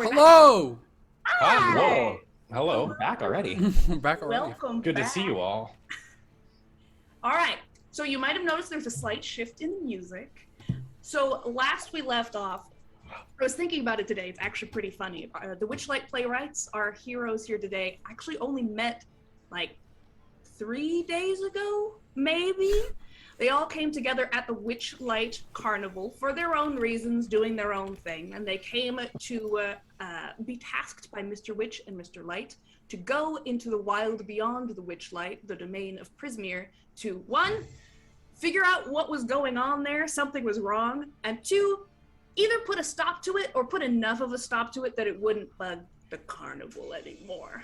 we Hello! Hi! Whoa. Hello. Back already. Back already. Welcome Good back. to see you all. All right. So you might have noticed there's a slight shift in the music. So last we left off, I was thinking about it today. It's actually pretty funny. The Witchlight playwrights, our heroes here today, actually only met like 3 days ago, maybe? They all came together at the Witchlight Carnival for their own reasons, doing their own thing, and they came to be tasked by Mr. Witch and Mr. Light to go into the wild beyond the Witchlight, the domain of Prismere, to, one, figure out what was going on there, something was wrong, and two, either put a stop to it or put enough of a stop to it that it wouldn't bug the carnival anymore.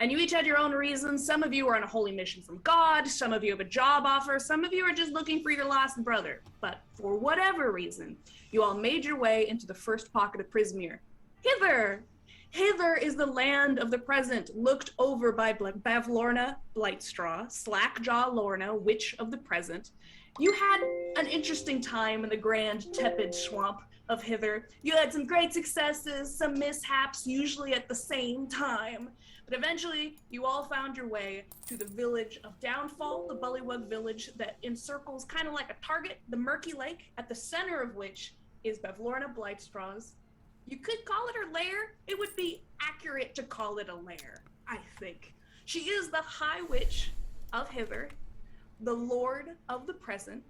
And you each had your own reasons. Some of you are on a holy mission from God, some of you have a job offer, some of you are just looking for your lost brother. But for whatever reason, you all made your way into the first pocket of Prismere. Hither! Hither is the land of the present, looked over by Bavlorna Blightstraw, Slackjaw Lorna, Witch of the Present. You had an interesting time in the grand, tepid swamp of Hither. You had some great successes, some mishaps, usually at the same time. But eventually, you all found your way to the village of Downfall, the Bullywug village that encircles, kind of like a target, the Murky Lake, at the center of which is Bavlorna Blightstraw's. You could call it her lair. It would be accurate to call it a lair, I think. She is the High Witch of Hither, the Lord of the Present,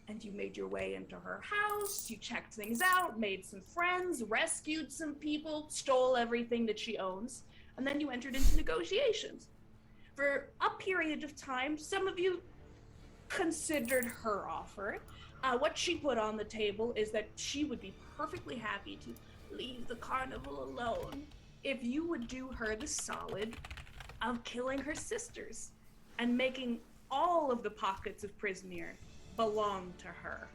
and you made your way into her house, you checked things out, made some friends, rescued some people, stole everything that she owns, and then you entered into negotiations. For a period of time, some of you considered her offer. What she put on the table is that she would be perfectly happy to leave the carnival alone if you would do her the solid of killing her sisters and making all of the pockets of Prismere belong to her.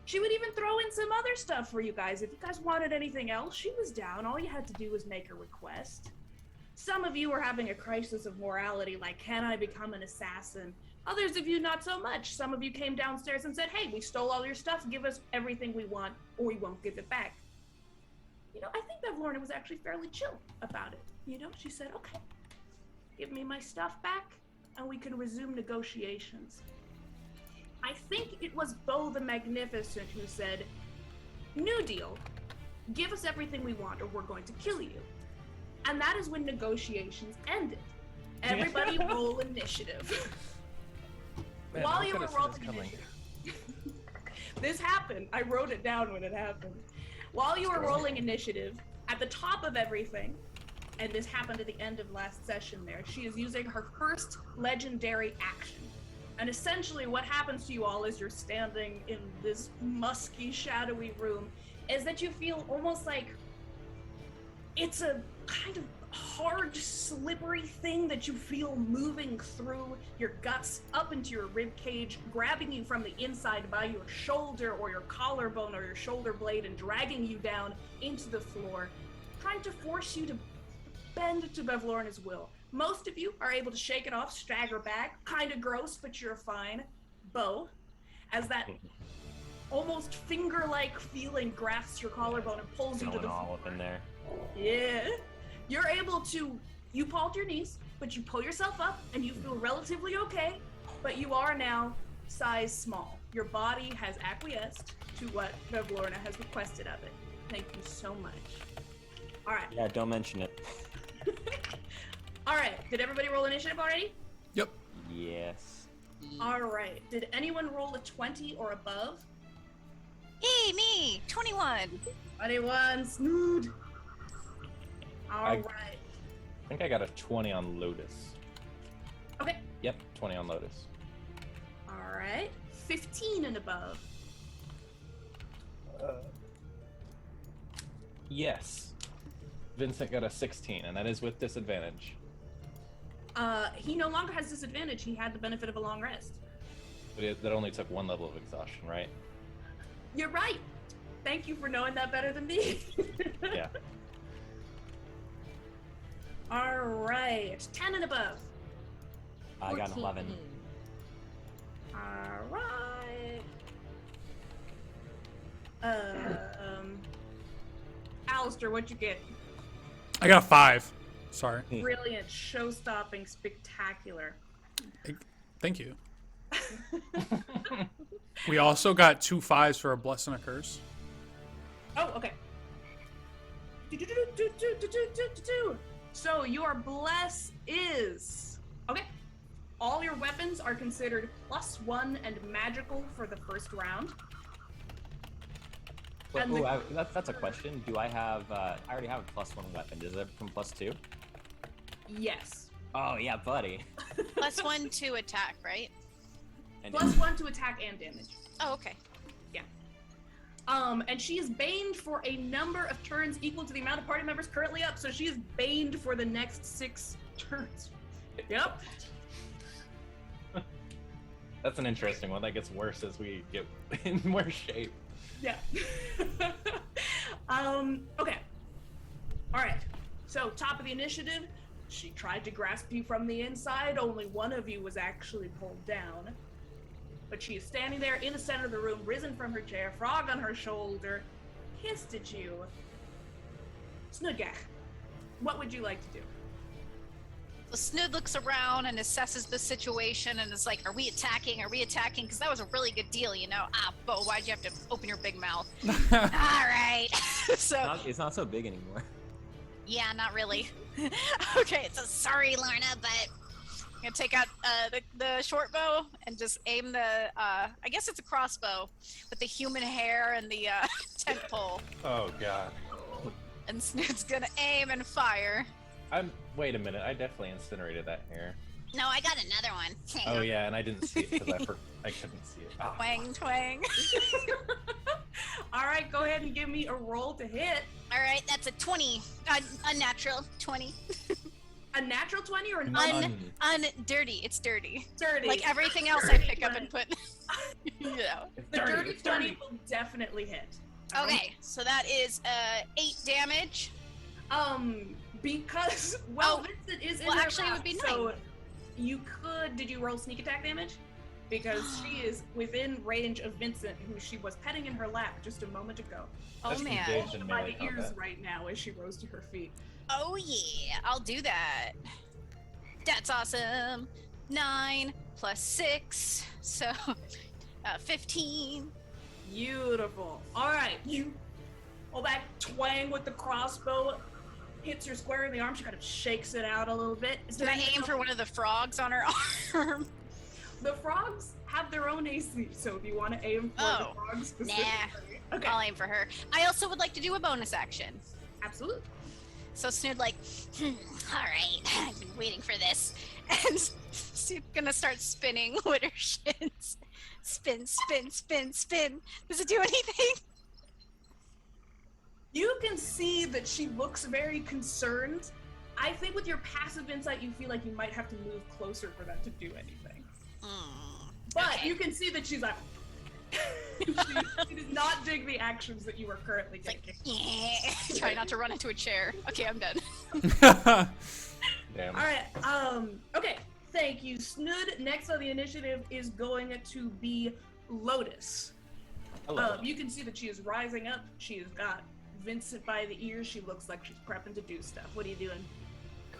She would even throw in some other stuff for you guys. If you guys wanted anything else, she was down. All you had to do was make a request. Some of you were having a crisis of morality, like, can I become an assassin? Others of you, not so much. Some of you came downstairs and said, hey, we stole all your stuff, give us everything we want, or we won't give it back. You know, I think Bavlorna was actually fairly chill about it. You know, she said, okay, give me my stuff back, and we can resume negotiations. I think it was Beau the Magnificent who said, new deal, give us everything we want or we're going to kill you. And that is when negotiations ended. Everybody roll initiative. Man, While I you were could've seen rolling this coming. initiative. This happened. I wrote it down when it happened. While you were rolling initiative, at the top of everything, and this happened at the end of last session there, she is using her first legendary action. And essentially what happens to you all as you're standing in this musky, shadowy room is that you feel almost like it's a kind of hard, slippery thing that you feel moving through your guts up into your rib cage, grabbing you from the inside by your shoulder or your collarbone or your shoulder blade and dragging you down into the floor, trying to force you to bend to Bavlorna's will. Most of you are able to shake it off, stagger back, kind of gross, but you're fine. Beau, as that almost finger-like feeling grasps your collarbone and pulls you to the floor. All up in there. Yeah. You're able to, you fall to your knees, but you pull yourself up and you feel relatively okay, but you are now size small. Your body has acquiesced to what Bavlorna has requested of it. Thank you so much. All right. Yeah, don't mention it. All right. Did everybody roll initiative already? Yep. Yes. All right. Did anyone roll a 20 or above? Hey, me! 21! 21, smooth. All right. I think I got a 20 on Lotus. Okay. Yep, 20 on Lotus. All right. 15 and above. Yes. Vincent got a 16, and that is with disadvantage. He no longer has disadvantage. He had the benefit of a long rest. But that only took one level of exhaustion, right? You're right. Thank you for knowing that better than me. Yeah. All right. 10 and above. I got an 11. All right. Alistair, what'd you get? I got a 5. Sorry. Brilliant, show-stopping, spectacular. Thank you. We also got 2 5s for a bless and a curse. Oh, okay. So your bless is okay. All your weapons are considered +1 and magical for the first round. And That's a question. Do I have? I already have a +1 weapon. Does it become +2? Yes. Oh yeah, buddy. +1 to attack, right? And +1 to attack and damage. Oh, okay. And she is baned for a number of turns equal to the amount of party members currently up. So she is baned for the next 6 turns. Yep. That's an interesting one. That gets worse as we get in more shape. Yeah. Okay. All right. So top of the initiative, she tried to grasp you from the inside. Only one of you was actually pulled down. But she is standing there in the center of the room, risen from her chair, frog on her shoulder, hissed at you. Snudgach, what would you like to do? So Snood looks around and assesses the situation and is like, are we attacking? Are we attacking? Because that was a really good deal, you know? Ah, Bo, why'd you have to open your big mouth? All right. So it's not so big anymore. yeah, not really. Okay, so sorry, Lorna, but I'm gonna take out the short bow and just aim the, I guess it's a crossbow, with the human hair and the tent pole. Oh god. And Snood's gonna aim and fire. Wait a minute. I definitely incinerated that hair. No, I got another one. Oh yeah, and I didn't see it because I couldn't see it. Ah. Twang, twang. All right, go ahead and give me a roll to hit. All right, that's a 20. Unnatural 20. A natural 20 or an Dirty. It's dirty. dirty? Like everything else I pick up and put. You know. The dirty 20 will definitely hit. Okay, so that is 8 damage. Because Vincent is in well, her actually, it would lap, be 9. so you could. Did you roll sneak attack damage? Because she is within range of Vincent, who she was petting in her lap just a moment ago. Oh That's man. engaged in By melee the ears combat. right now as she rose to her feet. Oh yeah, I'll do that. That's awesome. 9 plus 6, so 15. Beautiful. All right, you pull back, twang with the crossbow, hits her square in the arm. She kind of shakes it out a little bit. Did I aim for one of the frogs on her arm? The frogs have their own AC, so if you want to aim for the frogs specifically. Okay. I'll aim for her. I also would like to do a bonus action. Absolutely. So Snood like, all right, I've been waiting for this. And Snood's gonna start spinning with her shins. Spin, spin, spin, spin. Does it do anything? You can see that she looks very concerned. I think with your passive insight, you feel like you might have to move closer for them to do anything. But okay. you can see that she's like, she does not dig the actions that you are currently taking. Yeah. Try not to run into a chair. Okay, I'm done. Damn. All right. Okay. Thank you, Snood. Next on the initiative is going to be Lotus. Hello. You can see that she is rising up. She has got Vincent by the ears. She looks like she's prepping to do stuff. What are you doing?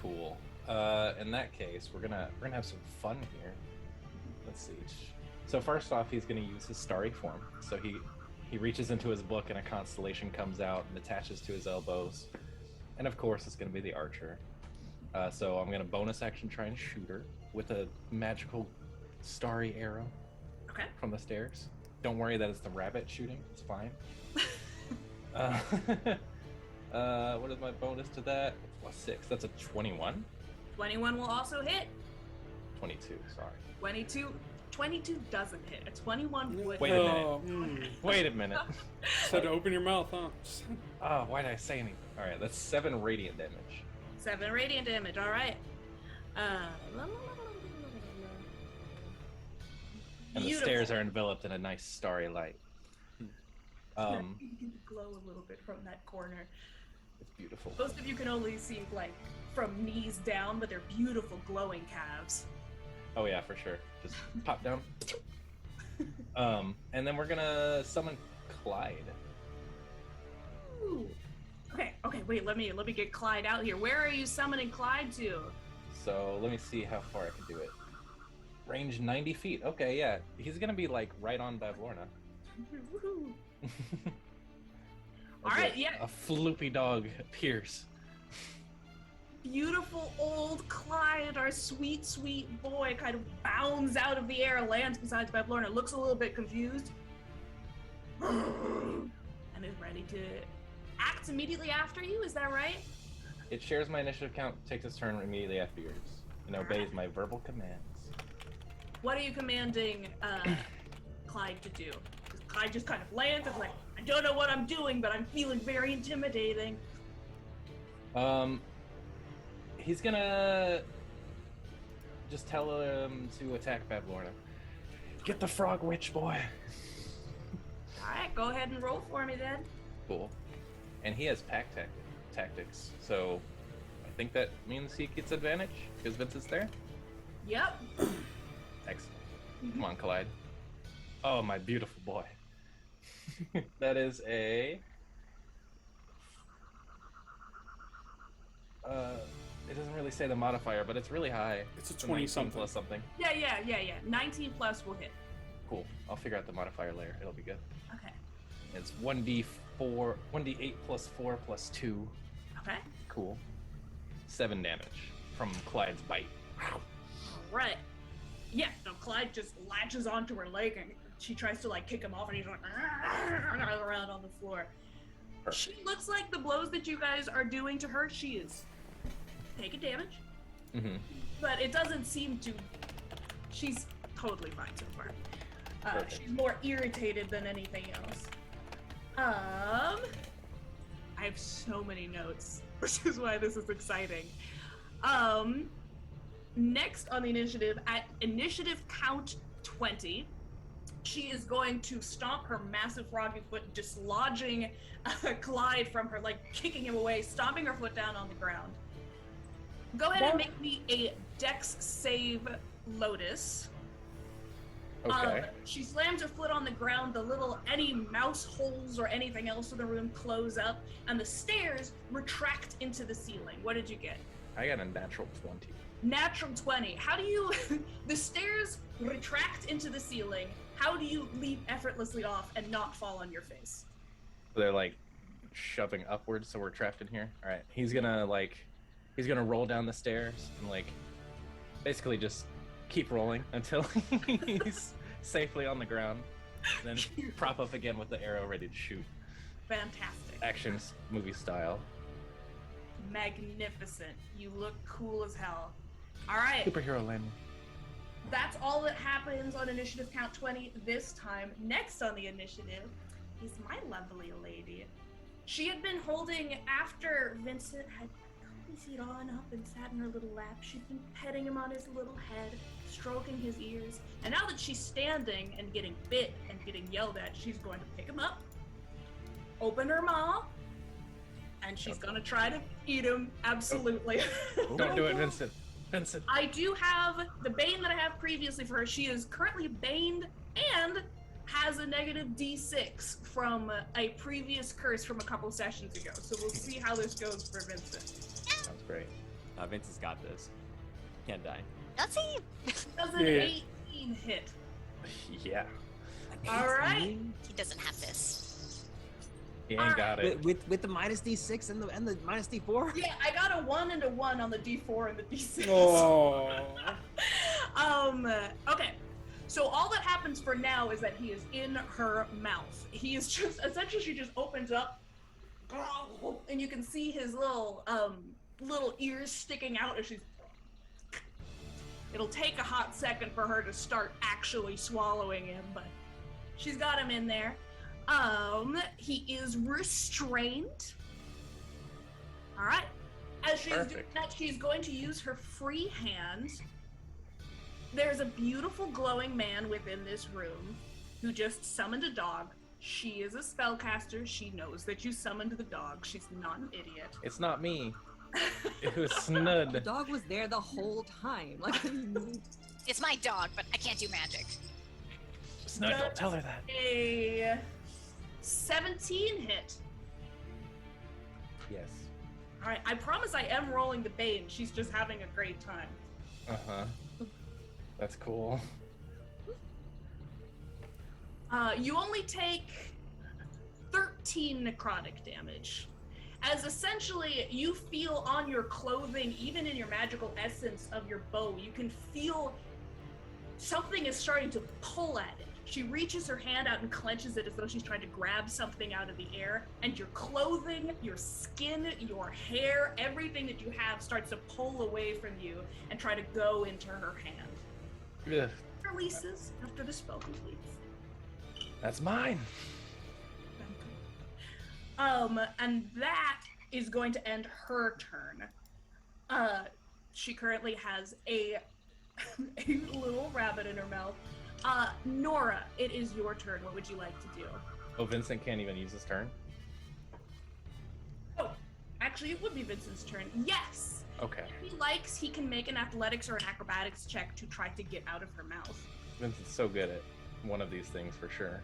Cool. In that case, we're gonna have some fun here. Let's see. So first off, he's gonna use his starry form. So he reaches into his book and a constellation comes out and attaches to his elbows. And of course, it's gonna be the archer. So I'm gonna bonus action try and shoot her with a magical starry arrow. Okay. From the stairs. Don't worry that it's the rabbit shooting. It's fine. What is my bonus to that? Plus 6. That's a 21. 21 will also hit. 22. Sorry. 22 doesn't hit. A 21 would. Wait a minute. Wait a minute. Said to open your mouth, huh? Oh, why did I say anything? All right, that's 7 radiant damage. 7 radiant damage. All right. And the Beautiful. stairs are enveloped in a nice starry light. You can glow a little bit from that corner. It's beautiful. Most of you can only see like from knees down, but they're beautiful glowing calves. Oh yeah, for sure. Just pop down. And then we're gonna summon Clyde. Ooh. Okay, wait, let me get Clyde out here. Where are you summoning Clyde to? So let me see how far I can do it. Range 90 feet. Okay, yeah. He's gonna be like right on Bavlorna. Woohoo. As All right, yeah. A floopy dog appears. Beautiful old Clyde, our sweet, sweet boy, kind of bounds out of the air, lands beside Bavlorna, looks a little bit confused, and is ready to act immediately after you. Is that right? It shares my initiative count, takes its turn immediately after yours, and obeys my verbal commands. What are you commanding Clyde to do? 'Cause Clyde just kind of lands and like, I don't know what I'm doing, but I'm feeling very intimidating. He's gonna just tell him to attack Bavlorna. Get the frog witch, boy. All right, go ahead and roll for me then. Cool. And he has pack tactics, so I think that means he gets advantage because Vincent's there. Yep. Excellent. Come on, Clyde. Oh, my beautiful boy. That is a... it doesn't really say the modifier, but it's really high. It's a 19 20 something. plus something. Yeah. 19 plus will hit. Cool. I'll figure out the modifier later. It'll be good. Okay. It's 1d8 plus 4 plus 2. Okay. Cool. 7 damage from Clyde's bite. All right. Yeah, no, Clyde just latches onto her leg and she tries to like kick him off and he's like around on the floor. She looks like the blows that you guys are doing to her, she is taking damage. Mm-hmm. But it doesn't seem to. She's totally fine so far. Perfect. She's more irritated than anything else. I have so many notes, which is why this is exciting. Next on the initiative, at initiative count 20, she is going to stomp her massive froggy foot, dislodging Clyde from her, like kicking him away, stomping her foot down on the ground. Go ahead and make me a Dex save, Lotus. Okay. She slams her foot on the ground, any mouse holes or anything else in the room close up, and the stairs retract into the ceiling. What did you get? I got a natural 20. Natural 20. How do you, the stairs retract into the ceiling. How do you leap effortlessly off and not fall on your face? They're like shoving upwards, so we're trapped in here. All right. He's gonna roll down the stairs and like basically just keep rolling until he's safely on the ground. Then prop up again with the arrow ready to shoot. Fantastic. Action movie style. Magnificent. You look cool as hell. All right. Superhero landing. That's all that happens on initiative count 20 this time. Next on the initiative is my lovely lady. She had been holding, after Vincent had cozied on up and sat in her little lap, she'd been petting him on his little head, stroking his ears. And now that she's standing and getting bit and getting yelled at, she's going to pick him up, open her maw, and she's gonna try to eat him, absolutely. Don't do it, Vincent. Vincent. I do have the Bane that I have previously for her. She is currently baned and has a negative D6 from a previous curse from a couple sessions ago. So we'll see how this goes for Vincent. Sounds great. Vince's got this. Can't die. Does he? Does an Yeah. 18 hit? Yeah. All right. He doesn't have this. He ain't got it. With the minus D6 and the minus D4? Yeah, I got a 1 and a 1 on the D4 and the D6. Oh. Okay. So all that happens for now is that he is in her mouth. He is just, essentially she just opens up and you can see his little ears sticking out as she's, it'll take a hot second for her to start actually swallowing him, but she's got him in there. He is restrained. All right. As she's doing that, she's going to use her free hand. There's a beautiful glowing man within this room who just summoned a dog. She is a spellcaster. She knows that you summoned the dog. She's not an idiot. It's not me. It was Snud. The dog was there the whole time. Like, It's my dog, but I can't do magic. Snud, don't tell her that. A 17 hit. Yes. All right, I promise I am rolling the Bane. She's just having a great time. Uh-huh. That's cool. You only take 13 necrotic damage. As essentially, you feel on your clothing, even in your magical essence of your bow, you can feel something is starting to pull at it. She reaches her hand out and clenches it as though she's trying to grab something out of the air, and your clothing, your skin, your hair, everything that you have starts to pull away from you and try to go into her hand. Ugh. Releases after the spell completes. That's mine. And that is going to end her turn. She currently has a little rabbit in her mouth. Nora, it is your turn. What would you like to do? Oh, Vincent can't even use his turn? Oh, actually, it would be Vincent's turn. Yes! Okay. If he likes, he can make an athletics or an acrobatics check to try to get out of her mouth. Vincent's so good at one of these things for sure.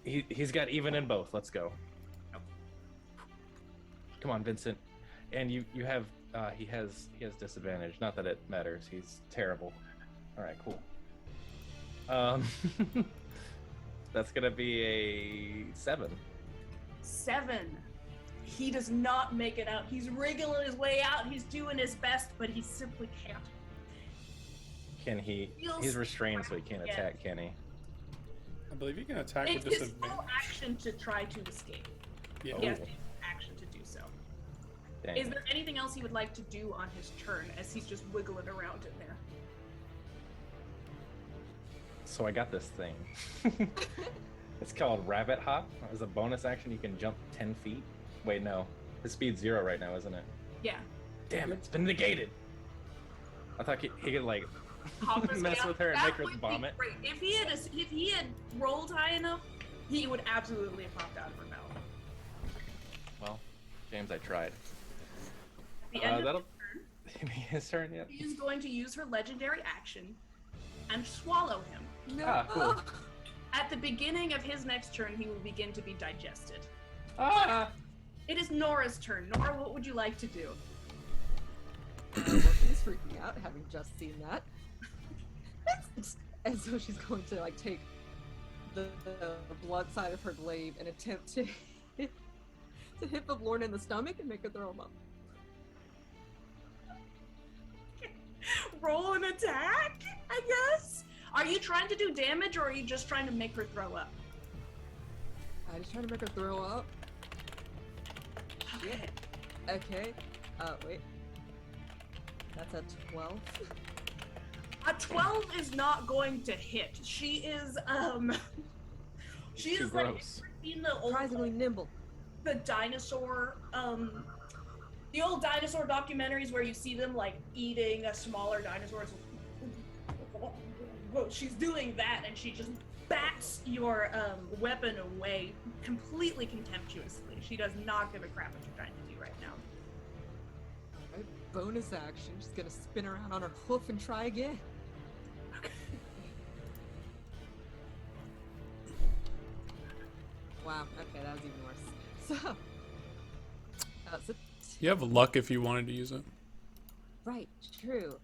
He's got even in both. Let's go. Come on, Vincent. And you have he has disadvantage. Not that it matters. He's terrible. All right, cool. That's gonna be a 7. 7. He does not make it out. He's wriggling his way out. He's doing his best, but he simply can't. Can he? He's restrained, so he can't attack, can he? I believe you can attack It's with his disadvantage. full action to try to escape. Yeah. He has action to do so. Dang. Is there anything else he would like to do on his turn as he's just wiggling around in there? So I got this thing. It's called Rabbit Hop. As a bonus action, you can jump 10 feet. Wait, no. His speed's 0 right now, isn't it? Yeah. Damn it, it's been negated. I thought he could like Hop his way mess out. with her and That make her would be vomit. great. If he had rolled high enough, he would absolutely have popped out of her mouth. Well, James, I tried. At the end of That'll his turn, be his turn yet. he is going to use her legendary action and swallow him. No. Ah, cool. At the beginning of his next turn, he will begin to be digested. Ah! It is Nora's turn. Nora, what would you like to do? Well, she's freaking out, having just seen that. And so she's going to like take the blood side of her glaive and attempt to hit the Lorna in the stomach and make her throw him up. Roll an attack, I guess? Are you trying to do damage or are you just trying to make her throw up? I'm just trying to make her throw up. Okay. Okay. Wait. That's a 12. A 12 is not going to hit. She is, she Too is like, gross. in the old, Surprisingly nimble. the dinosaur, the old dinosaur documentaries where you see them like eating a smaller dinosaur. Well, she's doing that and she just bats your weapon away completely contemptuously. She does not give a crap what you're trying to do right now. Right, bonus action. She's gonna spin around on her hoof and try again. Wow. Okay, that was even worse. So You have luck if you wanted to use it. right, true.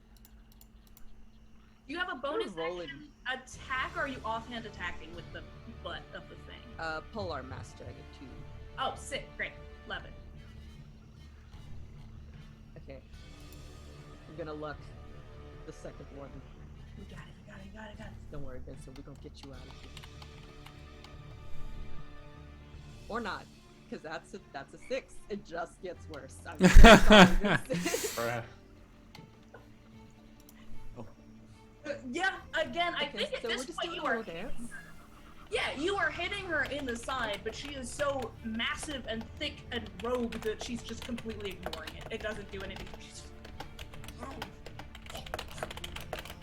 You have a bonus rolling. action attack, or are you offhand attacking with the butt of the thing? Polar Master. I get 2. Oh, sick, great, love it. Okay. I'm gonna luck the second one. You got it, you got it, you got it, you got it. Don't worry, Vincent. We're gonna get you out of here. Or not, because that's a 6. It just gets worse. I'm so sorry, Vincent. Bruh. Yeah, again, I Okay, think at so this we're just point doing you a are little dance. Yeah, you are hitting her in the side, but she is so massive and thick and rogue that she's just completely ignoring it. It doesn't do anything. She's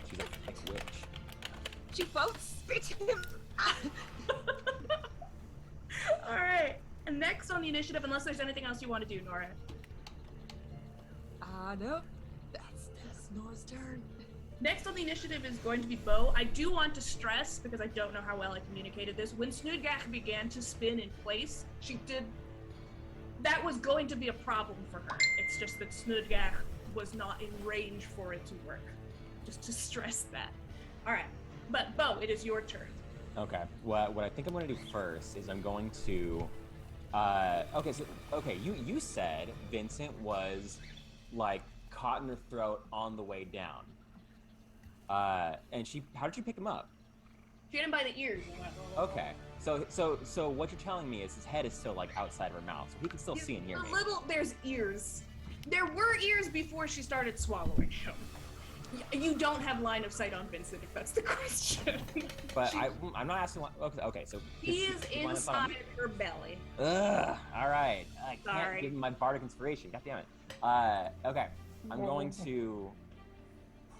She's a thick witch. She both spit him. all right. And next on the initiative, unless there's anything else you want to do, Nora. No. That's Nora's turn. Next on the initiative is going to be Bo. I do want to stress, because I don't know how well I communicated this, when Snoodgach began to spin in place, she did that was going to be a problem for her. It's just that Snudgach was not in range for it to work. Just to stress that. All right, but Bo, it is your turn. Okay. What I think I'm going to do first is I'm going to. You said Vincent was like caught in her throat on the way down. And how did you pick him up? She had him by the ears. Okay. So what you're telling me is his head is still like outside of her mouth, so he can still see and hear me. There's ears. There were ears before she started swallowing him. You don't have line of sight on Vincent, if that's the question. But I'm not asking. Okay, so he is inside her belly. Ugh. All right. I can't Sorry. give him my bardic inspiration. God damn it. Okay. I'm going to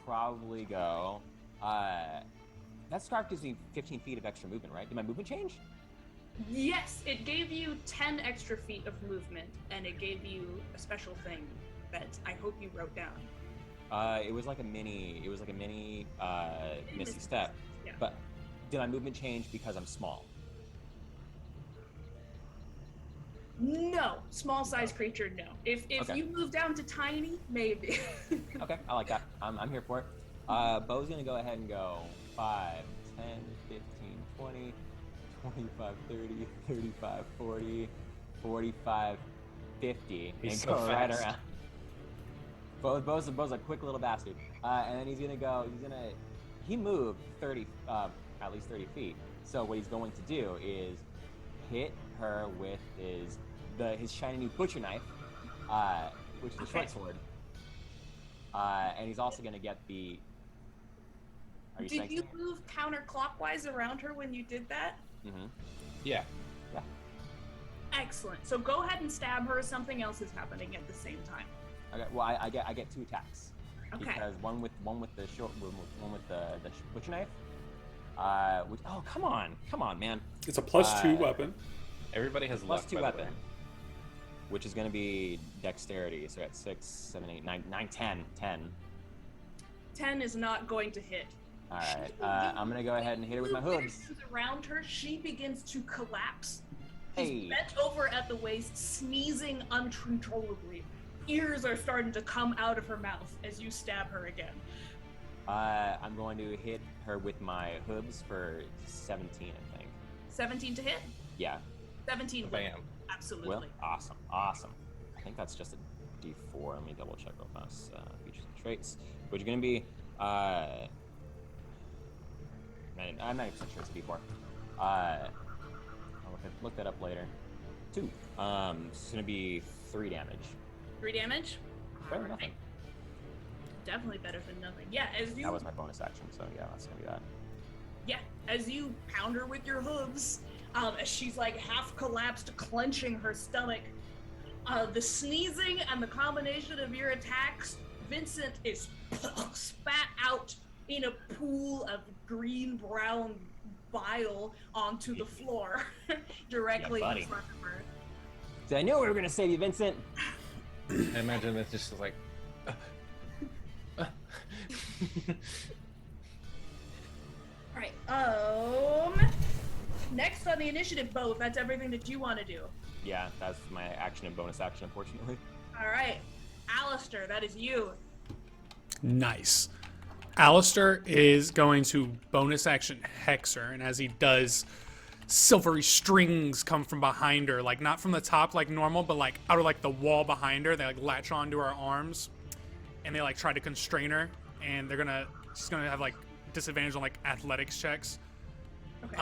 probably go. That scarf gives me 15 feet of extra movement, right? Did my movement change? Yes, it gave you 10 extra feet of movement, and it gave you a special thing that I hope you wrote down. It was like a mini Misty Step. Yeah. But did my movement change because I'm small? No, small size creature, no. If Okay. you move down to tiny, maybe. Okay, I like that. I'm here for it. Bo's gonna go ahead and go 5, 10, 15, 20, 25, 30, 35, 40, 45, 50. He's and so go right fast. around. Bo's a quick little bastard. And then he moved 30, at least 30 feet. So what he's going to do is hit her with his shiny new butcher knife, which is a short sword. And he's also going to get the... Did you move counterclockwise around her when you did that? Mm-hmm. Yeah. Excellent. So go ahead and stab her. Something else is happening at the same time. Okay. Well, I get 2 attacks. Okay. Because one with the short, one with the butcher knife. Come on, man. It's a +2 weapon. Everybody has luck, +2 by the weapon. way. Which is going to be dexterity. So at 6, 7, 8, 9, 10. 10 is not going to hit. All right. I'm going to go ahead and hit her with my hooves. Around her, she begins to collapse. Hey. She's bent over at the waist, sneezing uncontrollably. Ears are starting to come out of her mouth as you stab her again. I'm going to hit her with my hooves for 17, I think. 17 to hit? Yeah. 17 will. Bam. Absolutely. Well, awesome. I think that's just a D4. Let me double check real fast. Features and traits. Which are going to be, I'm not even sure it's a D4. I'll look that up later. 2. It's going to be 3 damage. 3 damage? Better than nothing. Definitely better than nothing. Yeah, That was my bonus action, so yeah, that's going to be that. Yeah, as you pound her with your hooves, as she's like half collapsed, clenching her stomach, the sneezing and the combination of your attacks, Vincent is spat out in a pool of green-brown bile onto the floor, directly in front of her. So I knew we were going to save you, Vincent. I imagine it's just like... Alright, next on the initiative, Bo, if that's everything that you want to do. Yeah, that's my action and bonus action, unfortunately. Alright, Alistair, that is you. Nice. Alistair is going to bonus action hex her, and as he does, silvery strings come from behind her, like not from the top like normal, but like out of like the wall behind her. They like latch onto her arms, and they like try to constrain her, and she's gonna have like disadvantage on like athletics checks. Okay.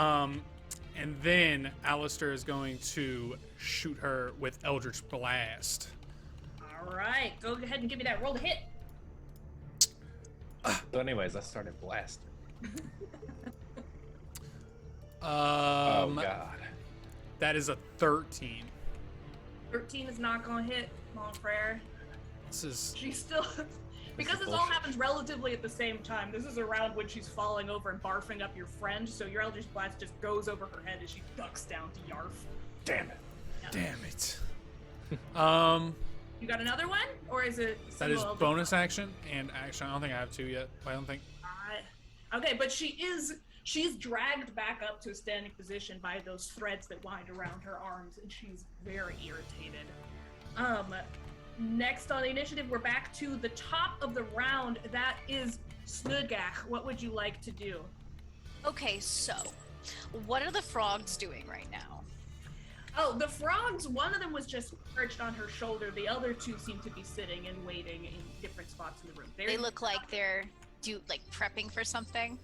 And then Alistair is going to shoot her with Eldritch Blast. Alright, go ahead and give me that roll to hit. So anyways, I started blasting. Oh God. That is a 13. 13 is not gonna hit, mon frere. This is She's still... Because this all happens relatively at the same time, this is around when she's falling over and barfing up your friend, so your Eldritch Blast just goes over her head as she ducks down to yarf. Damn it. Yeah. damn it. You got another one? Or is it... That is single Eldritch bonus action and action. I don't think I have 2 yet. I don't think. Okay, but she is She's dragged back up to a standing position by those threads that wind around her arms, and she's very irritated. Next on the initiative, we're back to the top of the round. That is Snudgach. What would you like to do? Okay, so what are the frogs doing right now? Oh, the frogs, one of them was just perched on her shoulder. The other two seem to be sitting and waiting in different spots in the room. They look like they're prepping for something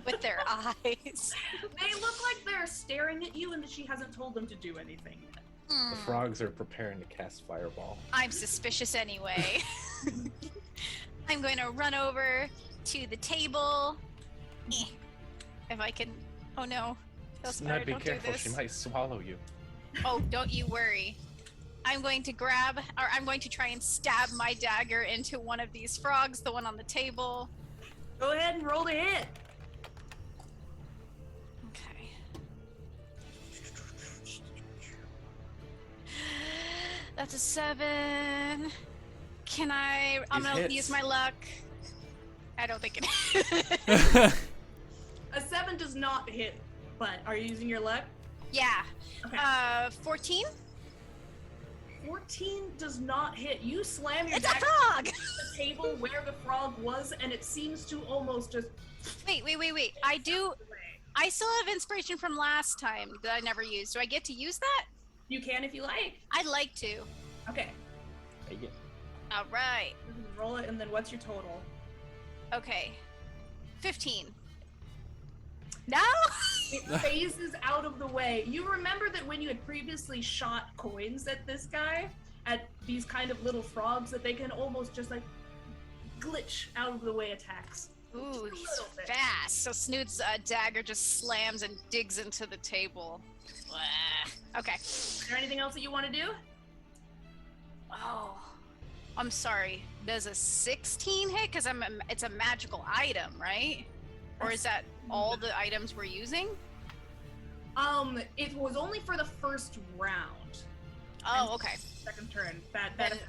with their eyes. They look like they're staring at you and that she hasn't told them to do anything yet. The frogs are preparing to cast Fireball. I'm suspicious anyway. I'm going to run over to the table. If I can. Oh no. Snud, be Don't careful, do this. she might swallow you. Oh, don't you worry. I'm going to try and stab my dagger into one of these frogs, the one on the table. Go ahead and roll the hit. Okay. That's a 7. Can I? I'm These gonna hits. use my luck. I don't think it. A 7 does not hit, but are you using your luck? Yeah. Okay. 14. 14 does not hit. You slam your It's a dagger frog. on the table where the frog was, and it seems to almost just. Wait. I still have inspiration from last time that I never used. Do I get to use that? You can if you like. I'd like to. Okay. Take it. All right. Roll it, and then what's your total? Okay. 15. No? It phases out of the way. You remember that when you had previously shot coins at this guy, at these kind of little frogs, that they can almost just like glitch out of the way attacks. Ooh, he's little bit. fast. So Snoot's dagger just slams and digs into the table. Blah. Okay. Is there anything else that you want to do? Oh, I'm sorry. Does a 16 hit? Because it's a magical item, right? Or is that all the items we're using? It was only for the first round. Oh, okay. Second turn. That Then-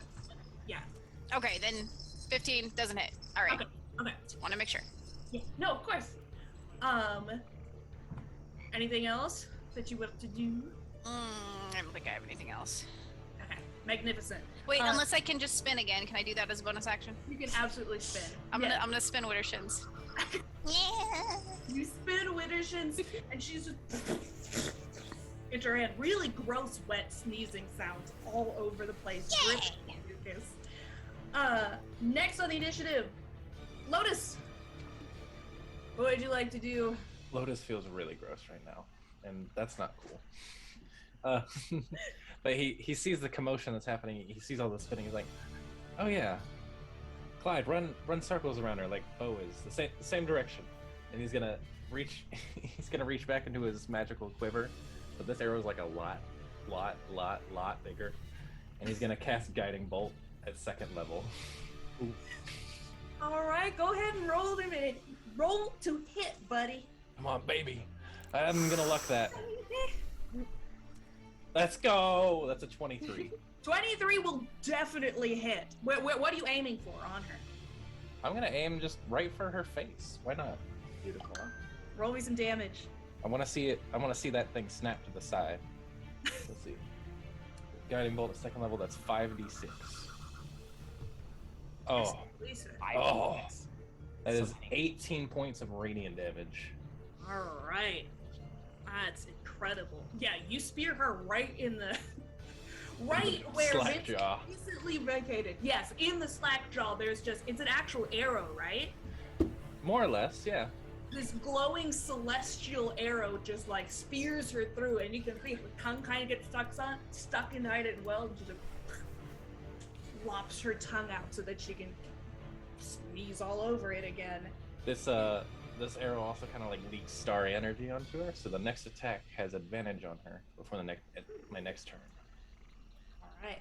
yeah. Okay, then 15 doesn't hit. All right. Okay. Want to make sure. Yeah. No, of course. Anything else that you want to do? I don't think I have anything else. Okay. Magnificent. Wait, unless I can just spin again. Can I do that as a bonus action? You can absolutely spin. I'm Yeah. gonna spin Wittershins. Yeah. You spin Wittershins, and she's just into her hand. Really gross, wet sneezing sounds all over the place. Yay! Mucus. Next on the initiative, Lotus. What would you like to do? Lotus feels really gross right now, and that's not cool. But he sees the commotion that's happening. He sees all the spinning. He's like, "Oh yeah, Clyde, run circles around her like Bo is the same direction." And he's gonna reach. He's gonna reach back into his magical quiver, but this arrow is like a lot bigger. And he's gonna cast Guiding Bolt at 2nd level. Ooh. All right, go ahead and roll to hit. Roll to hit, buddy. Come on, baby. I'm gonna luck that. Let's go. That's a 23. 23 will definitely hit. What are you aiming for on her? I'm gonna aim just right for her face. Why not? Beautiful. Roll me some damage. I want to see it. I want to see that thing snap to the side. Let's see. Guiding bolt at 2nd level. That's 5d6. Oh, Lisa. oh, that is 18 points of radiant damage. All right. That's incredible. Yeah, you spear her right in the right where Slack it's jaw. easily vacated. Yes, in the slack jaw. There's just it's an actual arrow, right? More or less, yeah. This glowing celestial arrow just like spears her through, and you can see her tongue kind of gets stuck inside it, and well, just lops her tongue out so that she can sneeze all over it again. This arrow also kind of like leaks starry energy onto her, so the next attack has advantage on her before my next turn. All right.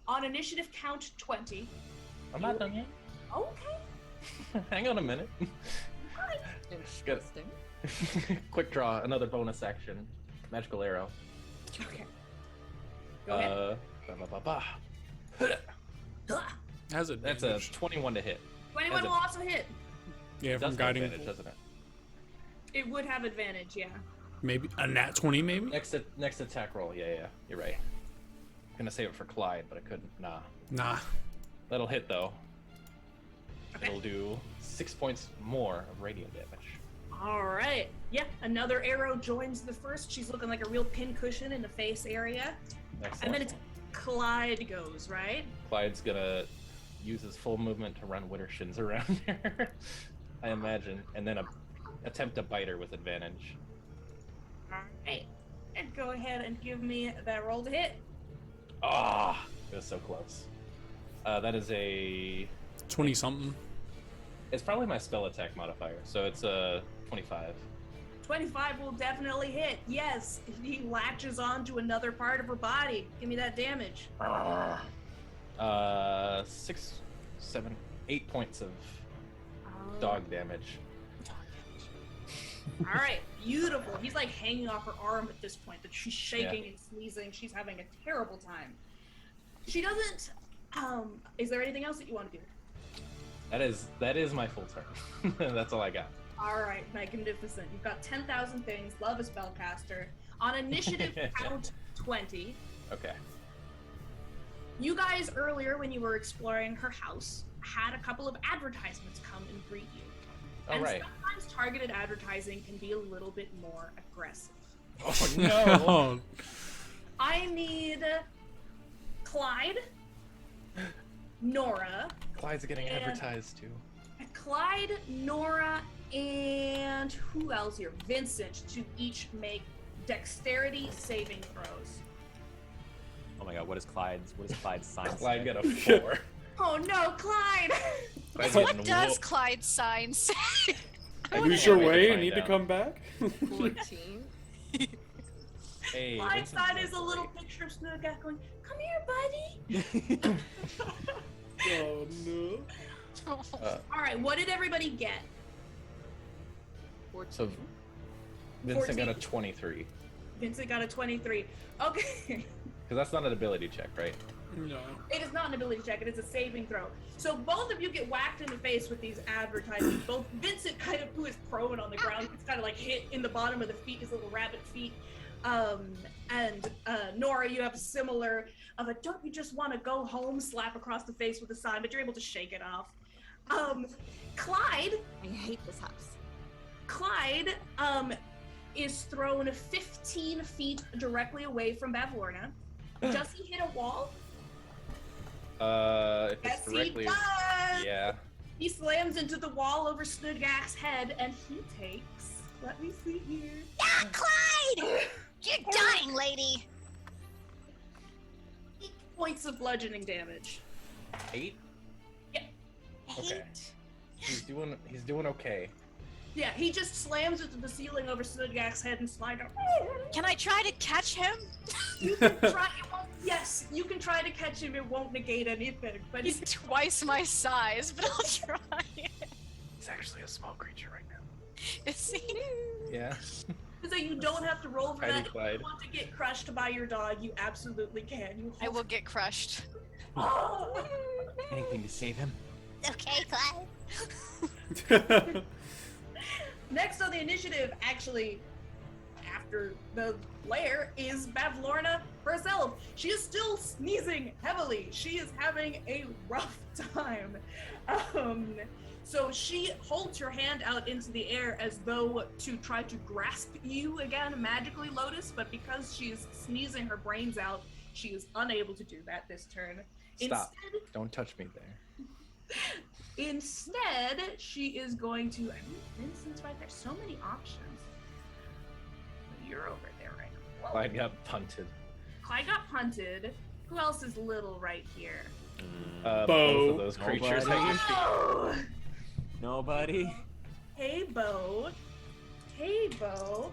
On initiative count 20. I'm not done yet. Okay. Hang on a minute. Interesting. Quick draw, another bonus action. Magical arrow. Okay. Go ahead. Has That's a 21 to hit. 21 will also hit. Yeah, It does from have guiding. advantage, doesn't it? It would have advantage, yeah. Maybe a nat 20, maybe? Next attack roll. Yeah, you're right. Gonna save it for Clyde, but I couldn't. Nah. Nah. That'll hit though. Okay. It'll do 6 points more of radiant damage. All right. Yeah, another arrow joins the first. She's looking like a real pincushion in the face area. Excellent. And then it's Clyde goes, right? Clyde's gonna use his full movement to run Wittershins around her, I imagine, and then attempt to bite her with advantage. All right. And go ahead and give me that roll to hit. Ah, it was so close. That is a 20-something. It's probably my spell attack modifier, so it's a 25. 25 will definitely hit. Yes, he latches onto another part of her body. Give me that damage. 6, 7, 8 points of dog damage. All right, beautiful. He's like hanging off her arm at this point. That she's shaking and sneezing. She's having a terrible time. She doesn't. Is there anything else that you want to do? That is my full turn. That's all I got. All right, magnificent. You've got 10,000 things. Love a spellcaster. On initiative count 20. Okay. You guys earlier, when you were exploring her house, had a couple of advertisements come and greet you. All right. Sometimes targeted advertising can be a little bit more aggressive. Oh no. Oh, I need Clyde, Nora, Clyde's getting And- advertised too. Clyde, Nora, and who else here? Vincent to each make dexterity saving throws. Oh my god, what is Clyde's sign Clyde say? got a 4. Oh no, Clyde! Clyde's What getting does whooped. Clyde's sign say? I lose can't your wait to way and find need to out. come back? 14. Hey, Clyde's Vincent's sign doing is a little great. picture of Snowcat going, "Come here, buddy." Oh, no. All right, what did everybody get? 14. So Vincent got a 14. 23. Vincent got a 23. Okay. Because that's not an ability check, right? No. It is not an ability check, it is a saving throw. So both of you get whacked in the face with these advertisements. Both Vincent, kind of who is prone on the ground, gets kind of like hit in the bottom of the feet, his little rabbit feet. And Nora, you have a similar of a "don't you just want to go home" slap across the face with a sign, but you're able to shake it off. Clyde I hate this house. Clyde is thrown 15 feet directly away from Bavlorna. Does he hit a wall? If Yes, it's directly. he does! Yeah. He slams into the wall over Snudgak's head, and he takes, let me see here, Ah, Clyde! You're dying, lady. 8 points of bludgeoning damage. 8? Okay. Hate. He's doing okay. Yeah, he just slams into the ceiling over Snudgak's head and slides down. Can I try to catch him? You can try, yes, you can try to catch him, it won't negate anything, but He's twice my size, but I'll try. He's actually a small creature right now. Is he? Yeah. so you don't have to roll for Tiny that. If Clyde. you want to get crushed by your dog, you absolutely can. You I will get crushed. Oh! Anything to save him. Okay, Clyde. Next on the initiative, actually, after the lair, is Bavlorna herself. She is still sneezing heavily. She is having a rough time. So she holds her hand out into the air as though to try to grasp you again magically, Lotus, but because she is sneezing her brains out, she is unable to do that this turn. Stop. Don't touch me there. Instead, she is going to. I mean, Vincent's right there. So many options. You're over there right now. Whoa. Clyde got punted. Clyde got punted. Who else is little right here? Both of those creatures. Nobody. Oh! Nobody. Hey, Bo. Hey, Bo.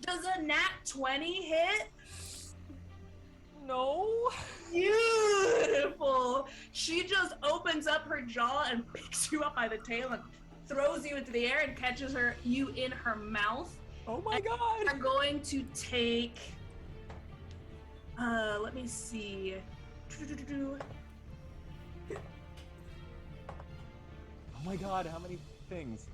Does a nat 20 hit? No. Beautiful. She just opens up her jaw and picks you up by the tail and throws you into the air and catches you in her mouth. Oh my You're god. going to take. Let me see. Oh my god, how many things?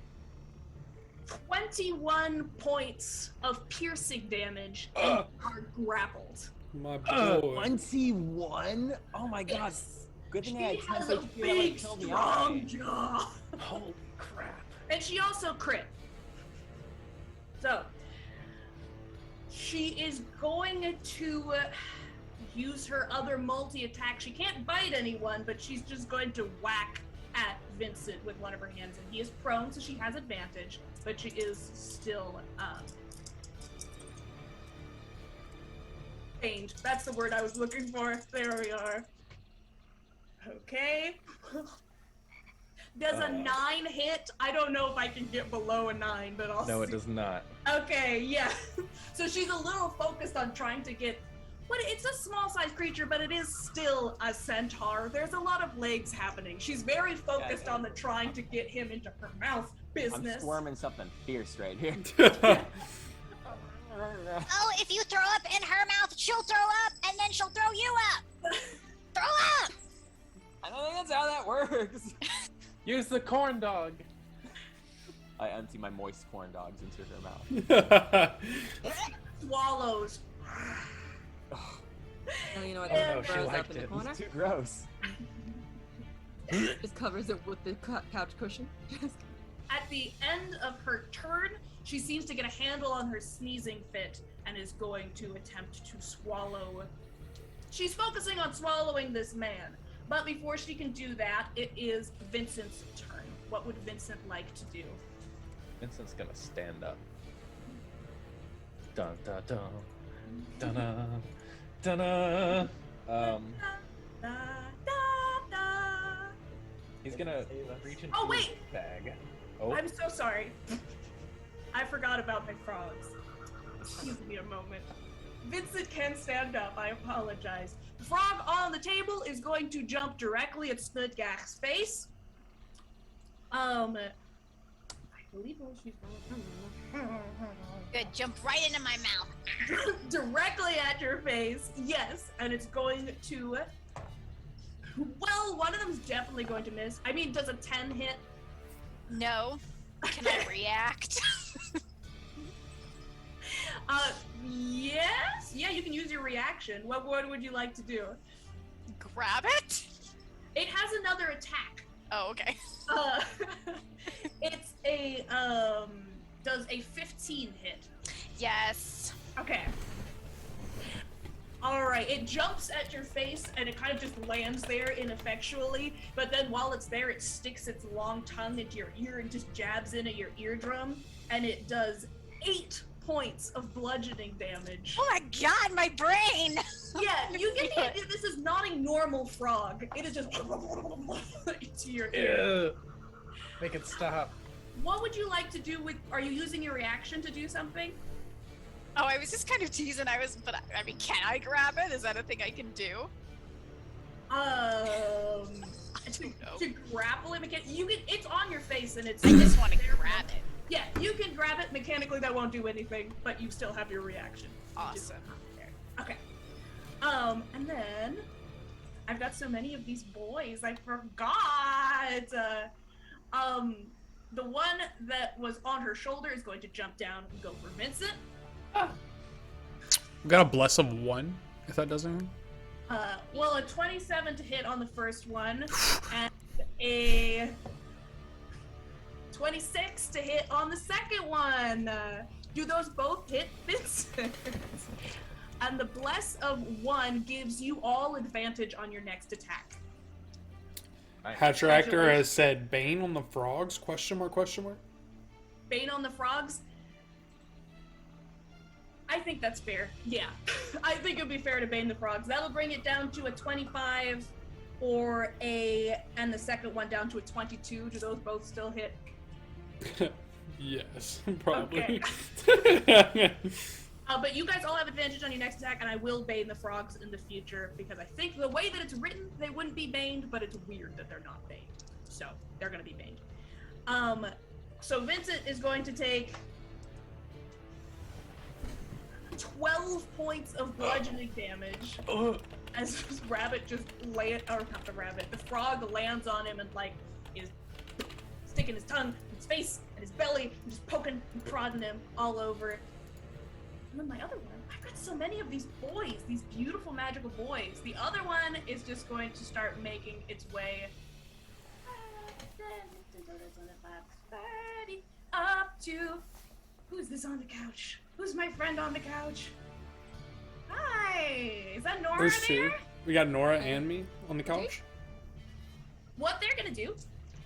21 points of piercing damage and you are grappled. My boy. 21? Oh my god. Yes. Good thing She I had 10 has a HP that big, would've killed me strong outright. jaw. Holy crap. And she also crit. So, she is going to use her other multi-attack. She can't bite anyone, but she's just going to whack at Vincent with one of her hands. And he is prone, so she has advantage, but she is still pained. That's the word I was looking for. There we are. Okay. Does a 9 hit? I don't know if I can get below a 9, but I'll No, it see. does not. Okay, yeah. So she's a little focused on trying to get... But it's a small-sized creature, but it is still a centaur. There's a lot of legs happening. She's very focused on the trying to get him into her mouth business. I'm squirming something fierce right here. Oh, if you throw up in her mouth, she'll throw up, and then she'll throw you up. Throw up! I don't think that's how that works. Use the corn dog. I empty my moist corn dogs into her mouth. Swallows. Oh, you know what? Yeah, It she throws liked up in the it. corner. It's too gross. Just covers it with the couch cushion. At the end of her turn, she seems to get a handle on her sneezing fit and is going to attempt to swallow. She's focusing on swallowing this man. But before she can do that, it is Vincent's turn. What would Vincent like to do? Vincent's gonna stand up. Dun dun dun. Dun dun dun dun. Da, da, da. He's gonna reach into Oh, his wait! bag. Oh, I'm so sorry. I forgot about my frogs. Excuse me a moment. Vincent can stand up. I apologize. The frog on the table is going to jump directly at Snudgach's face. I believe she's Good, jump right into my mouth. directly at your face. Yes, and it's going to. Well, one of them's definitely going to miss. I mean, does a 10 hit? No. Can I react? Yes. Yeah, you can use your reaction. What would you like to do? Grab it? It has another attack. Oh, okay. It's a does a 15 hit. Yes. Okay. All right. It jumps at your face and it kind of just lands there ineffectually. But then while it's there, it sticks its long tongue into your ear and just jabs in at your eardrum, and it does 8 points of bludgeoning damage. Oh my god, my brain! Yeah, you get the idea. This is not a normal frog. It is just into your ear. ew. Make it stop. What would you like to do with? Are you using your reaction to do something? Oh, I was just kind of teasing. But I mean, can I grab it? Is that a thing I can do? To grapple it, you can. It's on your face, and it's. I just want to grab it. Yeah, you can grab it. Mechanically, that won't do anything, but you still have your reaction. Awesome. Okay. And then I've got so many of these boys, I forgot. The one that was on her shoulder is going to jump down and go for Vincent. We got a bless of 1, if that does anything. Well, a 27 to hit on the first one, and a 26 to hit on the second one. Do those both hit, Vincent? And the bless of 1 gives you all advantage on your next attack. Nice. Hatcher Actor has said Bane on the frogs? Question mark, question mark? Bane on the frogs? I think that's fair. Yeah. I think it would be fair to Bane the frogs. That'll bring it down to a 25 and the second one down to a 22. Do those both still hit? Yes, probably. But you guys all have advantage on your next attack, and I will bane the frogs in the future, because I think the way that it's written, they wouldn't be baned, but it's weird that they're not baned. So, they're going to be baned. So Vincent is going to take 12 points of bludgeoning damage as this rabbit just the frog lands on him and, like, is sticking his tongue in his face and his belly and just poking and prodding him all over. And then my other one, I've got so many of these boys, these beautiful magical boys. The other one is just going to start making its way up to, who's this on the couch? Who's my friend on the couch? Hi, is that Nora There's there? two. We got Nora and me on the couch. What they're gonna do,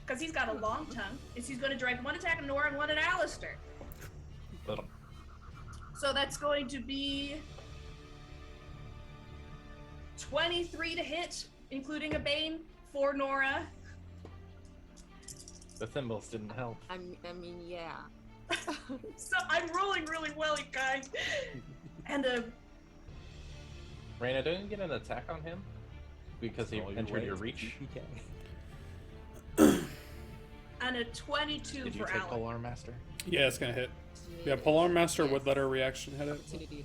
because he's got a long tongue, is he's gonna direct one attack at Nora and one at Alistair. Little. So that's going to be 23 to hit, including a Bane for Nora. The thimbles didn't help. I mean, yeah. So I'm rolling really well, you guys. And Raina, didn't you get an attack on him? Because he entered your reach? and a 22 Did you for take Alex. Polar Master? Yeah, it's gonna hit. Yeah, Polar Master would let her reaction hit it. Opportunity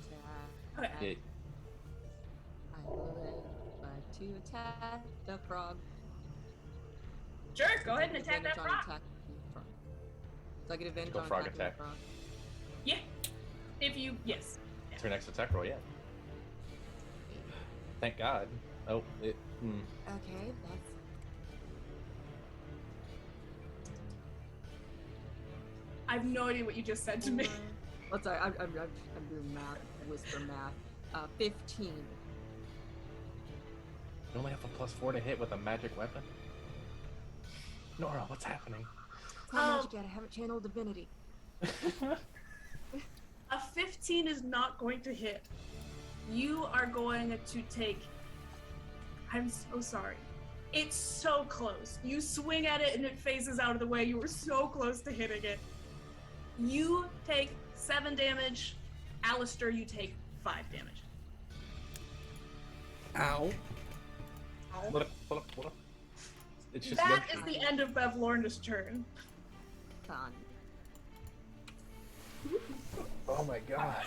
attack. Okay. Yeah. I will live to attack the frog. Sure, go ahead and attack that Advantage on frog. attacking the frog. Do I get advantage Go on frog attacking attack. the frog? Yeah. If you, yes. It's her next attack roll, yeah. Thank God. Oh, it. Okay, that's. I have no idea what you just said to me. I'm sorry, I'm doing math, whisper math. 15. You only have a +4 to hit with a magic weapon? Nora, what's happening? It's not magic yet, I haven't channeled divinity. A 15 is not going to hit. You are going to take. I'm so sorry. It's so close. You swing at it and it phases out of the way. You were so close to hitting it. You take 7 damage. Alistair, you take 5 damage. Ow. What? It's just That your is turn. the end of Bev Lorna's turn. Fun. Oh my God.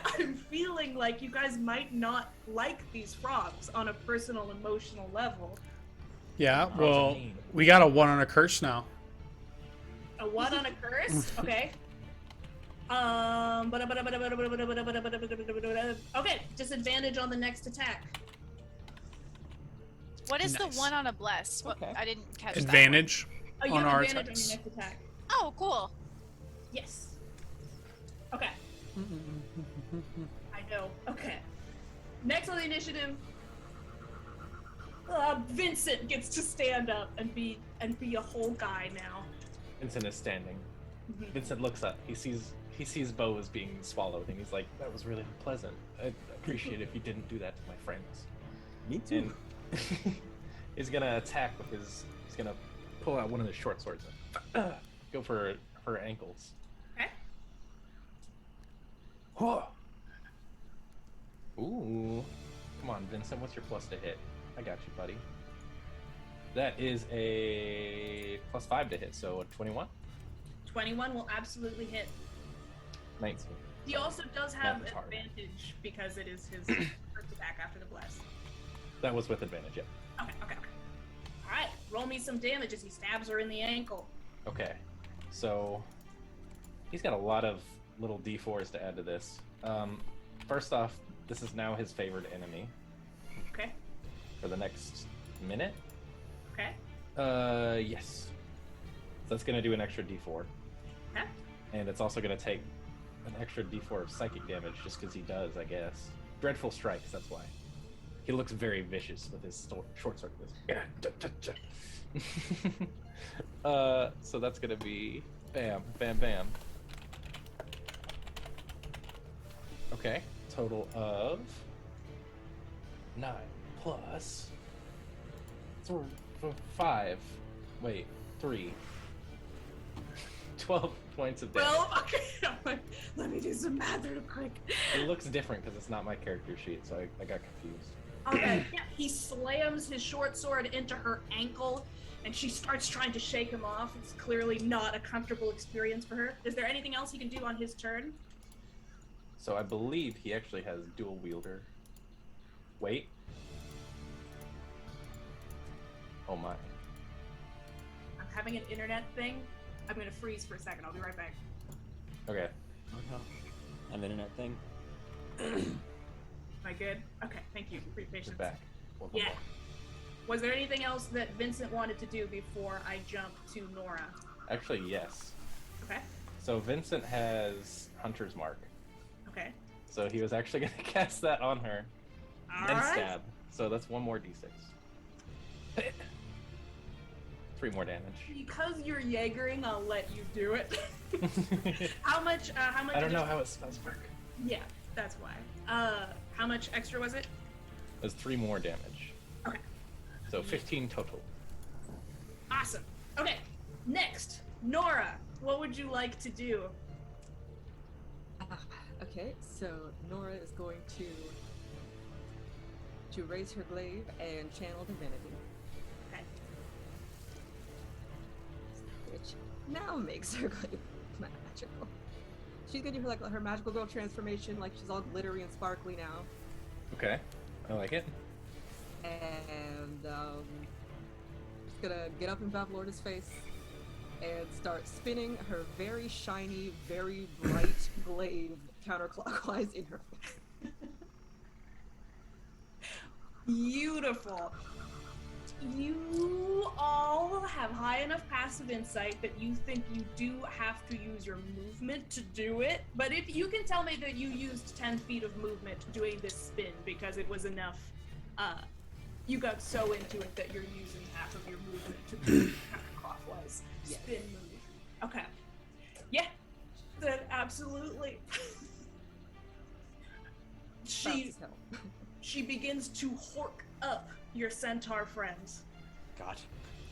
I'm feeling like you guys might not like these frogs on a personal, emotional level. Yeah, Frogs are well, mean. we got a 1 on a curse now. A 1 on a curse? Okay. Okay, disadvantage on the next attack. What is Nice. the one on a bless? What, Okay. I didn't catch that. Advantage Oh, you on have our advantage attacks. on your next attack. Oh, cool. Yes. Okay. I know. Okay. Next on the initiative, Vincent gets to stand up and be a whole guy now. Vincent is standing. Mhm. Vincent looks up. He sees Bo as being swallowed, and he's like, "That was really unpleasant. I'd appreciate it if you didn't do that to my friends." Me too. And he's gonna attack with his. He's gonna pull out one of his short swords and go for her ankles. Okay. Whoa. Ooh. Come on, Vincent. What's your plus to hit? I got you, buddy. That is a +5 to hit, so a 21. 21 will absolutely hit. 19. He also does have That is hard. advantage because it is his first attack after the bless. That was with advantage, yeah. Okay. All right, roll me some damage as he stabs her in the ankle. Okay, so he's got a lot of little d4s to add to this. First off, this is now his favorite enemy Okay. for the next minute. Okay. Yes. So that's gonna do an extra d4, Okay. and it's also gonna take an extra d4 of psychic damage just because he does, I guess. Dreadful strikes. That's why. He looks very vicious with his short sword. So that's gonna be bam, bam, bam. Okay, total of 9 plus 5. Wait, 3. 12 points of damage. Well, okay. I'm like, let me do some math real quick. It looks different because it's not my character sheet, so I got confused. Okay. Yeah, he slams his short sword into her ankle, and she starts trying to shake him off. It's clearly not a comfortable experience for her. Is there anything else he can do on his turn? So I believe he actually has dual wielder. Wait. Oh my. I'm having an internet thing. I'm gonna freeze for a second. I'll be right back. Okay. Oh no. An internet thing. Am I good? Okay, thank you for your You're patience. back. Welcome Yeah. back. Was there anything else that Vincent wanted to do before I jump to Nora? Actually, yes. Okay. So Vincent has Hunter's Mark. Okay. So he was actually going to cast that on her All and right. stab. So that's one more d6. 3 more damage. Because you're Jaegering, I'll let you do it. How much? How much? I don't know how it spells work. Yeah, that's why. How much extra was it? There's 3 more damage. Okay. So 15 total. Awesome. Okay. Next, Nora. What would you like to do? Okay, so Nora is going to raise her glaive and channel divinity, Okay. which now makes her glaive magical. She's gonna do her magical girl transformation, like she's all glittery and sparkly now, Okay. I like it. and she's gonna get up in Valor's face and start spinning her very shiny, very bright glaive counterclockwise in her face. Beautiful. You all have high enough passive insight that you think you do have to use your movement to do it. But if you can tell me that you used 10 feet of movement doing this spin because it was enough, you got so into it that you're using half of your movement to do counterclockwise spin move. Okay. Yeah. Then absolutely. That's hell. She begins to hork up your centaur friends. God.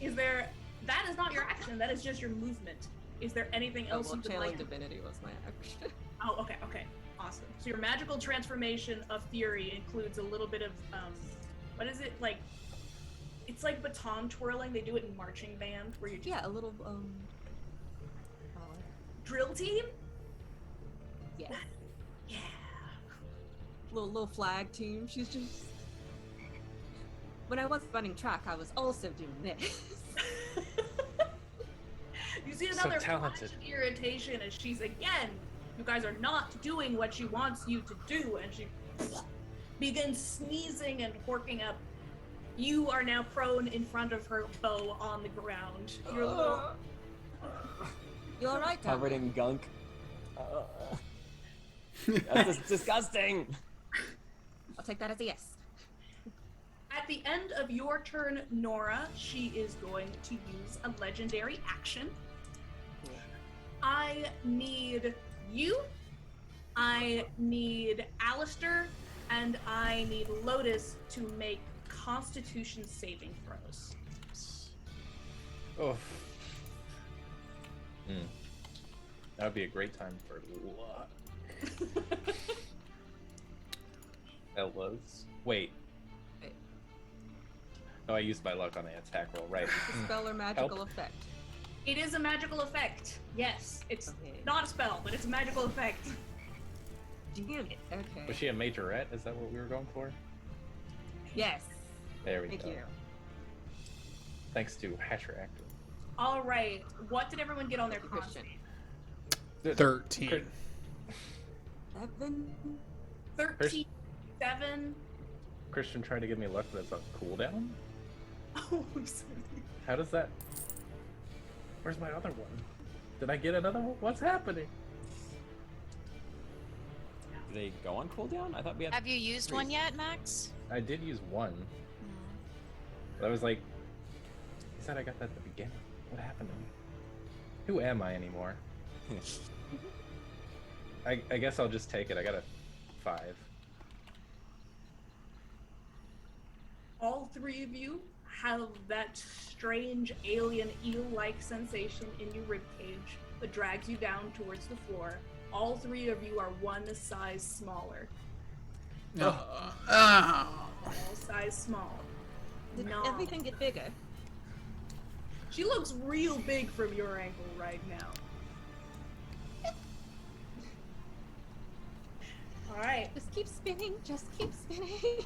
Is there... That is not your action, that is just your movement. Is there anything else Well, you would channeling like... divinity was my action. Oh, okay. Awesome. So your magical transformation of fury includes a little bit of, what is it, like... It's like baton twirling, they do it in marching band, where you just... Yeah, a little Drill team? yeah, Yeah. little flag team. She's just. When I was running track, I was also doing this. You see So another talented. flash of irritation as she's again, you guys are not doing what she wants you to do, and she begins sneezing and horking up. You are now prone in front of her, bow on the ground. You're a little... You all right, Tom? Covered in gunk. That's disgusting. I'll take that as a yes. At the end of your turn, Nora, she is going to use a legendary action. I need you, I need Alistair, and I need Lotus to make Constitution saving throws. Oh. That would be a great time for luck. Fellas. Wait. Oh, I used my luck on the attack roll, right. It's a spell or magical Help. effect. It is a magical effect. Yes, it's Okay. not a spell, but it's a magical effect. Damn it. Okay. Was she a majorette? Is that what we were going for? Yes. There we Thank go. you. Thanks to Hatcher Actor. All right, what did everyone get on their Thank you, con? Christian. 13. 7. 13, 7. Christian trying to give me luck that's on cooldown? Oh, I'm sorry. How does that... Where's my other one? Did I get another one? What's happening? Do they go on cooldown? I thought we had. Have you used 3. one yet, Max? I did use one. But I was like... He said I got that at the beginning. What happened to me? Who am I anymore? I guess I'll just take it. I got a 5. All three of you have that strange alien eel-like sensation in your ribcage that drags you down towards the floor. All three of you are one size smaller. Oh. All size small. Did No. everything get bigger? She looks real big from your angle right now. All right. Just keep spinning. Just keep spinning.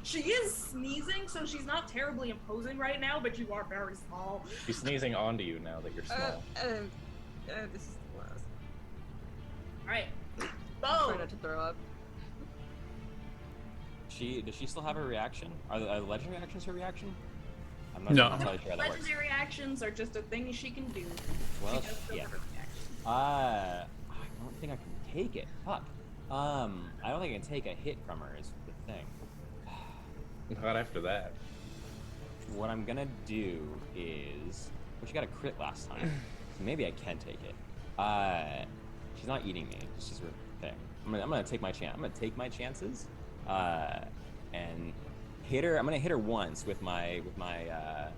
She is sneezing, so she's not terribly imposing right now, but you are very small. She's sneezing onto you now that you're small. This is the last. Alright. Try Bo! not to throw up. Does she still have her reaction? Are the legend reactions her reaction? I'm not No. entirely sure how that works. Legendary actions are just a thing she can do. Well, She does still yeah. have her reactions. I don't think I can take it. Fuck. I don't think I can take a hit from her is the thing. Not after that. What I'm gonna do is, well, she got a crit last time, so maybe I can take it. She's not eating me. This is her thing. I'm gonna take my chance. I'm gonna take my chances, and hit her. I'm gonna hit her once with my. Let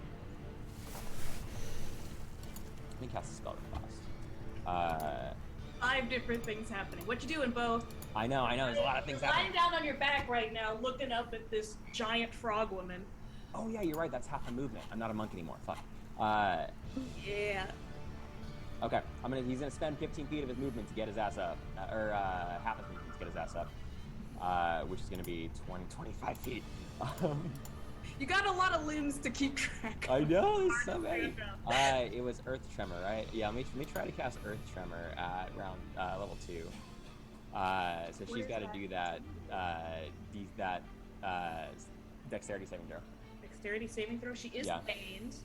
me cast a spell real fast. 5 different things happening. What you doing, Bo? I know. There's a lot of things You're lying happening. down on your back right now, looking up at this giant frog woman. Oh yeah, you're right. That's half the movement. I'm not a monk anymore. Fuck. Yeah. Okay. He's gonna spend 15 feet of his movement to get his ass up, or half his movement to get his ass up, which is gonna be 25 feet. You got a lot of limbs to keep track of. I know, there's so Hard to many. stand up. It was Earth Tremor, right? Yeah, let me try to cast Earth Tremor at round level 2. So she's got to do that. Dexterity saving throw. Dexterity saving throw. She is Yeah. baned.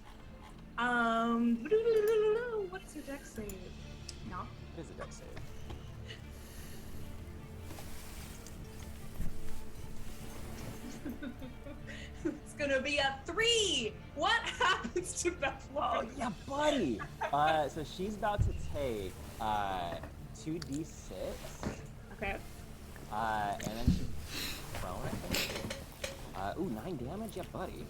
What is her dex save? No. It is a dex save. It's gonna be a 3. What happens to Beth? Oh yeah, buddy. So she's about to take 2d6. Okay. And then she's prone, I think. Ooh, 9 damage? Yeah, buddy.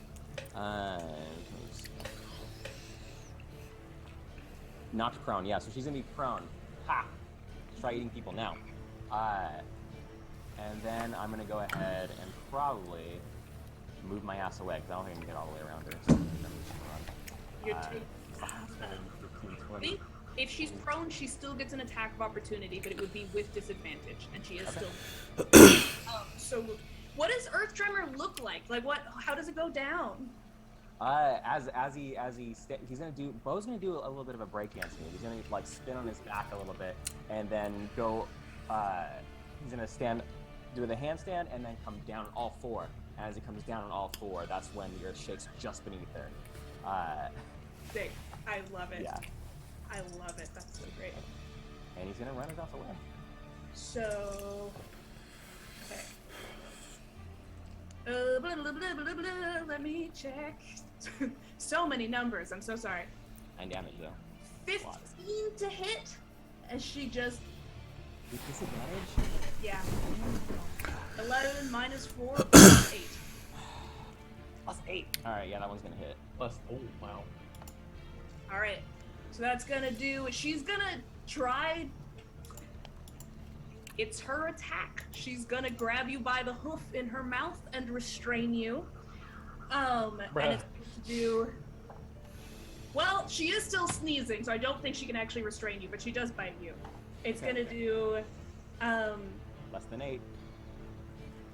Knocked prone, yeah, so she's gonna be prone. Ha! Let's try eating people now. And then I'm gonna go ahead and probably move my ass away, because I don't think I can get all the way around her. So then we should You're run. too- 15, 20. See? If she's prone, she still gets an attack of opportunity, but it would be with disadvantage, and she is Okay. still. So, what does Earth Tremor look like? Like, what? How does it go down? He's gonna do. Bo's gonna do a little bit of a breakdance move. He's gonna like spin on his back a little bit, and then go. He's gonna stand, do the handstand, and then come down on all 4. And as he comes down on all 4, that's when the earth shakes just beneath her. Sick. I love it. Yeah. I love it. That's so great. And he's gonna run his ass away. So. Okay. Blah, blah, blah, blah, blah, let me check. So many numbers. I'm so sorry. 9 damage though. 15 to hit, as she just. With disadvantage? Yeah. 11 minus 4 plus 8. Plus 8. All right, yeah, that one's gonna hit. Plus, oh wow. All right. So that's gonna do. She's gonna try. It's her attack. She's gonna grab you by the hoof in her mouth and restrain you. And it's going to do. Well, she is still sneezing, so I don't think she can actually restrain you, but she does bite you. It's Okay. gonna do Less than 8.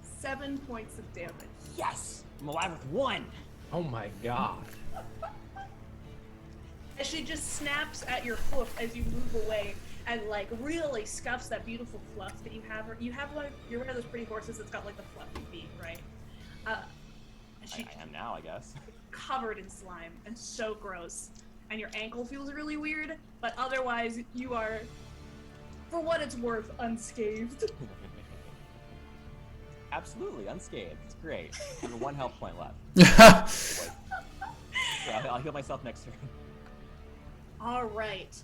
7 points of damage. Yes! I'm alive with 1! Oh my god. As she just snaps at your hoof as you move away and like really scuffs that beautiful fluff that you have. You have like, you're one of those pretty horses that's got like the fluffy feet, right? She I am now, I guess. covered in slime and so gross. And your ankle feels really weird, but otherwise you are, for what it's worth, unscathed. Absolutely, unscathed. It's great. I have 1 health point left. So I'll heal myself next turn. All right.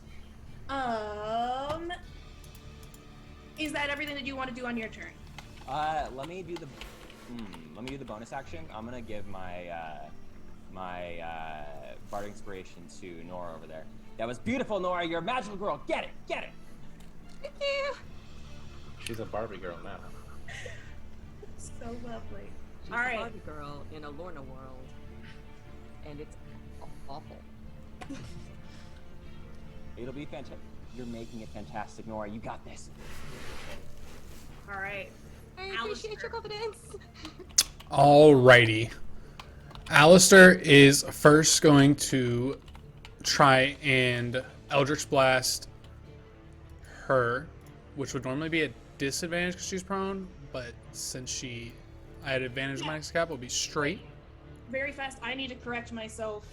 Is that everything that you want to do on your turn? Let me do the bonus action. I'm gonna give my bardic inspiration to Nora over there. That was beautiful, Nora. You're a magical girl. Get it, get it. Thank you. She's a Barbie girl now. So lovely. She's All a right. Barbie girl in a Lorna world, and it's awful. It'll be fantastic. You're making it fantastic, Nora. You got this. All right. I Alistair. appreciate your confidence. Alrighty. Alistair is first going to try and Eldritch Blast her, which would normally be a disadvantage because she's prone, but since I had advantage of my next cap, it'll be straight. Very fast. I need to correct myself.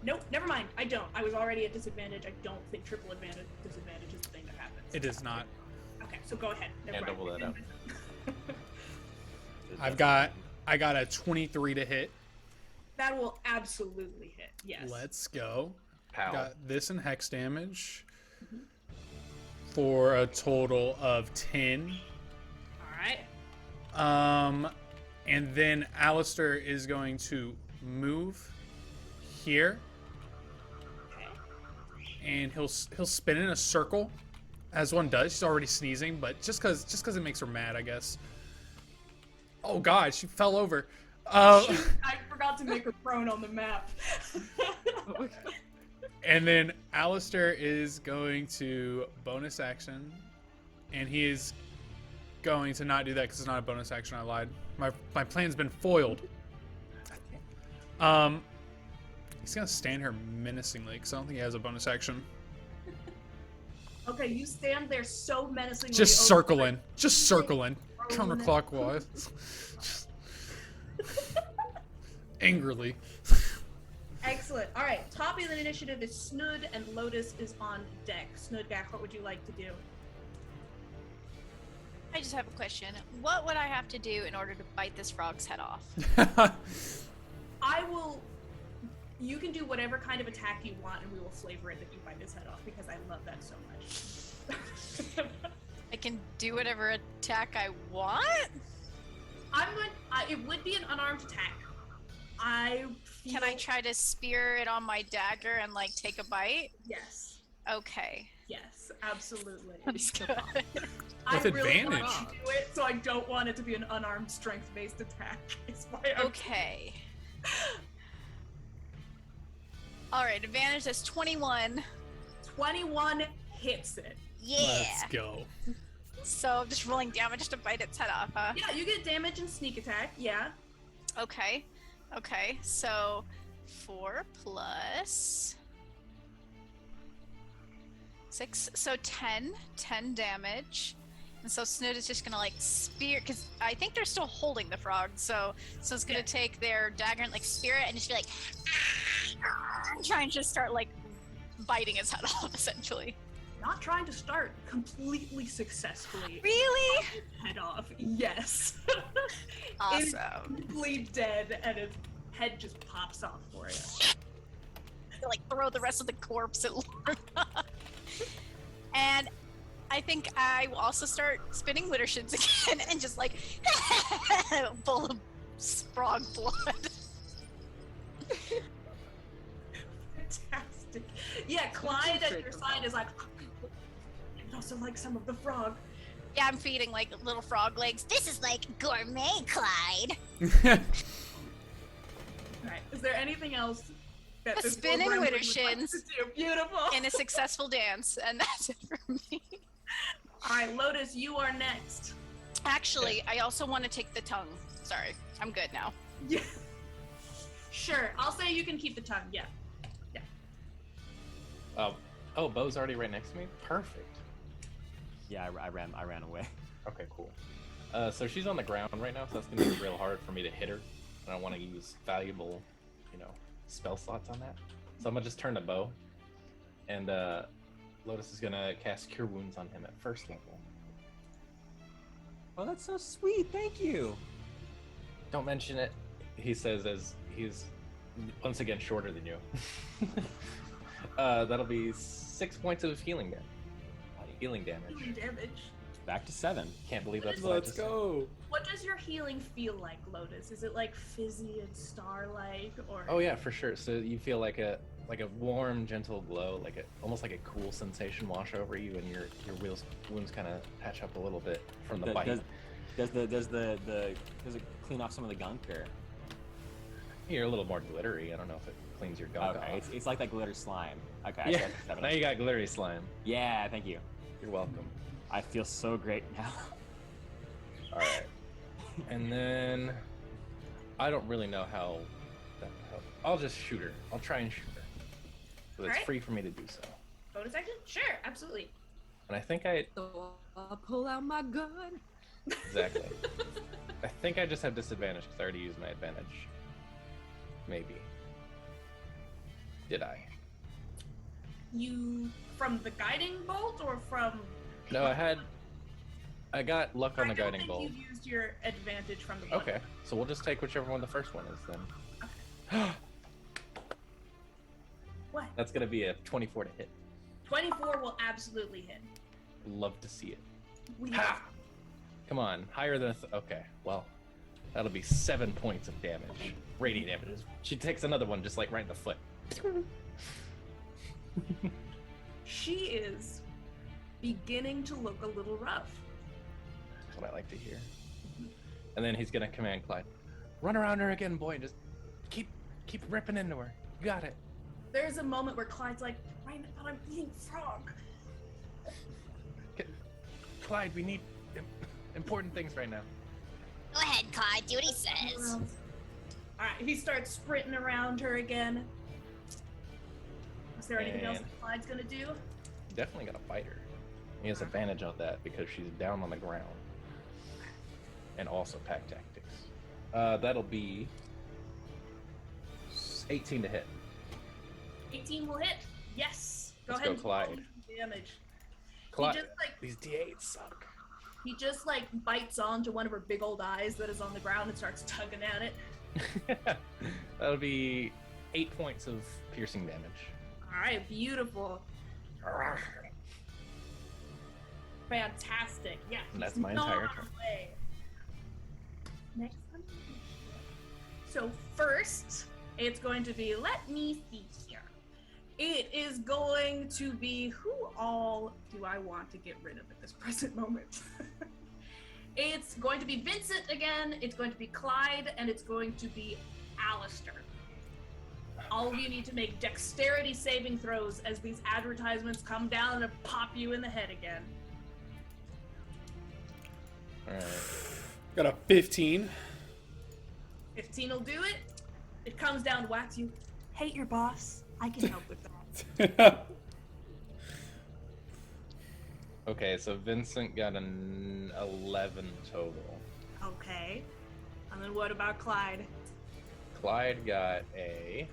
Nope, never mind. I don't. I was already at disadvantage. I don't think triple disadvantage is the thing that happens. It is not. Okay, so go ahead. Never Yeah, mind. double that up. I got a 23 to hit. That will absolutely hit. Yes. Let's go. Pow. Got this in hex damage for a total of 10. All right. And then Alistair is going to move here, Okay. and he'll spin in a circle, as one does. She's already sneezing, but just cause it makes her mad, I guess. Oh God, she fell over. I forgot to make her prone on the map. And then Alistair is going to bonus action, and he is going to not do that because it's not a bonus action. I lied. My plan's been foiled. He's gonna stand here menacingly because I don't think he has a bonus action. Okay, you stand there so menacingly. Just circling, rolling counterclockwise, angrily. Excellent. All right, top of the initiative is Snood, and Lotus is on deck. Snoodgak, what would you like to do? I just have a question. What would I have to do in order to bite this frog's head off? I will. You can do whatever kind of attack you want, and we will flavor it that you bite his head off because I love that so much. I can do whatever attack I want? I'm going. It would be an unarmed attack. Can I try to spear it on my dagger and like take a bite? Yes. Okay. Yes, absolutely. That's good. I With really advantage. want to do it, so I don't want it to be an unarmed strength-based attack. Is why Okay. Alright, advantage is 21. 21 hits it. Yeah. Let's go. So I'm just rolling damage to bite its head off, huh? Yeah, you get damage and sneak attack. Yeah. Okay. Okay, so 4 plus 6, so 10 damage. And so Snood is just gonna like spear, because I think they're still holding the frog, so it's gonna take their dagger and like spear it and just be like trying to just start like biting his head off essentially. Not trying to start, completely successfully. Really? Head off. Yes. Awesome. It's completely dead, and his head just pops off for you. To, like throw the rest of the corpse at Lorna. And I think I will also start spinning Wittershins again and just like full of frog blood. Fantastic. Yeah, Clyde at your side is like, I'd also like some of the frog. Yeah, I'm feeding like little frog legs. This is like gourmet, Clyde. Alright, is there anything else that A this spinning program would like Wittershins. to do? Beautiful. And a successful dance, and that's it for me. Alright, Lotus, you are next. Actually, I also want to take the tongue. Sorry, I'm good now. Yeah. Sure, I'll say you can keep the tongue, yeah. Oh, Bo's already right next to me? Perfect. Yeah, I ran away. Okay, cool. So she's on the ground right now, so that's gonna be real hard for me to hit her. I don't want to use valuable, spell slots on that. So I'm gonna just turn to Bo, and Lotus is gonna cast Cure Wounds on him at first level. Oh, that's so sweet. Thank you. Don't mention it, he says as he's once again shorter than you. That'll be 6 points of healing damage. Healing damage. Back to 7. Can't believe that's what I Let's just said. go. What does your healing feel like, Lotus? Is it like fizzy and star-like, or? Oh yeah, for sure. So you feel like a warm, gentle glow, almost like a cool sensation wash over you, and your wounds kind of patch up a little bit from the bite. Does it clean off some of the gunk or? You're a little more glittery. I don't know if it cleans your gunk Okay, off. it's like that glitter slime. Okay. I Yeah. got 7. Now you got glittery slime. Yeah, thank you. You're welcome. I feel so great now. All right. And then I don't really know how that would help. I'll just shoot her. I'll try and shoot her. So it's Alright. free for me to do so. Bonus action? Sure, absolutely. And I think I So I'll pull out my gun. exactly. I think I just have disadvantage because I already used my advantage. Maybe. Did I? You from the guiding bolt or from? No, I got luck on the guiding I bolt. don't think you've used your advantage from the bolt. Okay, so we'll just take whichever one the first one is then. What? That's gonna be a 24 to hit. 24 will absolutely hit. Love to see it. We Ha! Come on, higher than okay. Well, that'll be 7 points of damage, radiant damage. She takes another one, just like right in the foot. She is beginning to look a little rough. That's what I like to hear. And then he's gonna command Clyde, run around her again, boy, and just keep ripping into her. You got it. There's a moment where Clyde's like, right, but I'm eating frog. Clyde, we need important things right now. Go ahead, Clyde. Do what he says. Alright, he starts sprinting around her again. Is there anything else And- that Clyde's gonna do? Definitely gonna fight her. He has advantage on that because she's down on the ground. And also pack tactics. That'll be 18 to hit. 18 will hit. Yes. Let's ahead go, and Clyde. roll some damage. Clyde, He just like these D8s suck. he just like bites onto one of her big old eyes that is on the ground and starts tugging at it. That'll be 8 points of piercing damage. All right, beautiful, fantastic. Yeah, And that's he's my entire gnawed turn. away. Next one. So first, it's going to be. Let me see here. It is going to be who all do I want to get rid of at this present moment? It's going to be Vincent again, it's going to be Clyde, and it's going to be Alistair. All of you need to make dexterity saving throws as these advertisements come down and pop you in the head again. Alright. Got a 15. 15 will do it. It comes down to wax you. Hate your boss. I can help with that. Okay, so Vincent got an 11 total. Okay. And then what about Clyde? Clyde got a...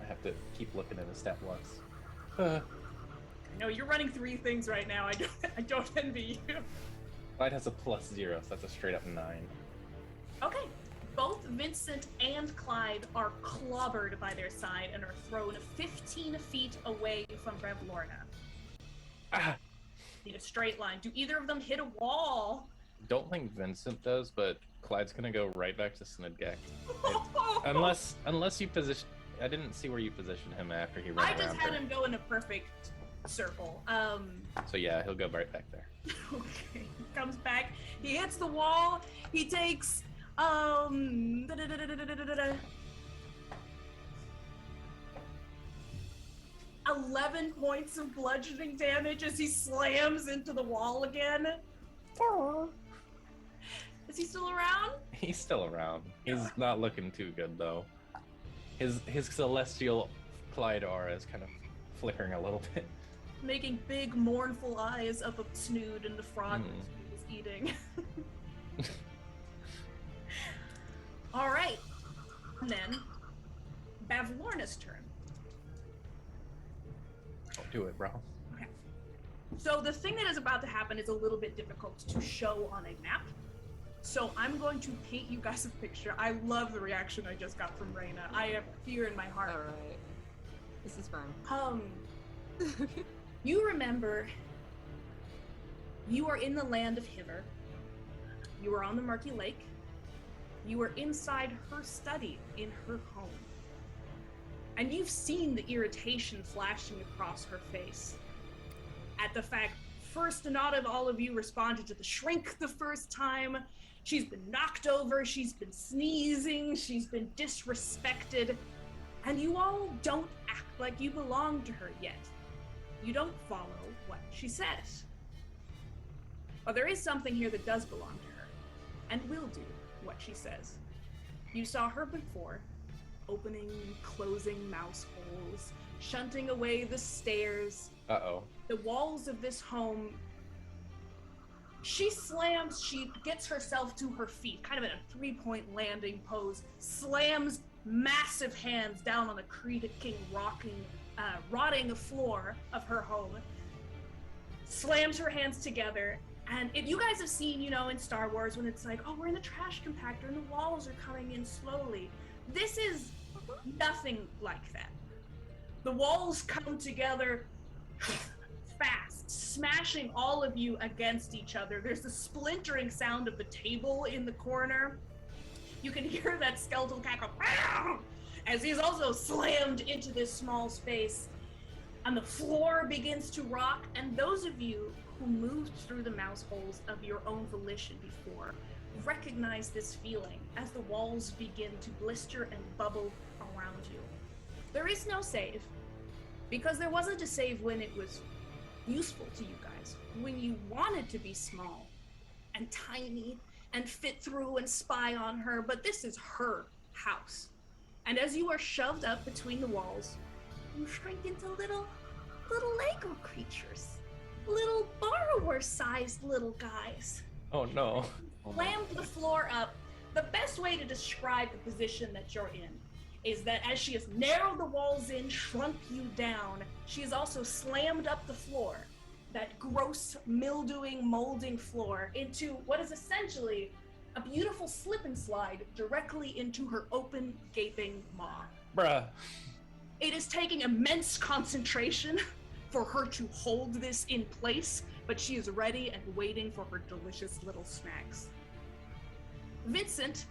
I have to keep looking at the stat blocks. No, you're running 3 things right now. I don't envy you. Clyde has a +0, so that's a straight up 9. Okay. Both Vincent and Clyde are clobbered by their side and are thrown 15 feet away from Rev Lorna. Ah! Need a straight line. Do either of them hit a wall? Don't think Vincent does, but Clyde's gonna go right back to Snidgek. Unless you position... I didn't see where you positioned him after he ran I around just had her. him go in a perfect circle. So yeah, he'll go right back there. Okay. He comes back. He hits the wall. He takes 11 points of bludgeoning damage as he slams into the wall again. Is he still around? He's still around. He's not looking too good though. His celestial Clyde aura is kind of flickering a little bit. Making big mournful eyes up a snood and the frog he was eating. All right. And then Bavlorna's turn. Don't do it, bro. Okay. So the thing that is about to happen is a little bit difficult to show on a map. So I'm going to paint you guys a picture. I love the reaction I just got from Reyna. I have fear in my heart. All right. This is fine. You remember you are in the land of Hither. You are on the Murky Lake. You are inside her study in her home. And you've seen the irritation flashing across her face at the fact first not of all of you responded to the shrink the first time. She's been knocked over, she's been sneezing, she's been disrespected, and you all don't act like you belong to her yet. You don't follow what she says. But there is something here that does belong to her, and will do. what she says. You saw her before, opening, closing mouse holes, shunting away the stairs, Uh-oh. the walls of this home. She gets herself to her feet, kind of in a 3-point landing pose, slams massive hands down on the creaking, rotting floor of her home, slams her hands together. And if you guys have seen, in Star Wars, when it's like, oh, we're in the trash compactor and the walls are coming in slowly. This is nothing like that. The walls come together fast, smashing all of you against each other. There's the splintering sound of the table in the corner. You can hear that skeletal cackle as he's also slammed into this small space. And the floor begins to rock, and those of you who moved through the mouse holes of your own volition before recognize this feeling as the walls begin to blister and bubble around you. There is no save, because there wasn't a save when it was useful to you guys, when you wanted to be small and tiny and fit through and spy on her, but this is her house. And as you are shoved up between the walls, you shrink into little Lego creatures. Little borrower-sized little guys. Oh no. Slammed the floor up. The best way to describe the position that you're in is that as she has narrowed the walls in, shrunk you down, she has also slammed up the floor, that gross, mildewing, molding floor, into what is essentially a beautiful slip and slide directly into her open, gaping maw. Bruh. It is taking immense concentration for her to hold this in place, but she is ready and waiting for her delicious little snacks. Vincent,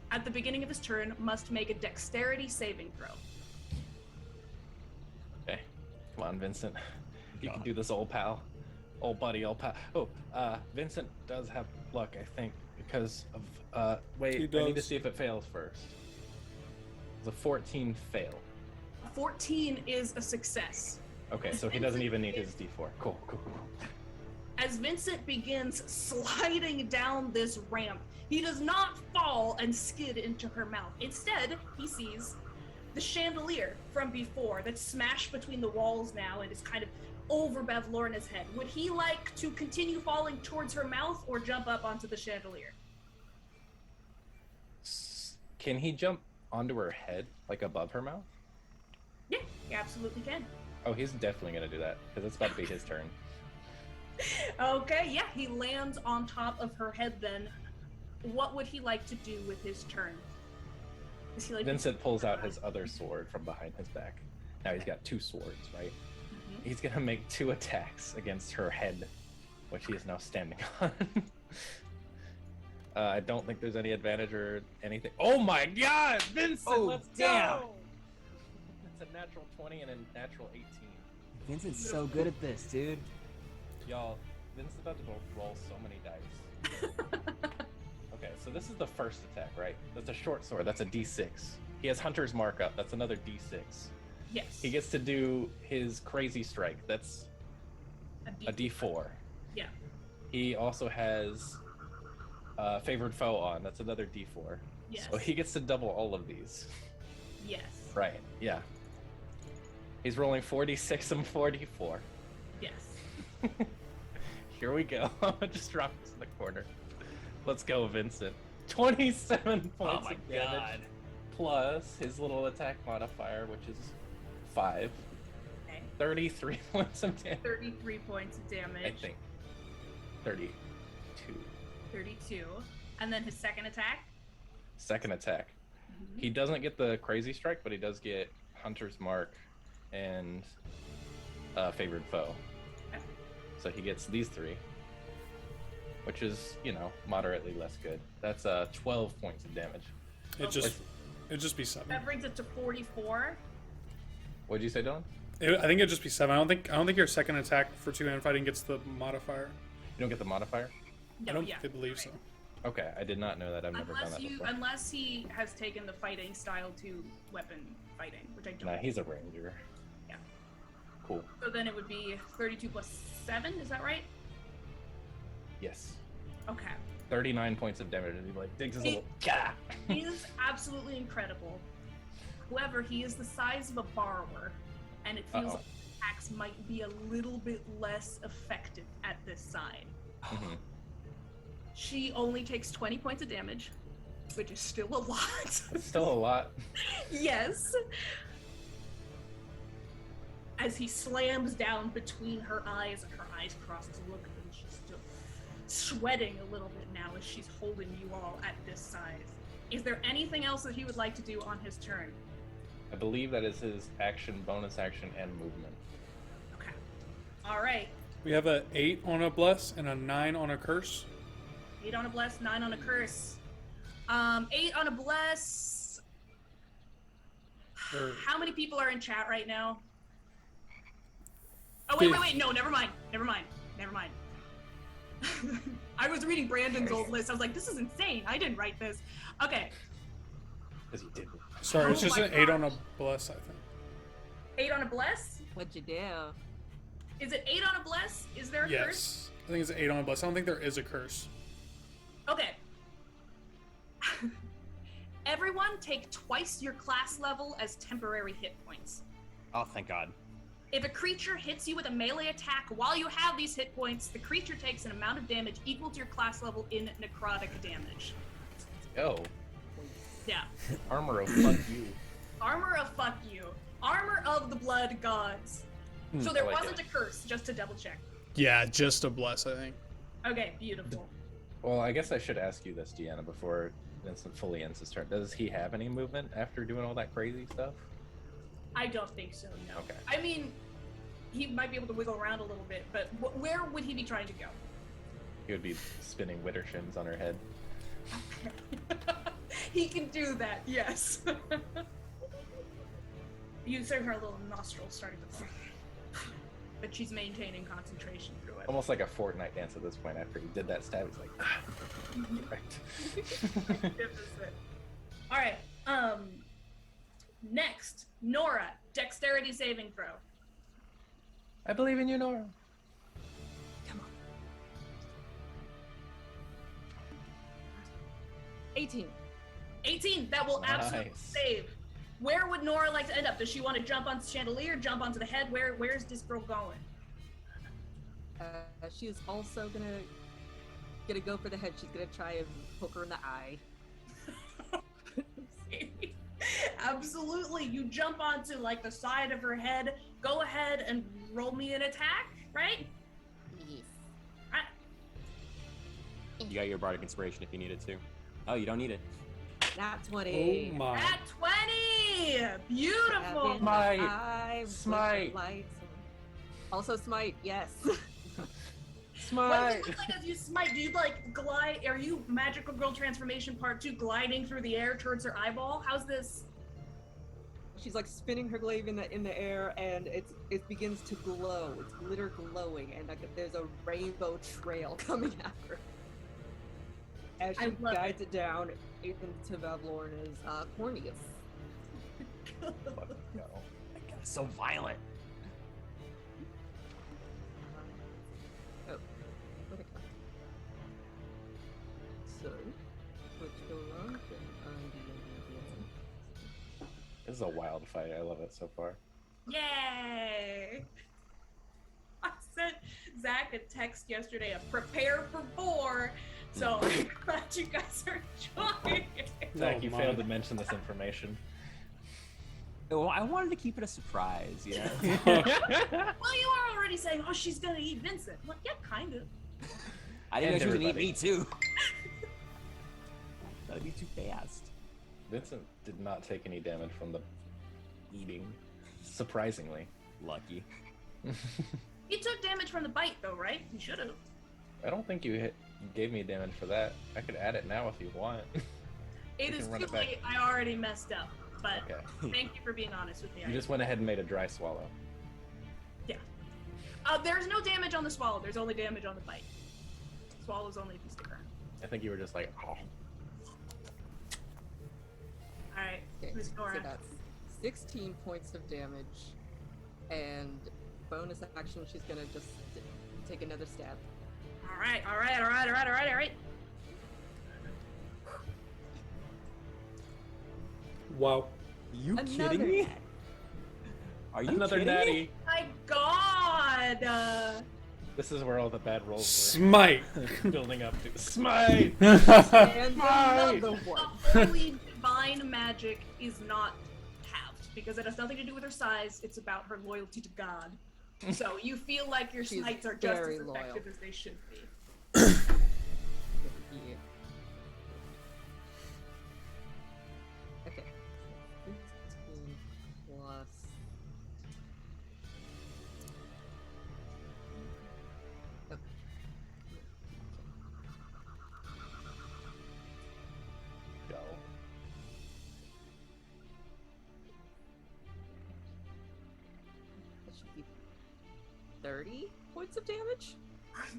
at the beginning of his turn, must make a dexterity saving throw. Okay. Come on, Vincent. You can do this, old pal. Old buddy, old pal. Oh, Vincent does have luck, I think, because of, wait, He I need to does. see if it fails first. It's a 14 fail. 14 is a success. Okay, so he doesn't even need his D4. Cool. As Vincent begins sliding down this ramp, he does not fall and skid into her mouth. Instead, he sees the chandelier from before that's smashed between the walls now and is kind of over Bavlorna's head. Would he like to continue falling towards her mouth or jump up onto the chandelier? Can he jump onto her head, like above her mouth? Yeah, he absolutely can. Oh, he's definitely gonna do that, because it's about to be his turn. Okay, yeah, he lands on top of her head then. What would he like to do with his turn? Is he like Vincent pulls out his other sword from behind his back. Now he's got 2 swords, right? Mhm. He's gonna make 2 attacks against her head, which he is now standing on. I don't think there's any advantage or anything. Oh my god, Vincent, Oh, let's damn. go! It's a natural 20 and a natural 18. Vincent's so good at this, dude. Y'all, Vincent's about to roll so many dice. Okay, so this is the first attack, right? That's a short sword, that's a D6. He has Hunter's Mark up, that's another D6. Yes. He gets to do his Crazy Strike, that's a D4. Yeah. He also has Favored Foe on, that's another D4. Yes. So he gets to double all of these. Yes. Right, yeah. He's rolling 46 and 44. Yes. Here we go. I'm gonna just drop this in the corner. Let's go, Vincent. 27 points of damage. Plus his little attack modifier, which is 5. Okay. 33 points of damage. 33 points of damage. I think. 32. 32. And then his second attack. Second attack. Mhm. He doesn't get the Crazy Strike, but he does get Hunter's Mark and Favored Foe. Okay. So he gets these 3, which is, moderately less good. That's 12 points of damage. It'd just be 7. That brings it to 44. What'd you say, Dylan? I think it'd just be 7. I don't think your second attack for 2-hand fighting gets the modifier. You don't get the modifier? I don't yeah, believe so. Okay, I did not know that. I've never done that before. Unless he has taken the fighting style to weapon fighting, which I don't. Nah, he's a ranger. Yeah. Cool. So then it would be 32 plus 7, is that right? Yes. Okay. 39 points of damage, and he like digs his He- little. Gah! He is absolutely incredible. However, he is the size of a borrower, and it feels Uh-oh. like attacks might be a little bit less effective at this side. Mhm. She only takes 20 points of damage, which is still a lot. It's still a lot. Yes. As he slams down between her eyes, and her eyes cross to look at him, she's still sweating a little bit now as she's holding you all at this size. Is there anything else that he would like to do on his turn? I believe that is his action, bonus action, and movement. Okay. All right. We have a 8 on a bless and a 9 on a curse. 8 on a bless, 9 on a curse. 8 on a bless. Or- How many people are in chat right now? Oh, wait. No, never mind. I was reading Brandon's old list. I was like, this is insane. I didn't write this. Okay. Because he didn't. Sorry, it's Oh just my an 8 God. on a bless, I think. 8 on a bless? What'd you do? Is it 8 on a bless? Is there a curse? Yes. I think it's an 8 on a bless. I don't think there is a curse. Okay. Everyone take twice your class level as temporary hit points. Oh, thank God. If a creature hits you with a melee attack while you have these hit points, the creature takes an amount of damage equal to your class level in necrotic damage. Oh, Yeah. armor of fuck you. Armor of fuck you. Armor of the blood gods. So there I like wasn't it. a curse, just to double check. Yeah, just a bless, I think. Okay, beautiful. Well, I guess I should ask you this, Deanna, before Vincent fully ends his turn. Does he have any movement after doing all that crazy stuff? I don't think so, no. Okay. I mean, he might be able to wiggle around a little bit, but where would he be trying to go? He would be spinning Wittershins on her head. He can do that, yes. You serve her little nostrils starting to but she's maintaining concentration through it. Almost like a Fortnite dance at this point. After he did that stab, he's like, right. All right. Next, Nora, dexterity saving throw. I believe in you, Nora. Come on. 18. 18. That will absolutely Nice. save. Where would Nora like to end up? Does she want to jump onto the chandelier, jump onto the head? Where's this girl going? She is also gonna go for the head. She's gonna try and poke her in the eye. Absolutely. You jump onto like the side of her head. Go ahead and roll me an attack, right? Yes. Right. You got your bardic inspiration if you needed to. Oh, you don't need it. Nat 20. Oh my. At 20! Beautiful! Seven. Smite. I Smite. Lights. Also smite, yes. What does Smite. it look like as you smite? Do you like glide? Are you Magical Girl Transformation Part 2 gliding through the air towards her eyeball? How's this? She's like spinning her glaive in the air, and it begins to glow. It's glitter glowing, and like there's a rainbow trail coming at her. As I she love guides it down into VALOR and is Cornelius. No. So violent. Oh, what a cut. So, let's go around and This is a wild fight. I love it so far. Yay! I sent Zach a text yesterday of prepare for 4. So I'm glad you guys are enjoying it. Zach, you my. failed to mention this information. Well, I wanted to keep it a surprise, you know? Well, you are already saying, oh, she's gonna eat Vincent. Well, yeah, kind of. I didn't know And she was gonna eat everybody. me too. That'd be too fast. Vincent did not take any damage from the eating, surprisingly. Lucky. He took damage from the bite, though, right? He should have. I don't think you gave me damage for that. I could add it now if you want. It We is can run too it back. late. I already messed up. But Okay. thank you for being honest with me. You just went ahead and made a dry swallow. Yeah. There's no damage on the swallow. There's only damage on the bite. Swallow's only if you stick around. I think you were just like, oh. Alright, Okay, who's so Nora? that's 16 points of damage, and bonus action, she's gonna just take another stab. Alright. Wow. You Another kidding me? net. Are you Another kidding natty. me? My God! This is where all the bad rolls Smite. were building up to. Smite! And Smite! another one. Holy divine magic is not halved because it has nothing to do with her size. It's about her loyalty to God. So you feel like your She's smites are just very as effective loyal. as they should be. Yeah. Okay. 15 plus. Okay. Go. That should be 30 points of damage.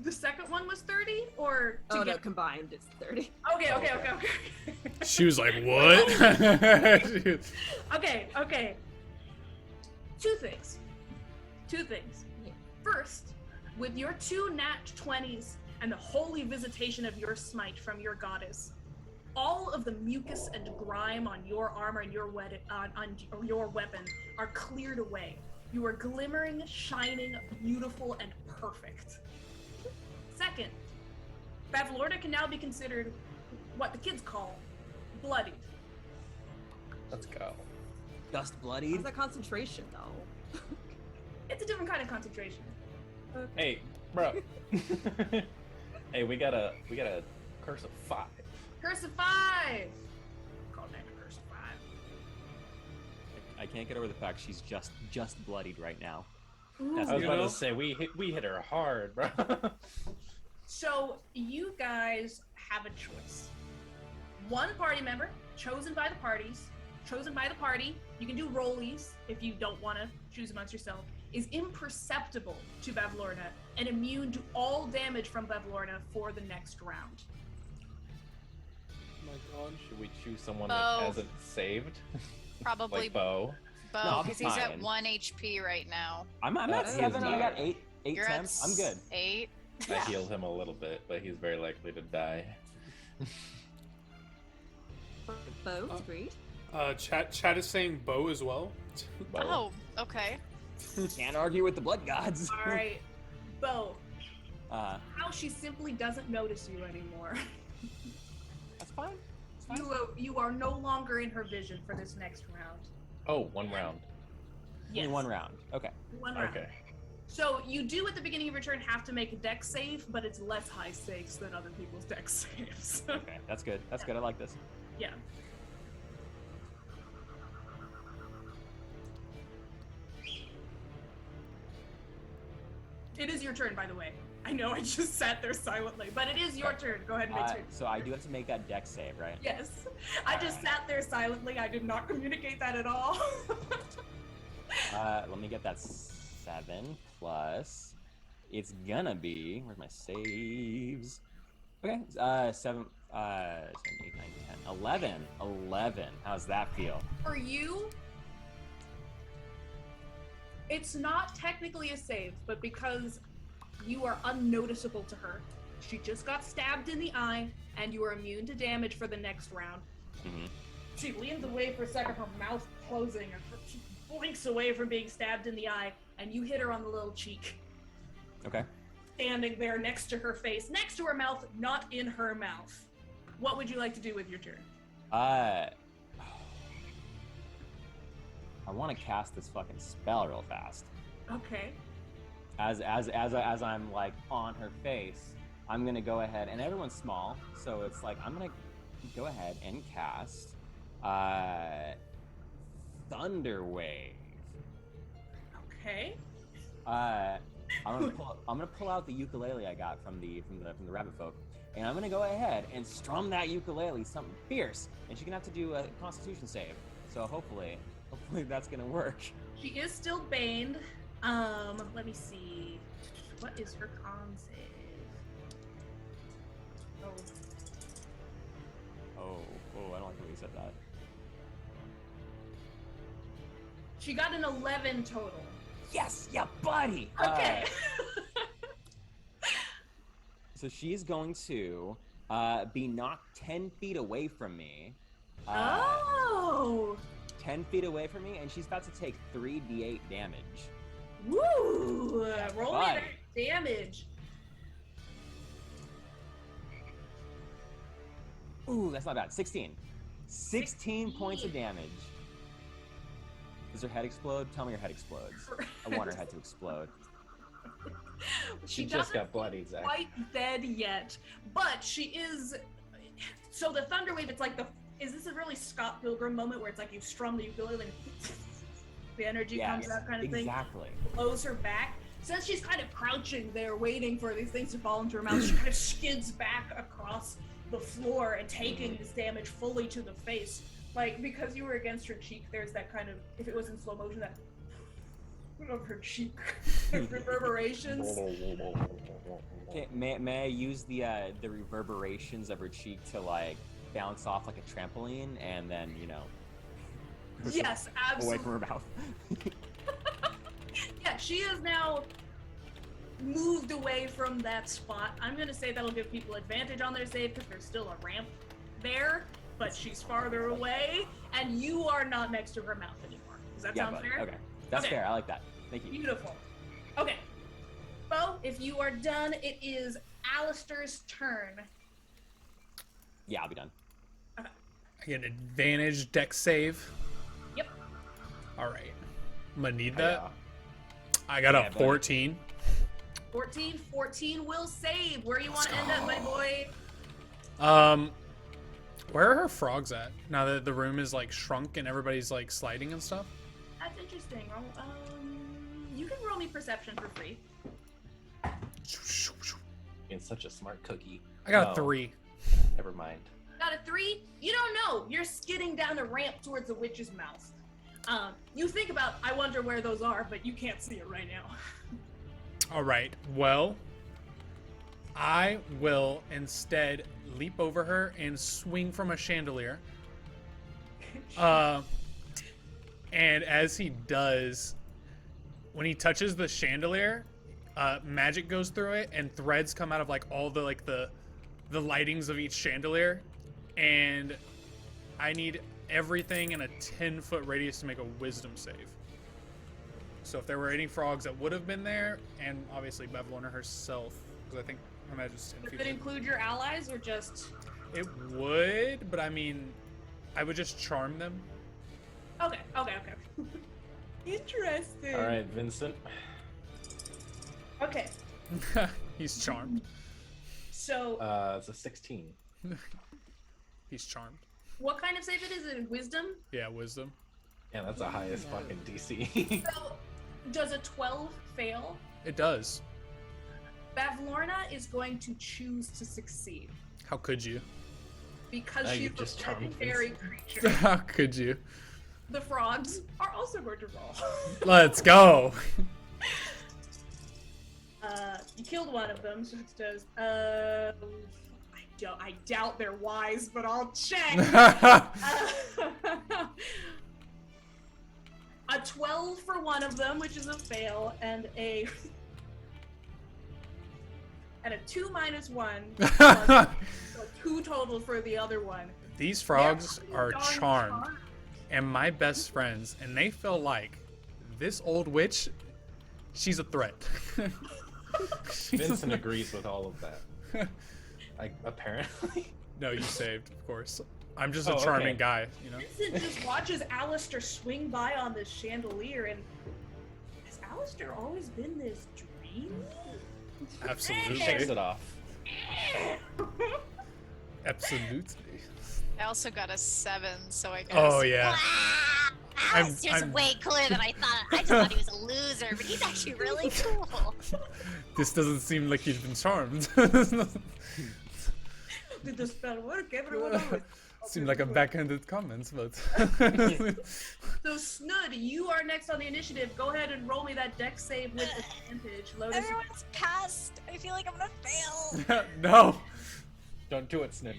The second one was 30, or Oh no, together? combined it's 30. Okay. She was like, what? Okay. Two things. Yeah. First, with your 2 nat 20s and the holy visitation of your smite from your goddess, all of the mucus and grime on your armor and your on your weapon are cleared away. You are glimmering, shining, beautiful, and perfect. Second, Bavlorna can now be considered what the kids call bloodied. Let's go. Just How's bloodied? that concentration though? It's a different kind of concentration. Hey, bro. Hey, we got a curse of 5. Curse of 5! Call that a curse of 5. I can't get over the fact she's just bloodied right now. Ooh. That's I was You about know? to say we hit her hard, bro. So you guys have a choice. One party member chosen by the party, you can do rollies if you don't want to choose amongst yourself, is imperceptible to Bavlorna and immune to all damage from Bavlorna for the next round. Oh my god. Should we choose someone Bo. that hasn't saved? Probably Like Bo. No, Bo, I'm because he's at fine. 1 HP right now. I'm at He is 7. I not. got 8 You're temps. at I'm good. 8. I healed him a little bit, but he's very likely to die. Bo, agreed. Chat is saying bow as well. Bo. Oh, okay. Can't argue with the blood gods. All right, Bo. Uh, How she simply doesn't notice you anymore. that's fine. It's fine. You are no longer in her vision for this next round. Oh, 1 round. Yes. Only 1 round. Okay. One round. Okay. So you do at the beginning of your turn have to make a dex save, but it's less high stakes than other people's dex saves. Okay. That's good. That's good. I like this. Yeah. It is your turn, by the way. I know I just sat there silently, but it is your turn. Go ahead and make your So I do have to make that dex save, right? Yes. I just sat there silently. I did not communicate that at all. Let me get that 7 plus. It's gonna be. Where's my saves? Okay. 7, 7, 8, 9, 10, 11. 11. How's that feel? For you, it's not technically a save, but because you are unnoticeable to her, she just got stabbed in the eye, and you are immune to damage for the next round. Mm-hmm. She leans away for a second, her mouth closing, and she blinks away from being stabbed in the eye, and you hit her on the little cheek. Okay. Standing there next to her face, next to her mouth, not in her mouth. What would you like to do with your turn? I want to cast this fucking spell real fast. Okay. As I'm like on her face, I'm gonna go ahead, and everyone's small, so it's like I'm gonna go ahead and cast Thunder Wave. Okay. I'm gonna pull out the ukulele I got from the rabbit folk, and I'm gonna go ahead and strum that ukulele something fierce, and she's gonna have to do a Constitution save. So hopefully that's gonna work. She is still baned. Let me see. What is her con save? Oh, I don't like the way you said that. She got an 11 total. Yes, yeah, buddy. Okay. So she's going to be knocked 10 feet away from me. no! 10 feet away from me, and she's about to take 3d8 damage. Woo! Roll me Fine. that damage. Ooh, that's not bad. 16. 16 points of damage. Does her head explode? Tell me her head explodes. I want her head to explode. She just got bloody, Zach. Quite dead yet, but she is. So the thunder wave, it's like the. Is this a really Scott Pilgrim moment where it's like you've strummed the ukulele and the energy comes out kind of thing? Exactly. Blows her back. Since she's kind of crouching there waiting for these things to fall into her mouth, she kind of skids back across the floor and taking this damage fully to the face. Like, because you were against her cheek, there's that kind of, if it was in slow motion, that of her cheek reverberations. Okay, may I use the reverberations of her cheek to like bounce off like a trampoline and then, you know, push Yes, away absolutely. from her mouth? Yeah, she is now moved away from that spot. I'm gonna say that'll give people advantage on their save because there's still a ramp there, but she's farther away, and you are not next to her mouth anymore. Does that sound fair? Okay, that's Okay. fair. I like that. Thank you. Beautiful. Okay. Bo, if you are done, it is Alistair's turn. Yeah, I'll be done. I get an advantage deck save. Yep. All right. I'm gonna need Oh, that. yeah. I got a Yeah, buddy. 14. 14 will save. Where you want to end up, my boy? Where are her frogs at? Now that the room is like shrunk and everybody's like sliding and stuff. That's interesting. You can roll me perception for free. Being such a smart cookie. I got a No, 3. Never mind. Got a 3? You don't know. You're skidding down a ramp towards the witch's mouth. You think about, I wonder where those are, but you can't see it right now. All right. Well, I will instead leap over her and swing from a chandelier. And as he does, when he touches the chandelier, magic goes through it and threads come out of like all the the lightings of each chandelier, and I need everything in a 10-foot radius to make a wisdom save. So if there were any frogs that would have been there, and obviously Bevelorna herself, because I think her magic's 10 Does feet. it include your allies or just... It would, but I mean, I would just charm them. Okay. Interesting. All right, Vincent. Okay, He's charmed. so It's a 16. He's charmed. what kind of save it is? Is it wisdom? Yeah, wisdom. Yeah, that's the highest fucking DC. So, does a 12 fail? It does. Bavlorna is going to choose to succeed How could you? because Now she's you a just charmed legendary Vincent. creature. How could you? The frogs are also going to roll. Let's go. You killed one of them, so it does. I doubt they're wise, but I'll check. A 12 for one of them, which is a fail, and a 2 minus 1. So 2 total for the other one. These frogs They're are darn charmed and my best friends, and they feel like this old witch, she's a threat. Vincent agrees with all of that. Apparently. No, you saved, of course. I'm just Oh, a okay. charming guy, you know? Vincent just watches Alistair swing by on this chandelier, and has Alistair always been this dream? Absolutely. Shakes it off. Absolutely. I also got a 7, so I guess. Oh, yeah. Wow! Alistair's I'm- way cooler than I thought. I just thought he was a loser, but he's actually really cool. This doesn't seem like you've been charmed. Did the spell work? Everyone always. Seemed like a backhanded comment, but... So Snud, you are next on the initiative. Go ahead and roll me that deck save with advantage. Lotus. Everyone's passed. I feel like I'm gonna fail. No! Don't do it, Snid.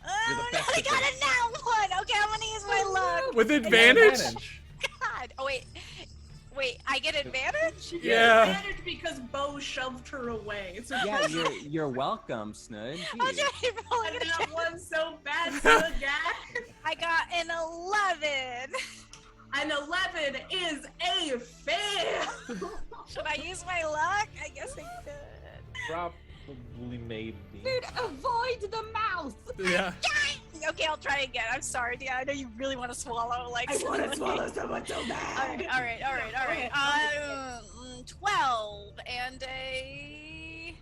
Oh, the no, best I at got this. a nat one. Okay, I'm gonna use my luck. With advantage? God. Oh wait. Wait, I get advantage? You Yeah. get advantage because Bo shoved her away. So Yeah, you're welcome, Snud. I was Jeez. already rolling and it that again. one so bad, so Gak. I got an 11. An 11 is a fail. Should I use my luck? I guess I could. Probably, maybe. Dude, avoid the mouth! Yeah. Okay, I'll try again. I'm sorry, Dia. I know you really want to swallow, like. I want to swallow someone so bad. All right. 12 and a.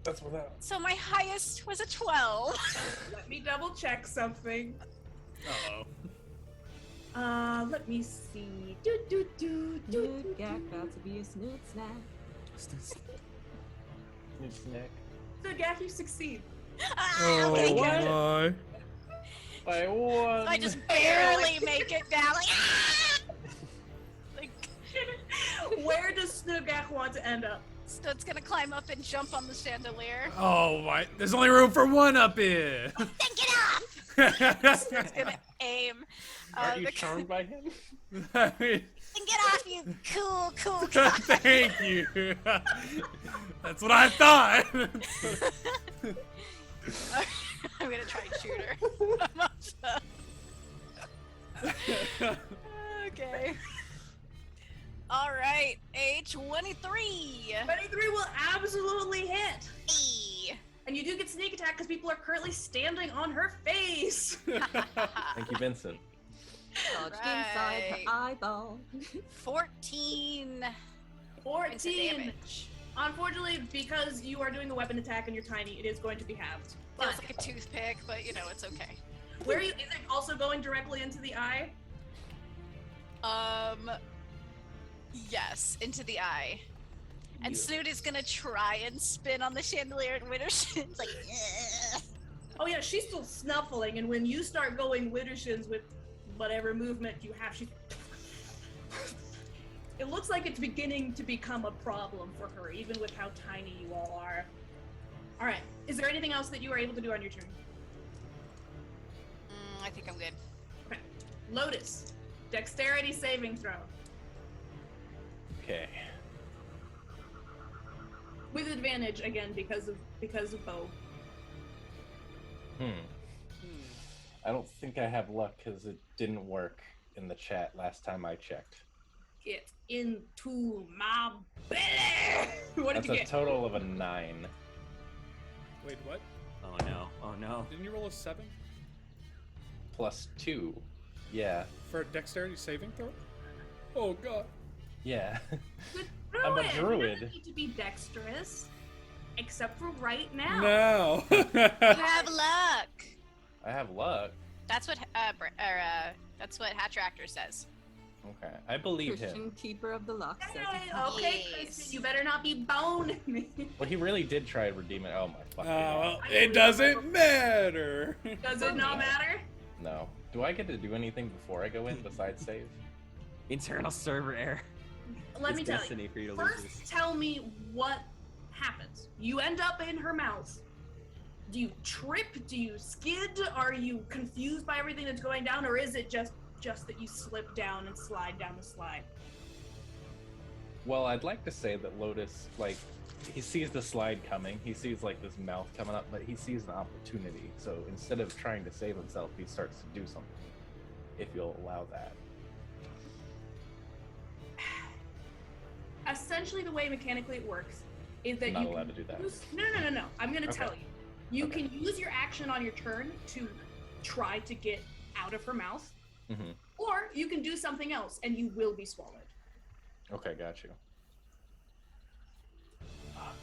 That's without. So my highest was a 12. Let me double check something. Uh-oh. Let me see. Dude, Gak about to be a snoot snack. Snack. So Gak, you succeed. Oh Okay, what? good. my. I won. I just barely make it down. Like, Where does Snugak want to end up? Stud's gonna climb up and jump on the chandelier. Oh my. There's only room for one up here. Then get off! Stud's gonna aim. Aren't you charmed by him? I mean, Then get off, you cool guy. thank you. That's what I thought. I'm gonna try and shoot her. Okay. All right, A23. 23 will absolutely hit. E. And you do get sneak attack because people are currently standing on her face. Thank you, Vincent. Dodged inside her Right. eyeball. 14. 14. Damage. Unfortunately, because you are doing the weapon attack and you're tiny, it is going to be halved. Feels But like a toothpick, but you know, it's okay. where are you? Is it also going directly into the eye? Yes, into the eye. And Snoot is gonna try and spin on the chandelier and Wittershins like, "Ugh." Oh yeah, she's still snuffling, and when you start going Wittershins with whatever movement you have, she. It looks like it's beginning to become a problem for her, even with how tiny you all are. All right, is there anything else that you are able to do on your turn? I think I'm good. Okay, Lotus, dexterity saving throw Okay. with advantage again because of Bo. I don't think I have luck because it didn't work in the chat last time I checked. Get into my belly. What did That's you a get? total of a 9. Wait, what? Oh no. Oh no. Didn't you roll a 7 Plus 2. Yeah. for a dexterity saving throw? Oh god. Yeah. Good I'm a druid. You druid. don't need to be dexterous, except for right now. No. You have luck. I have luck. That's what that's what Hatractor says. Okay. I believe him. Christian keeper of the luck. Hey, okay, Yes. Kristen, you better not be boning me. Well, he really did try to redeem it. Oh my fucking God. Well, it doesn't matter. Does it not matter? No. Do I get to do anything before I go in besides save? Internal server error. Let It's me tell destiny you. for you to lose First, this. tell me what happens. You end up in her mouth. Do you trip? Do you skid? Are you confused by everything that's going down, or is it just that you slip down and slide down the slide? Well, I'd like to say that Lotus, like, he sees the slide coming. He sees, like, this mouth coming up, but he sees an opportunity. So instead of trying to save himself, he starts to do something. If you'll allow that. Essentially, the way mechanically it works is that I'm not you allowed can to do that. No. I'm going to Okay. tell you. You Okay. can use your action on your turn to try to get out of her mouth, Mm-hmm. or you can do something else and you will be swallowed. Okay, got you. Fuck.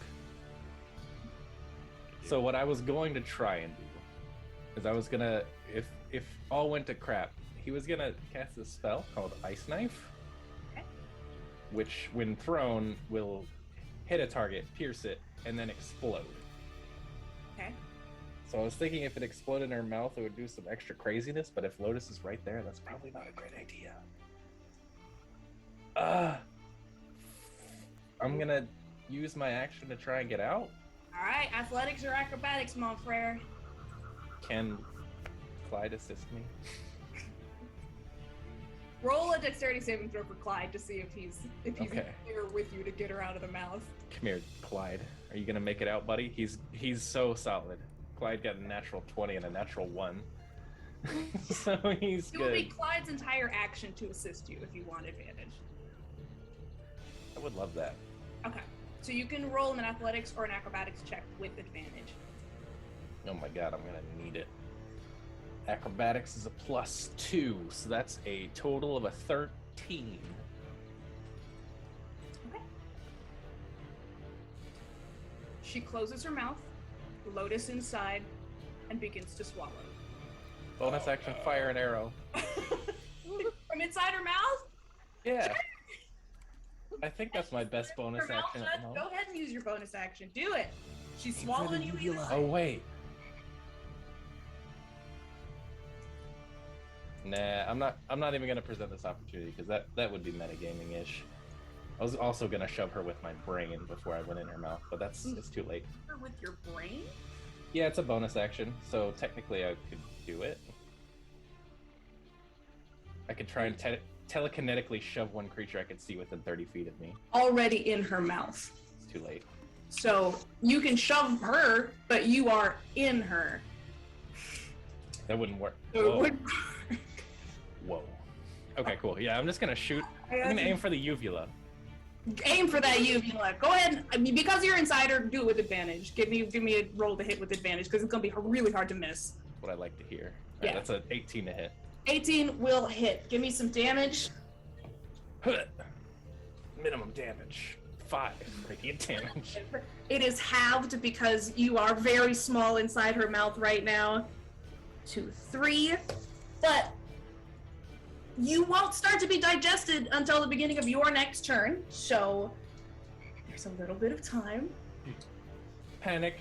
So what I was going to try and do is I was gonna, if all went to crap, he was gonna cast a spell called Ice Knife, Okay. which when thrown will hit a target, pierce it, and then explode. Okay. So I was thinking if it exploded in her mouth, it would do some extra craziness, but if Lotus is right there, that's probably not a great idea. I'm gonna use my action to try and get out. All right, athletics or acrobatics, mon frere? Can Clyde assist me? Roll a dexterity saving throw for Clyde to see if he's Okay. here with you to get her out of the mouth. Come here, Clyde. Are you gonna make it out, buddy? He's so solid. Clyde got a natural 20 and a natural 1. So he's It would be good. Clyde's entire action to assist you if you want advantage. I would love that. Okay. So you can roll an athletics or an acrobatics check with advantage. Oh my god, I'm gonna need it. Acrobatics is a +2, so that's a total of a 13. Okay. She closes her mouth, Lotus inside, and begins to swallow. Bonus action, fire an arrow. From inside her mouth? Yeah. I think that's my best bonus Her mouth action at shut. the moment. Go ahead and use your bonus action. Do it. She's swallowing you either Oh way. wait. Nah, I'm not even gonna present this opportunity because that would be metagaming-ish. I was also gonna shove her with my brain before I went in her mouth, but it's too late. With your brain? Yeah, it's a bonus action, so technically I could do it. I could try and telekinetically shove one creature I could see within 30 feet of me. Already in her mouth. It's too late. So you can shove her, but you are in her. That wouldn't work. So it Whoa. would- Whoa. Okay, cool. Yeah, I'm just gonna shoot. I'm gonna aim for the uvula. Aim for that uvula. Go ahead. I mean, because you're inside her, do it with advantage. Give me a roll to hit with advantage because it's gonna be really hard to miss. What I like to hear. Alright, Yeah. that's an 18 to hit. 18 will hit. Give me some damage. Minimum damage. 5 radiant damage. It is halved because you are very small inside her mouth right now. 2, 3. But you won't start to be digested until the beginning of your next turn. So there's a little bit of time. Panic.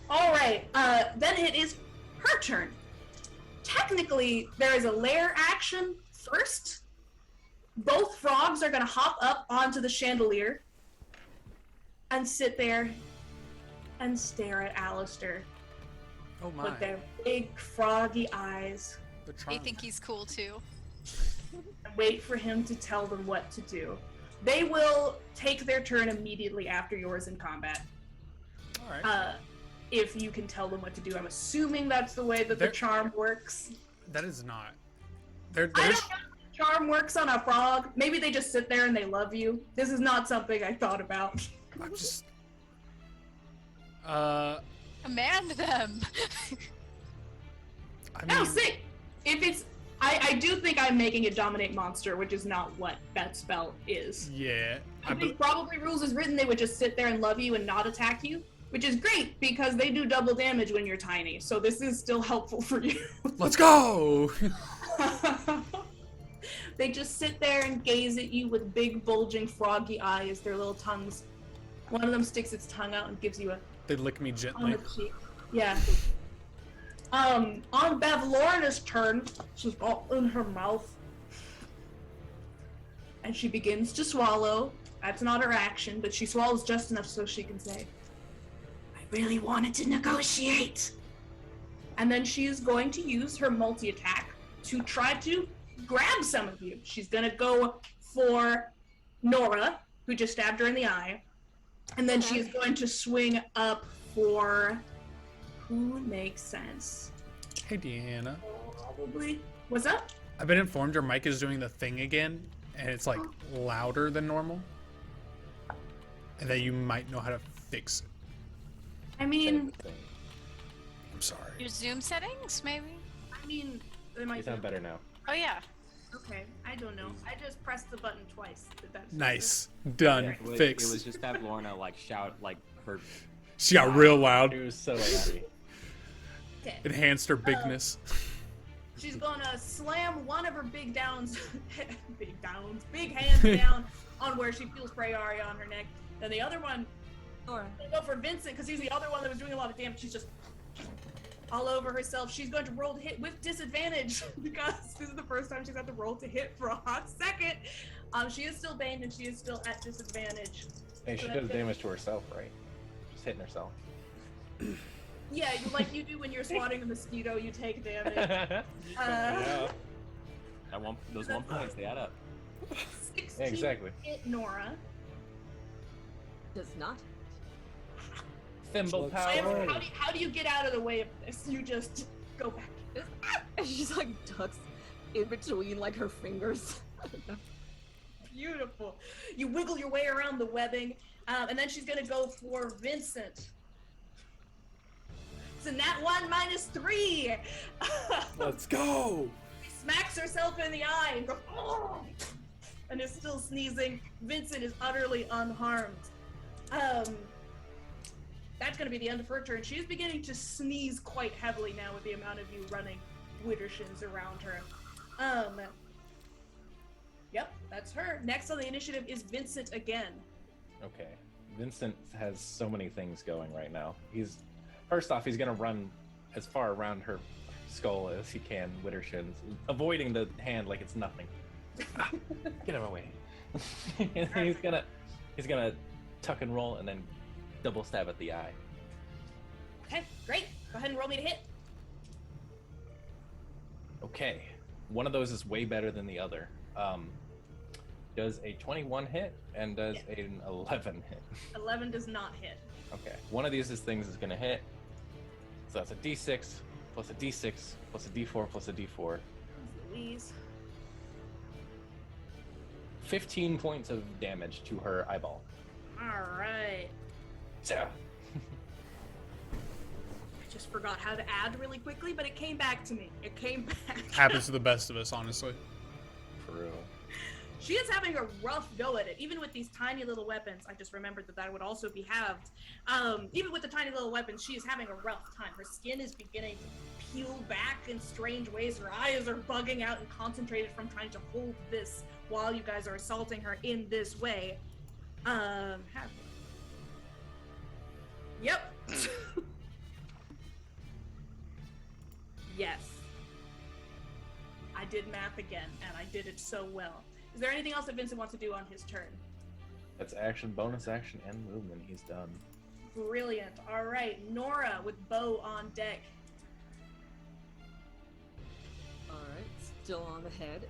All right. Then it is her turn. Technically, there is a lair action first. Both frogs are going to hop up onto the chandelier and sit there and stare at Alistair Oh my. with their big froggy eyes The They charm. think he's cool too. and wait for him to tell them what to do. They will take their turn immediately after yours in combat. All right. If you can tell them what to do. I'm assuming that's the way that the They're- charm works. That is not. There, I there's. don't know if the charm works on a frog. Maybe they just sit there and they love you. This is not something I thought about. I'm just. Command them. I No, mean, sick. If it's, I do think I'm making it dominate monster, which is not what that spell is. yeah. I think probably rules is written they would just sit there and love you and not attack you, which is great because they do double damage when you're tiny. So this is still helpful for you. Let's go. They just sit there and gaze at you with big bulging froggy eyes, their little tongues. One of them sticks its tongue out and gives you a They lick me on gently. the cheek. Yeah. On Bavlorna's turn, she's all in her mouth. And she begins to swallow. That's not her action, but she swallows just enough so she can say, I really wanted to negotiate. And then she is going to use her multi-attack to try to grab some of you. She's gonna go for Nora, who just stabbed her in the eye. And then she is going to swing up for who makes sense. Hey, Deanna. Probably. What's up? I've been informed your mic is doing the thing again, and it's like louder than normal. And that you might know how to fix it. I mean, I'm sorry. Your Zoom settings, maybe? it might You sound better now. Oh yeah. Okay, I don't know. I just pressed the button twice. But that's Nice. Done. It was, Fixed. it was just that Lorna like shout like her. She got real loud. He was so angry. Okay. Enhanced her bigness. She's gonna slam one of her big hands down on where she feels Prayari on her neck. Then the other one, Nora. go for Vincent because he's the other one that was doing a lot of damage. She's just all over herself. She's going to roll to hit with disadvantage because this is the first time she's had to roll to hit for a hot second. She is still baned and she is still at disadvantage. Hey, she does damage to herself, right? Just hitting herself. Yeah, like you do when you're swatting a mosquito, you take damage. Yeah. Those 1 points, they add up. 16 Exactly. hit Nora. Does not. Thimble Let's power. go. How do you get out of the way of this? You just go back. And she's like ducks in between like her fingers. Beautiful. You wiggle your way around the webbing, and then she's gonna go for Vincent. So that 1 minus 3. Let's go. She smacks herself in the eye and goes, oh, and is still sneezing. Vincent is utterly unharmed. That's gonna be the end of her turn. She is beginning to sneeze quite heavily now with the amount of you running Widdershins around her. Yep, that's her. Next on the initiative is Vincent again. Okay. Vincent has so many things going right now. First off, he's gonna run as far around her skull as he can, Widdershins, avoiding the hand like it's nothing. Get out of my way. And then he's gonna tuck and roll and then double stab at the eye. Okay, great. Go ahead and roll me to hit. Okay. One of those is way better than the other. Does a 21 hit and does an 11 hit? 11 does not hit. Okay. One of these things is gonna hit. So that's a D6 plus a D6 plus a D4 plus a D4. Louise. 15 points of damage to her eyeball. All right. So, I just forgot how to add really quickly, but it came back to me. It came back. Happens to the best of us, honestly. for real. She is having a rough go at it, even with these tiny little weapons. I just remembered that would also be halved. Even with the tiny little weapons, she is having a rough time. Her skin is beginning to peel back in strange ways. Her eyes are bugging out and concentrated from trying to hold this while you guys are assaulting her in this way. Yep. Yes. I did math again, and I did it so well. Is there anything else that Vincent wants to do on his turn? That's action, bonus action, and movement. He's done. Brilliant. All right, Nora with bow on deck. All right, still on the head.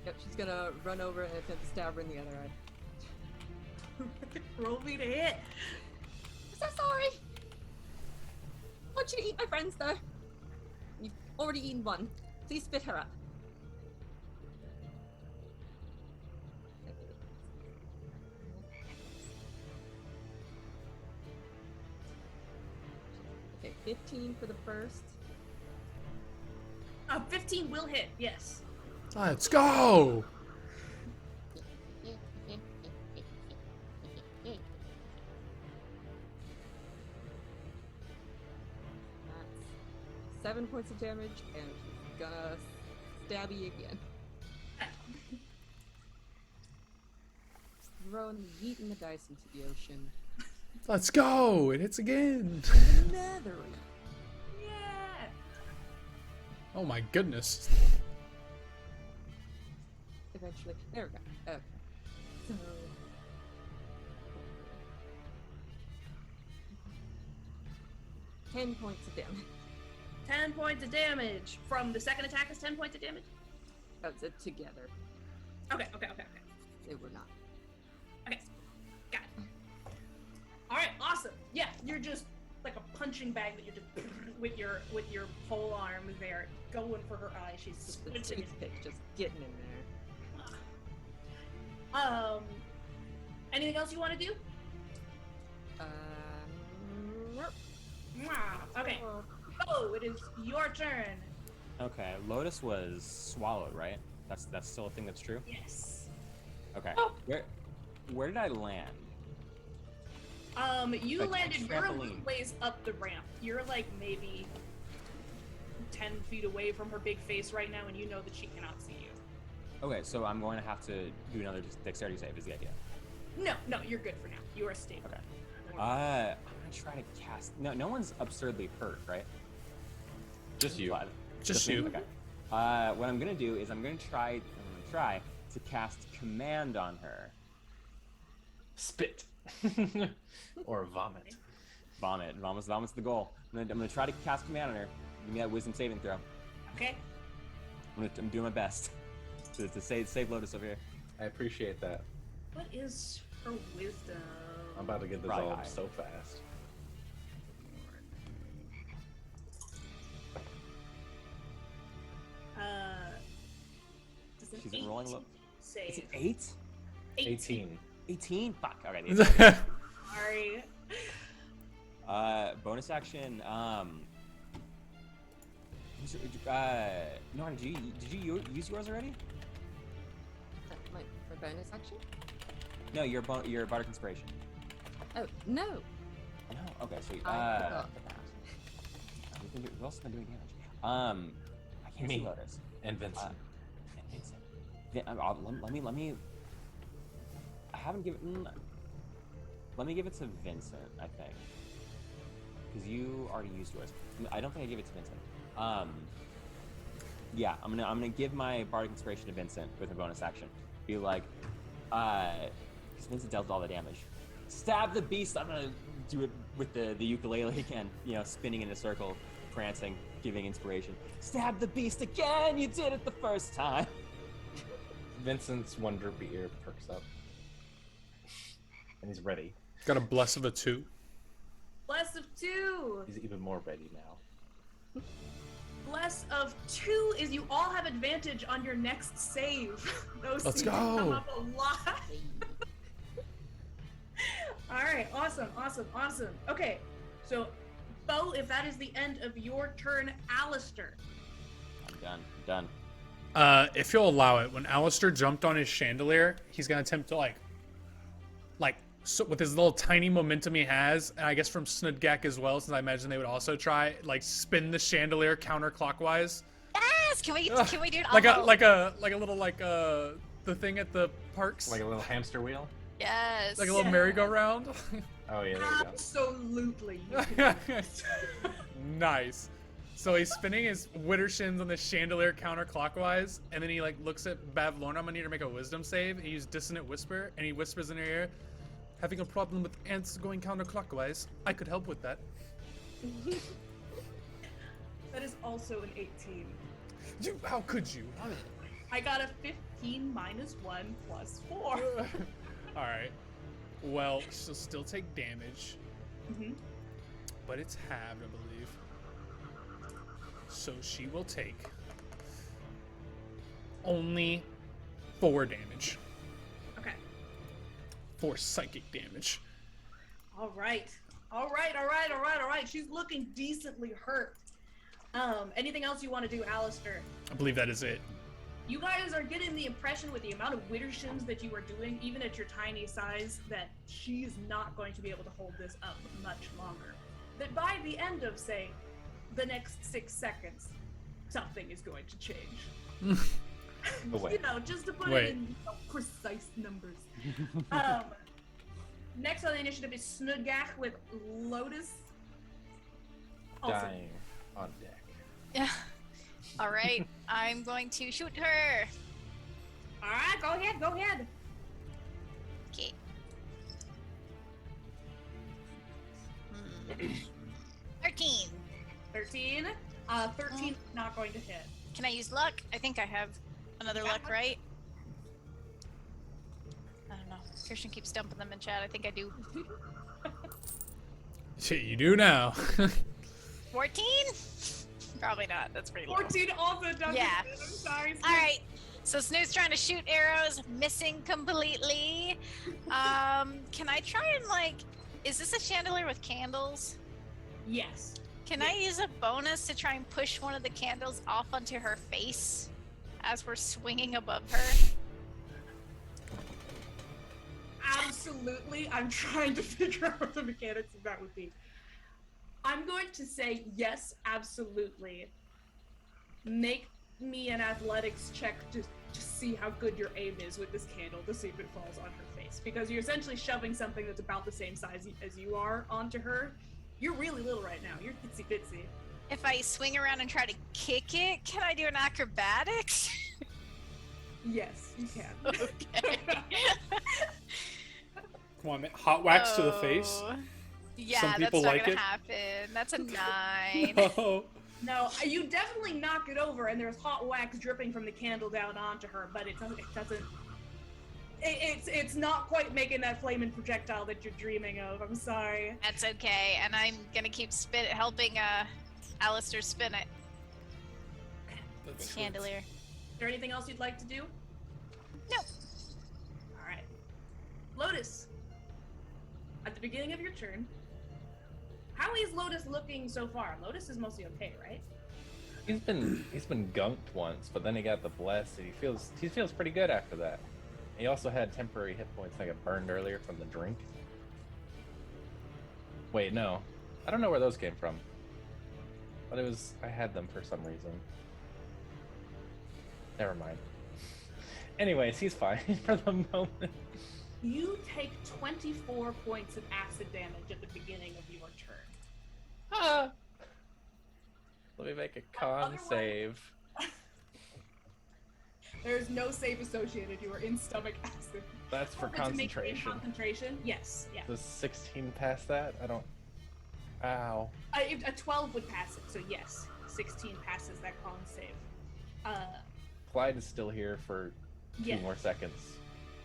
Yep, she's gonna run over and attempt to stab her in the other eye. Roll me to hit. I'm so sorry. I want you to eat my friends, though. You've already eaten one. Please spit her up. Okay, 15 for the first. 15 will hit, yes. Let's go. That's 7 points of damage, and she's gonna stab you again. Just throwing, yeeting the dice into the ocean. Let's go. It hits again. Another. Yeah. Oh my goodness. Eventually, there we go. Okay. So. 10 points of damage. 10 points of damage. From the second attack is 10 points of damage? That's it together. Okay. They were not. Okay. Got it. Alright, awesome. Yeah, you're just like a punching bag that you're just with your pole arm there, going for her eye. She's The squinting. toothpick just getting in there. Anything else you want to do? Nope. Okay. Oh, it is your turn. Okay, Lotus was swallowed, right? That's still a thing that's true? Yes. Okay. Oh. Where did I land? You Like landed, you're a trampoline. little ways up the ramp. You're like maybe 10 feet away from her big face right now, and you know that she cannot see you. Okay, so I'm going to have to do another dexterity save is the idea. No, you're good for now. You are stable. Okay. I'm gonna try to cast. No one's absurdly hurt, right? Just you. But- Just me? you. Okay. What I'm gonna do is I'm gonna try to cast command on her. Spit. Or vomit. Vomit. Vomit's the goal. I'm gonna try to cast command on her. Give me that wisdom saving throw. Okay. I'm doing my best to save Lotus over here. I appreciate that. What is her wisdom? I'm about to get this Probably all high. so fast. Does an She's 18 rolling low. save? Is it 8? 18. 18? Fuck. Okay. Sorry. Bonus action. Norn, did you use yours already? Like for bonus action? No, your bardic inspiration. Oh no. No. Okay, sweet. I forgot that. We've also been doing damage. I can't see Me. Lotus. And Vincent. And Vincent. Let me. I haven't given. Let me give it to Vincent. I think. Because you already used yours. I don't think I gave it to Vincent. Yeah, I'm gonna give my bardic inspiration to Vincent with a bonus action. Be like, because Vincent dealt all the damage. Stab the beast. I'm gonna do it with the ukulele again. You know, spinning in a circle, prancing, giving inspiration. Stab the beast again. You did it the first time. Vincent's wonder beer perks up. And he's ready. Got a bless of a 2. Bless of 2. He's even more ready now. Bless of 2 is you all have advantage on your next save. Those Let's seem to go. come up a lot. All right, awesome. Okay, so Bo, if that is the end of your turn, Alistair. I'm done. If you'll allow it, when Alistair jumped on his chandelier, he's gonna attempt to so with his little tiny momentum he has, and I guess from Snudgak as well, since I imagine they would also try, spin the chandelier counterclockwise. Yes! Can we do it? Like Oh, a little the thing at the parks. Like a little hamster wheel? yes. Like a little Yeah. merry-go-round. Oh, yeah, there you go. Absolutely. Nice. So he's spinning his Wittershins on the chandelier counterclockwise, and then he looks at VALOR. I'm gonna need her to make a wisdom save. He uses Dissonant Whisper, and he whispers in her ear, "Having a problem with ants going counterclockwise? I could help with that." That is also an 18. How could you? I got a 15 minus 1 plus 4. All right. Well, she'll still take damage, but it's halved, I believe. So she will take only 4 damage. Okay. 4 psychic damage. All right. She's looking decently hurt. Anything else you want to do, Alistair? I believe that is it. You guys are getting the impression with the amount of Wittershins that you are doing, even at your tiny size, that she is not going to be able to hold this up much longer. That by the end of, say, the next 6 seconds, something is going to change. Wait. Just to put Wait. it in precise numbers. Next on the initiative is Snudgak with Lotus. Also, Dying on deck. Yeah. All right. I'm going to shoot her. all right, go ahead. Okay. 13. 13. 13 is not going to hit. Can I use luck? I think I have another Yeah. luck, right? I don't know. Christian keeps dumping them in chat. I think I do. Shit, you do now. 14? Probably not. That's pretty low. 14 also doesn't Yeah. hit. I'm sorry. All right. So Snoot's trying to shoot arrows, missing completely. Can I try and is this a chandelier with candles? Yes. Can I use a bonus to try and push one of the candles off onto her face as we're swinging above her? Absolutely. I'm trying to figure out what the mechanics of that would be. I'm going to say yes, absolutely. Make me an athletics check to see how good your aim is with this candle to see if it falls on her face. Because you're essentially shoving something that's about the same size as you are onto her. You're really little right now. You're itsy bitsy. If I swing around and try to kick it, can I do an acrobatics? Yes, you can. Okay. Hot wax to the face. Oh. Yeah, Some people that's not like gonna it. happen. That's a 9. No. No, you definitely knock it over, and there's hot wax dripping from the candle down onto her, but it doesn't. It's not quite making that flaming projectile that you're dreaming of. I'm sorry. That's okay, and I'm gonna keep helping Alistair spin it. That's The good. chandelier. Is there anything else you'd like to do? No. All right. Lotus. At the beginning of your turn, how is Lotus looking so far? Lotus is mostly okay, right? He's been gunked once, but then he got the bless, and he feels pretty good after that. He also had temporary hit points that got burned earlier from the drink. Wait, no. I don't know where those came from. But I had them for some reason. Never mind. Anyways, he's fine for the moment. You take 24 points of acid damage at the beginning of your turn. Ah. Let me make a con Otherwise- save. There's no save associated. You are in stomach acid. That's for Open to make it in concentration. Concentration? Yes. Yeah. Does 16 pass that? I don't... Ow. A 12 would pass it, so yes. 16 passes that con save. Clyde is still here for 2 Yeah. more seconds.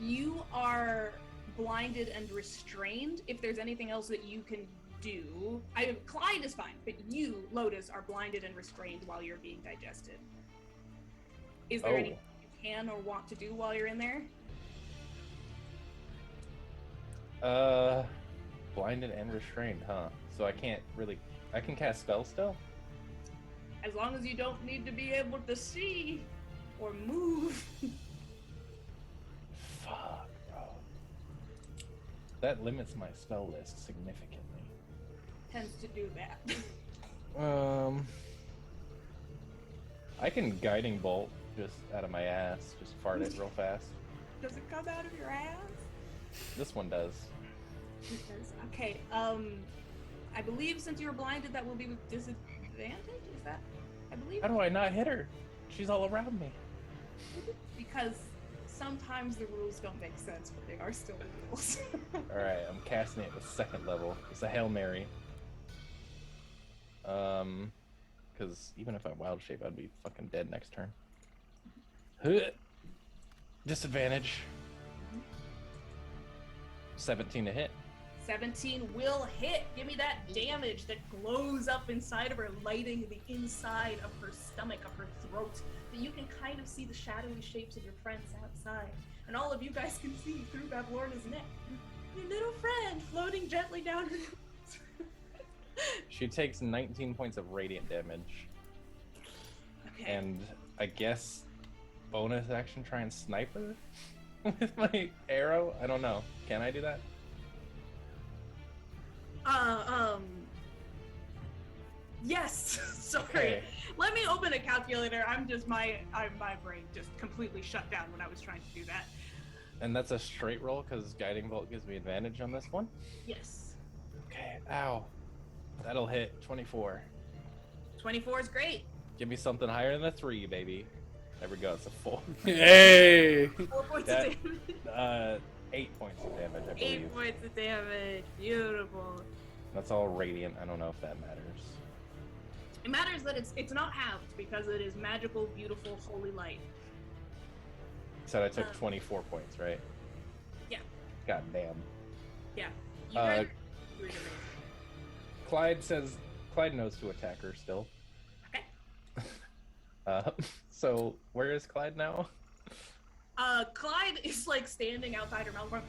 You are blinded and restrained. If there's anything else that you can do... Clyde is fine, but you, Lotus, are blinded and restrained while you're being digested. Is there anything you can or want to do while you're in there? Blinded and restrained, huh? So I can cast spells still? As long as you don't need to be able to see or move. Fuck, bro. That limits my spell list significantly. Tends to do that. I can guiding bolt just out of my ass, just fart it real fast. Does it come out of your ass? This one does. Okay, I believe since you were blinded, that will be with disadvantage? Is that? I believe? How do I not hit her? She's all around me. Because sometimes the rules don't make sense, but they are still rules. Alright, I'm casting it with 2nd level. It's a Hail Mary. Because even if I wild shape, I'd be fucking dead next turn. Disadvantage. 17 to hit. 17 will hit. Give me that damage that glows up inside of her, lighting the inside of her stomach, of her throat. That you can kind of see the shadowy shapes of your friends outside. And all of you guys can see through Bavlorna's neck. Your little friend floating gently down her nose. She takes 19 points of radiant damage. Okay. And I guess bonus action try and snipe her with my arrow? I don't know. Can I do that? Yes. Sorry. Okay. Let me open a calculator. My brain just completely shut down when I was trying to do that. And that's a straight roll because guiding bolt gives me advantage on this one. Yes. Okay. Ow. That'll hit 24. 24 is great. Give me something higher than a 3, baby. There we go. It's a 4. Hey! 4 points That- of damage. 8 points of damage, I believe. 8 points of damage. Beautiful. That's all radiant. I don't know if that matters. It matters that it's not halved because it is magical, beautiful, holy light. Said I took 24 points, right? Yeah. God damn. Yeah. You Uh, guys you were doing Clyde knows to attack her still. Okay. So where is Clyde now? Clyde is like standing outside her mouth going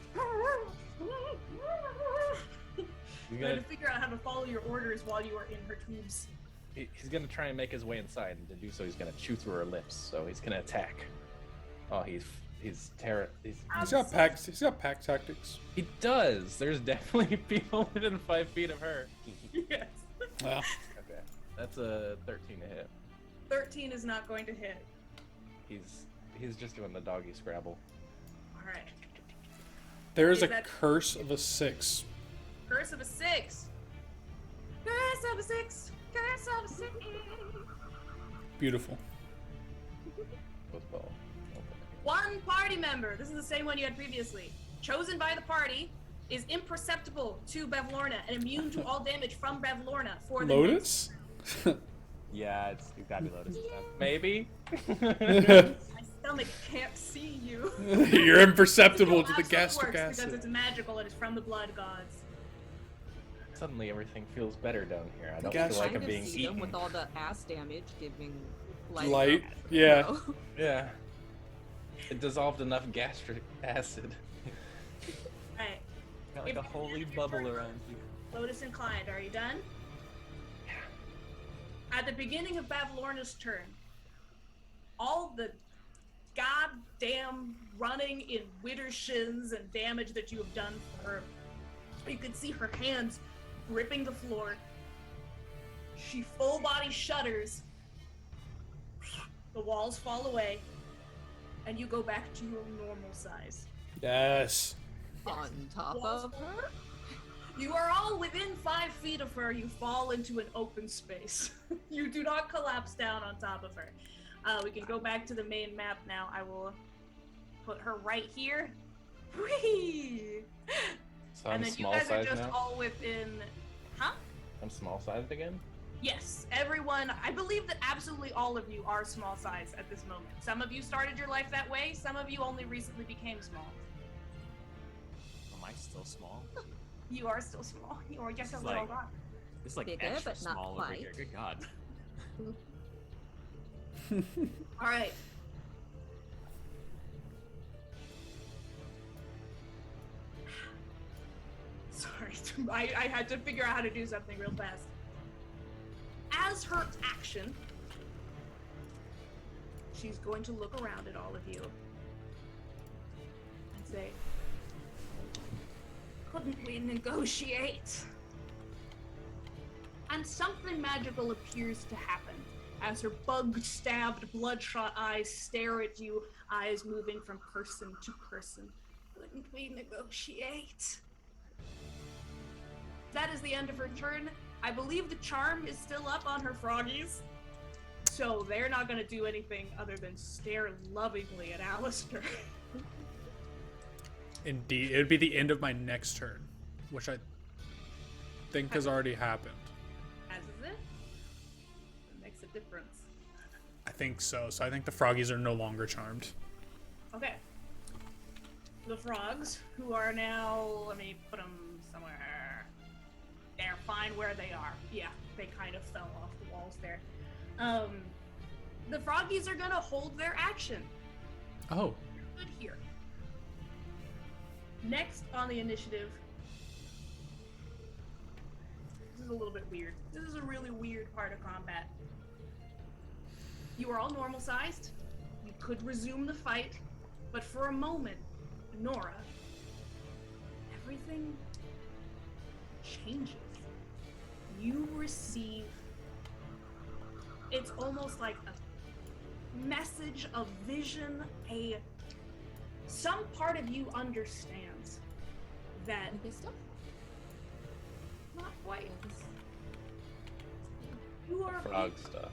He's trying to gonna, figure out how to follow your orders while you are in her tubes. he's gonna try and make his way inside, and to do so, he's gonna chew through her lips. So he's gonna attack. Oh, he's He's got pack tactics. He does. There's definitely people within 5 feet of her. Yes. Well, Okay, that's a 13 to hit. 13 is not going to hit. He's just doing the doggy scrabble. Alright. there's Is a that- curse of a 6. Curse of a 6. Curse of a 6. Curse of a 6. Beautiful. Goes well. Okay. One party member. This is the same one you had previously. Chosen by the party is imperceptible to Bevlorna and immune to all damage from Bevlorna for the Lotus? Yeah, it's gotta be Lotus. Maybe. My stomach can't see you. You're imperceptible to the Absolutely gastric works because acid. it's magical and it's from the blood gods. Suddenly everything feels better down here. I don't Gastric- feel like Kind I'm of being see them eaten. with all the ass damage giving Light, up. yeah. No. Yeah. It dissolved enough gastric acid. Right. Got like a holy bubble around you. Lotus and Clyde, are you done? At the beginning of Bavlorna's turn, all the goddamn running in widdershins and damage that you have done for her, you can see her hands gripping the floor. She full body shudders. The walls fall away, and you go back to your normal size. Yes. On top Walls of fall her? You are all within 5 feet of her. You fall into an open space. You do not collapse down on top of her. We can go back to the main map now. I will put her right here. Whee! So And I'm then you small guys are size just now? all within. Huh? I'm small sized again? Yes, everyone. I believe that absolutely all of you are small size at this moment. Some of you started your life that way. Some of you only recently became small. Am I still small? You are still small. You are just a It's little like- guy. It's like Bigger, extra but not small over quite. here. Good God. All right. Sorry, I had to figure out how to do something real fast. As her action, she's going to look around at all of you and say, "Couldn't we negotiate?" And something magical appears to happen as her bug-stabbed, bloodshot eyes stare at you, eyes moving from person to person. Couldn't we negotiate? That is the end of her turn. I believe the charm is still up on her froggies, so they're not going to do anything other than stare lovingly at Alistair. Indeed. It would be the end of my next turn, which I think has already happened. As is it? It makes a difference. I think so. So I think the froggies are no longer charmed. Okay. The frogs, who are now, let me put them somewhere. They're fine where they are. Yeah, they kind of fell off the walls there. The froggies are gonna hold their action. Oh. Good here. Next on the initiative. This is a little bit weird. This is a really weird part of combat. You are all normal sized. You could resume the fight, but for a moment, Nora, everything changes. You receive, it's almost like a message, a vision, some part of you understands that not quite. You are Frog stuff.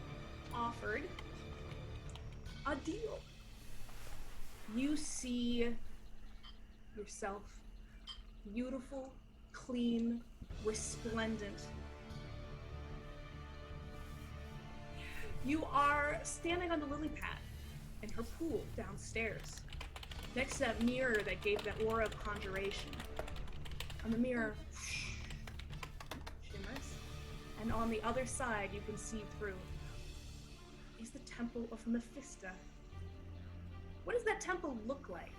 offered a deal. You see yourself beautiful, clean, resplendent. You are standing on the lily pad in her pool downstairs, next to that mirror that gave that aura of conjuration. And the mirror shimmers, and on the other side you can see through is the Temple of Mephisto. What does that temple look like?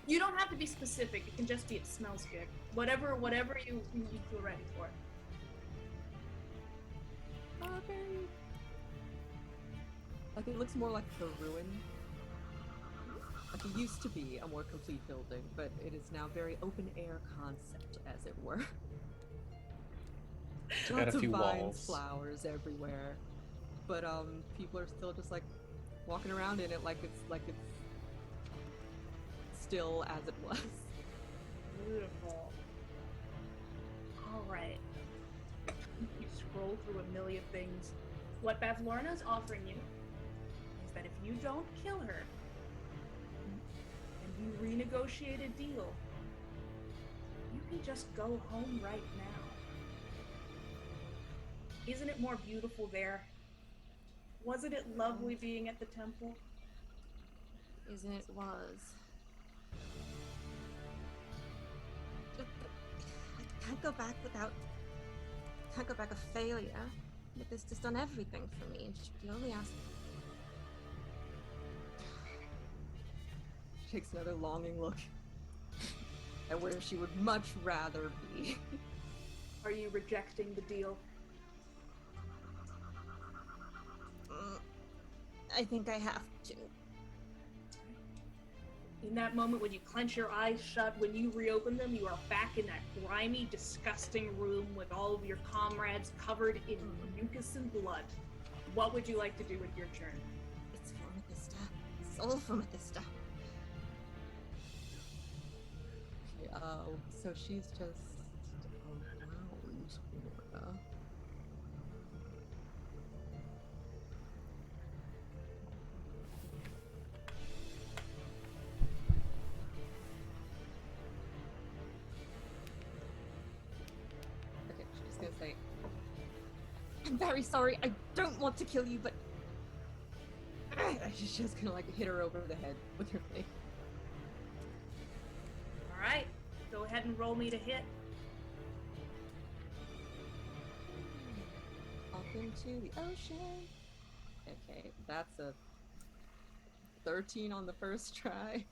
You don't have to be specific. It can just be it smells good. Whatever you feel ready for. Very. Like it looks more like the ruin. Like it used to be a more complete building, but it is now very open air concept, as it were. Got a Lots of few vines, walls. flowers everywhere. But people are still just like walking around in it like it's still as it was. Beautiful. All right. You scroll through a million things. What Bavlorna is offering you is that if you don't kill her, and you renegotiate a deal, you can just go home right now. Isn't it more beautiful there? Wasn't it lovely being at the temple? Isn't it was? I can't go back without. Can't go back a failure. But this has done everything for me, and she only asked. She takes another longing look at where she would much rather be. Are you rejecting the deal? I think I have to. In that moment when you clench your eyes shut, when you reopen them, you are back in that grimy, disgusting room with all of your comrades covered in mucus and blood. What would you like to do with your turn? It's for Mephisto. It's all for Mephisto. Okay, so she's just around Laura. Okay, she's gonna say, I'm very sorry, I don't want to kill you, but she's just gonna like hit her over the head with her thing. Alright, go ahead and roll me to hit. Up into the ocean. Okay, that's a 13 on the first try.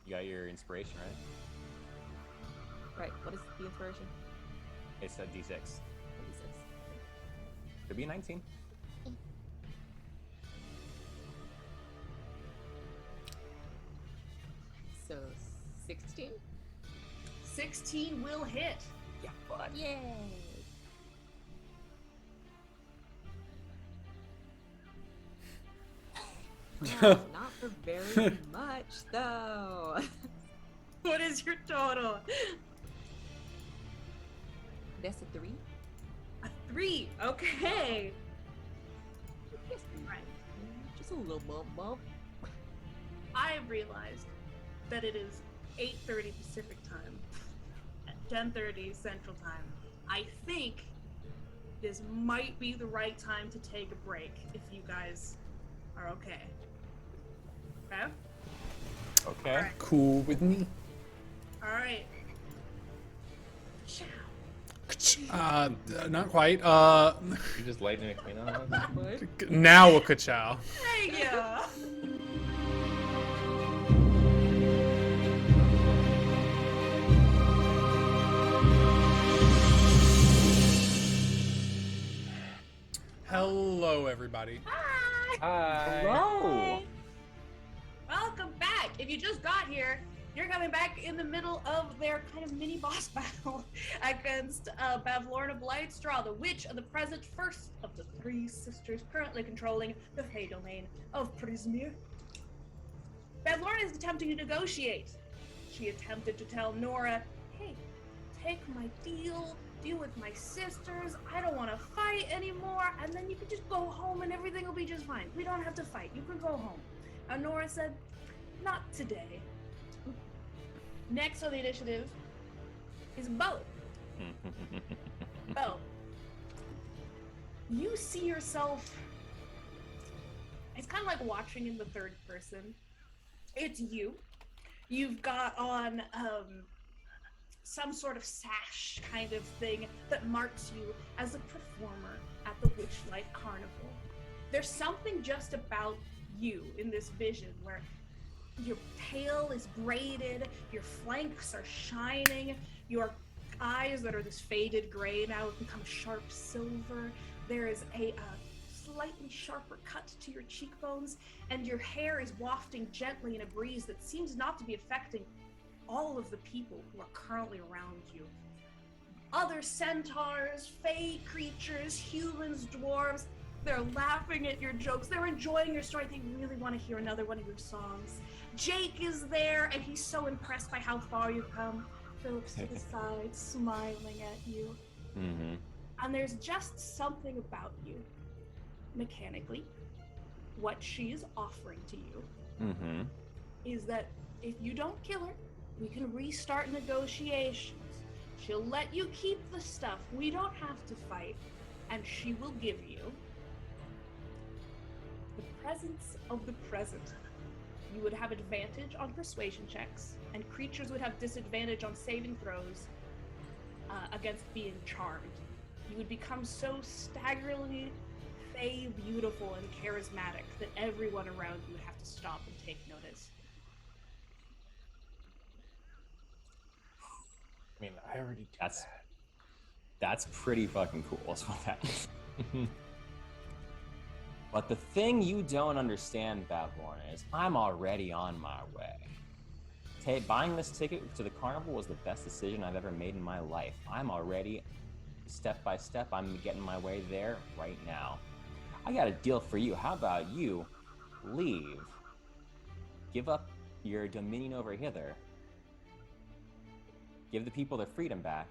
You got your inspiration, right? Right, what is the inspiration? It's a D6. 36. Could be a 19. So 16? 16 will hit. Yeah, bud. Yay! Not for very much, though. What is your total? That's a 3. A 3. Okay. Right. Just a little bump. I have realized that it is 8:30 Pacific time, at 10:30 Central time. I think this might be the right time to take a break if you guys are okay. Okay? Okay. Alright. Cool with me. Alright. Ciao. Not quite. You just lightning McQueen on us? What? Now a ka-chow. Thank you. Hello, everybody. Hi. Hi. Hello. Welcome back. If you just got here, you're coming back in the middle of their kind of mini boss battle against Bavlorna Blightstraw, the witch of the present, first of the 3 sisters currently controlling the Fey domain of Prismir. Bavlorna is attempting to negotiate. She attempted to tell Nora, hey, take my deal with my sisters, I don't want to fight anymore, and then you can just go home and everything will be just fine. We don't have to fight, you can go home. And Nora said, not today. Next on the initiative is Bo. Bo, you see yourself, it's kind of like watching in the third person. It's you. You've got on some sort of sash kind of thing that marks you as a performer at the Witchlight Carnival. There's something just about you in this vision where your tail is braided, your flanks are shining, your eyes that are this faded gray now have become sharp silver. There is a slightly sharper cut to your cheekbones, and your hair is wafting gently in a breeze that seems not to be affecting all of the people who are currently around you. Other centaurs, fey creatures, humans, dwarves, they're laughing at your jokes, they're enjoying your story, they really want to hear another one of your songs. Jake is there, and he's so impressed by how far you've come. Philip's to the side, smiling at you. Mm-hmm. And there's just something about you, mechanically, what she is offering to you Mm-hmm. is that if you don't kill her, we can restart negotiations. She'll let you keep the stuff. We don't have to fight. And she will give you the presence of the present. You would have advantage on persuasion checks, and creatures would have disadvantage on saving throws against being charmed. You would become so staggeringly fey beautiful and charismatic that everyone around you would have to stop and take notice. I mean, I already do that. That's pretty fucking cool. Is what that is. But the thing you don't understand, Bavlorna, is I'm already on my way. Buying this ticket to the carnival was the best decision I've ever made in my life. I'm already, step by step, I'm getting my way there right now. I got a deal for you. How about you leave, give up your dominion over Hither, give the people their freedom back,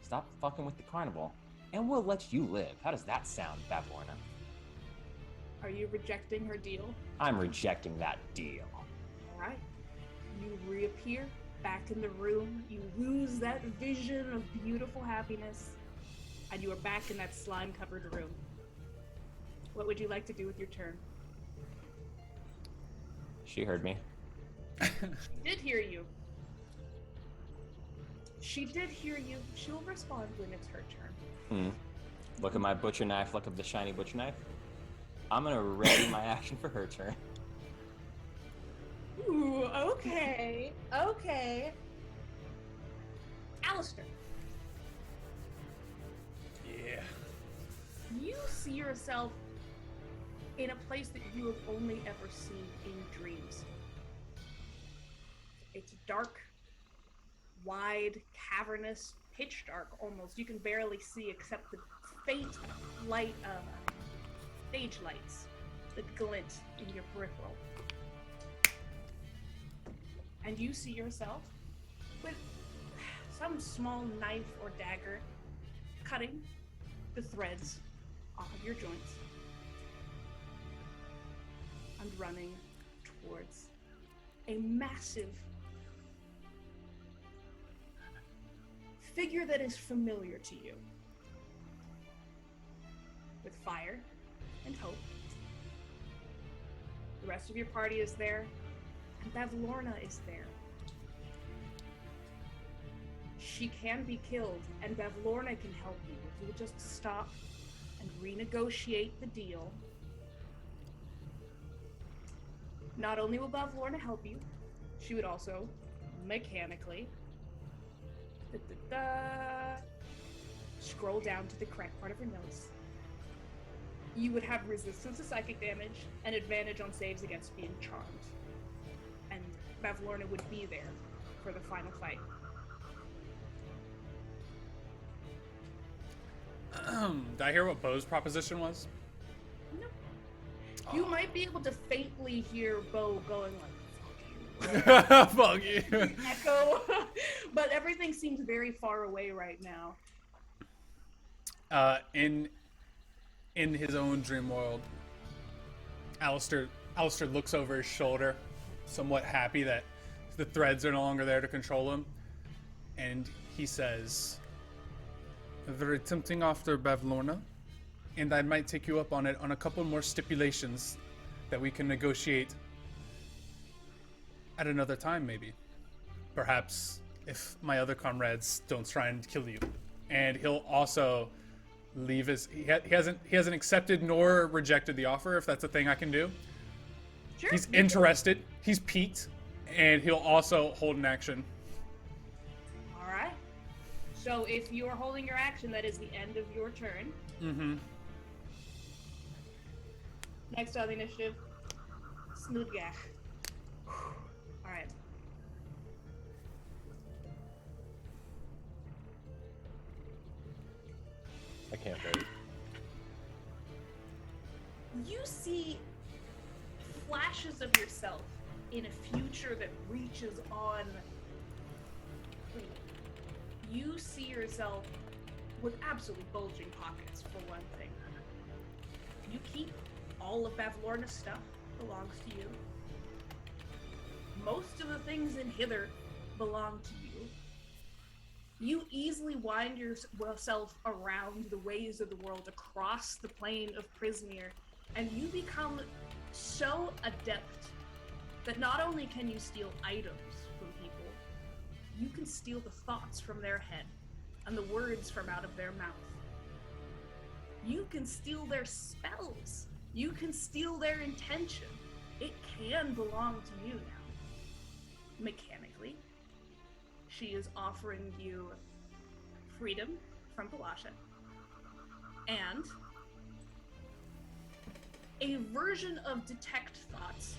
stop fucking with the carnival, and we'll let you live. How does that sound, Bavlorna? Are you rejecting her deal? I'm rejecting that deal. All right. You reappear back in the room. You lose that vision of beautiful happiness, and you are back in that slime-covered room. What would you like to do with your turn? She heard me. She did hear you. She did hear you. She'll respond when it's her turn. Look at my butcher knife. Look at the shiny butcher knife. I'm gonna ready my action for her turn. Ooh, okay. Okay. Alistair, Yeah. you see yourself in a place that you have only ever seen in dreams. It's dark, wide, cavernous, pitch dark almost. You can barely see except the faint light of stage lights that glint in your peripheral. And you see yourself with some small knife or dagger cutting the threads off of your joints and running towards a massive figure that is familiar to you, with fire and hope. The rest of your party is there, and Bavlorna is there. She can be killed, and Bavlorna can help you if you would just stop and renegotiate the deal. Not only will Bavlorna help you, she would also mechanically scroll down to the correct part of her notes. You would have resistance to psychic damage and advantage on saves against being charmed. And Bavlorna would be there for the final fight. Did I hear what Bo's proposition was? No. You might be able to faintly hear Bo going like, Fuck you. echo, but everything seems very far away right now. In his own dream world, Alistair looks over his shoulder, somewhat happy that the threads are no longer there to control him, and he says, "Very tempting after Bavlorna, and I might take you up on it on a couple more stipulations that we can negotiate at another time, maybe. Perhaps if my other comrades don't try and kill you." And he'll also leave his. He hasn't accepted nor rejected the offer. If that's a thing I can do. Sure. He's interested. He's piqued, and he'll also hold an action. All right. So if you are holding your action, that is the end of your turn. Mm-hmm. Next on the initiative, Snoodgach. All right. I can't wait. You see flashes of yourself in a future that reaches on. You see yourself with absolutely bulging pockets, for one thing. You keep all All of Bavlorna's stuff belongs to you. Most of the things in Hither belong to you. You easily wind yourself around the ways of the world across the plane of Prismere, and you become so adept that not only can you steal items from people, you can steal the thoughts from their head and the words from out of their mouth. You can steal their spells. You can steal their intention. It can belong to you now. Mechanically, she is offering you freedom from Balasha and a version of Detect Thoughts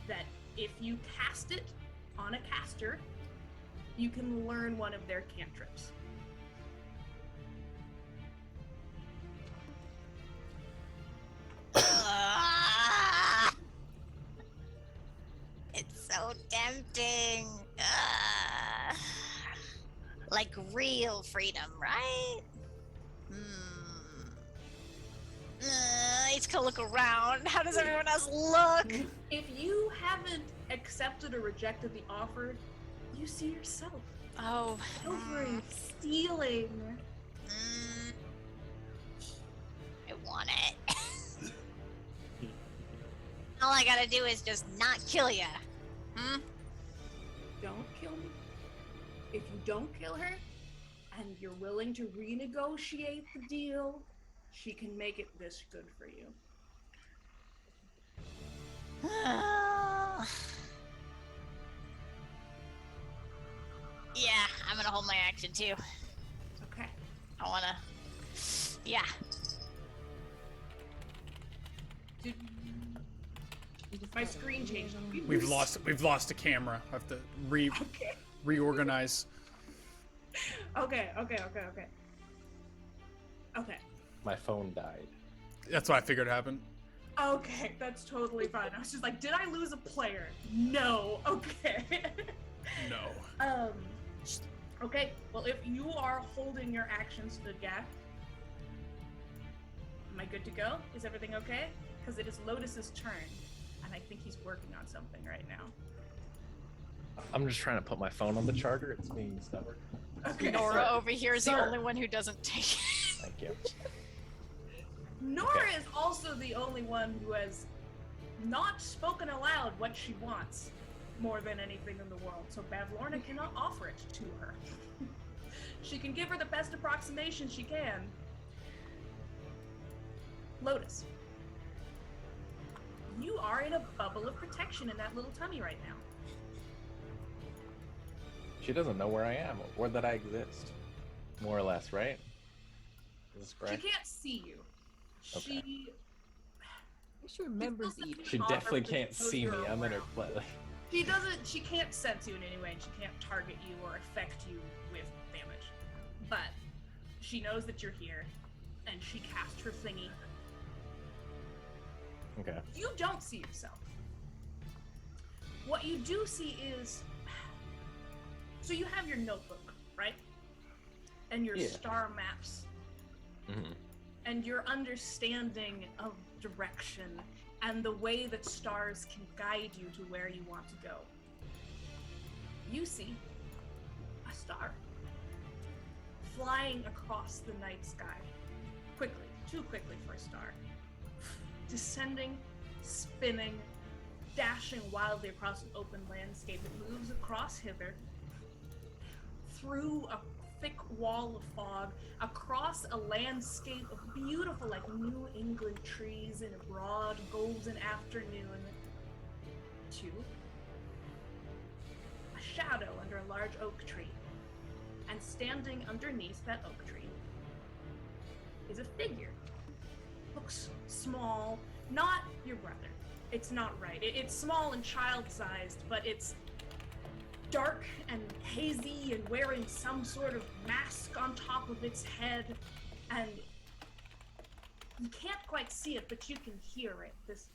that if you cast it on a caster, you can learn one of their cantrips. It's so tempting. Like real freedom, right? He's gonna look around. How does everyone else look? If you haven't accepted or rejected the offer, you see yourself Oh. pilfering, stealing. I want it. All I gotta do is just not kill ya. Don't kill me. If you don't kill her, and you're willing to renegotiate the deal, she can make it this good for you. Yeah, I'm gonna hold my action too. Okay. I wanna. Yeah. Did my screen changed? We've lost a camera. I have to Okay. reorganize. Okay. Okay. My phone died. That's what I figured happened. Okay, that's totally fine. I was just like, did I lose a player? No. Okay. No. Okay. Well, if you are holding your actions to Gaff, am I good to go? Is everything okay? Because it is Lotus's turn, and I think he's working on something right now. I'm just trying to put my phone on the charger. It's being stubborn. Okay. Nora over here is the Sir. only one who doesn't take it. Thank you. Nora is also the only one who has not spoken aloud what she wants more than anything in the world, so Bavlorna cannot offer it to her. She can give her the best approximation she can. Lotus, you are in a bubble of protection in that little tummy right now. She doesn't know where I am or that I exist. More or less, right? Is this correct? She can't see you. Okay. She remembers eating. She definitely can't see me. I'm in her play. She can't sense you in any way, and she can't target you or affect you with damage. But she knows that you're here, and she cast her thingy. Okay. You don't see yourself. What you do see is, so you have your notebook, right? And your Yeah. star maps, Mm-hmm. and your understanding of direction, and the way that stars can guide you to where you want to go. You see a star flying across the night sky, quickly, too quickly for a star, descending, spinning, dashing wildly across an open landscape. It moves across Hither, through a thick wall of fog, across a landscape of beautiful, like New England trees in a broad golden afternoon, to a shadow under a large oak tree. And standing underneath that oak tree is a figure. Looks small, not your brother. It's not right. It's small and child-sized, but it's dark and hazy and wearing some sort of mask on top of its head, and you can't quite see it, but you can hear it. This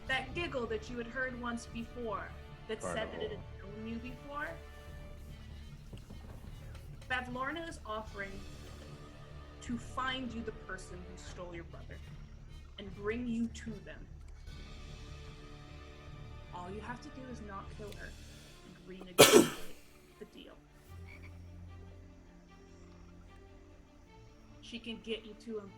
that giggle that you had heard once before, that said that it had known you before. Bavlorna is offering to find you the person who stole your brother and bring you to them. All you have to do is not kill her and renegotiate the deal. She can get you to him.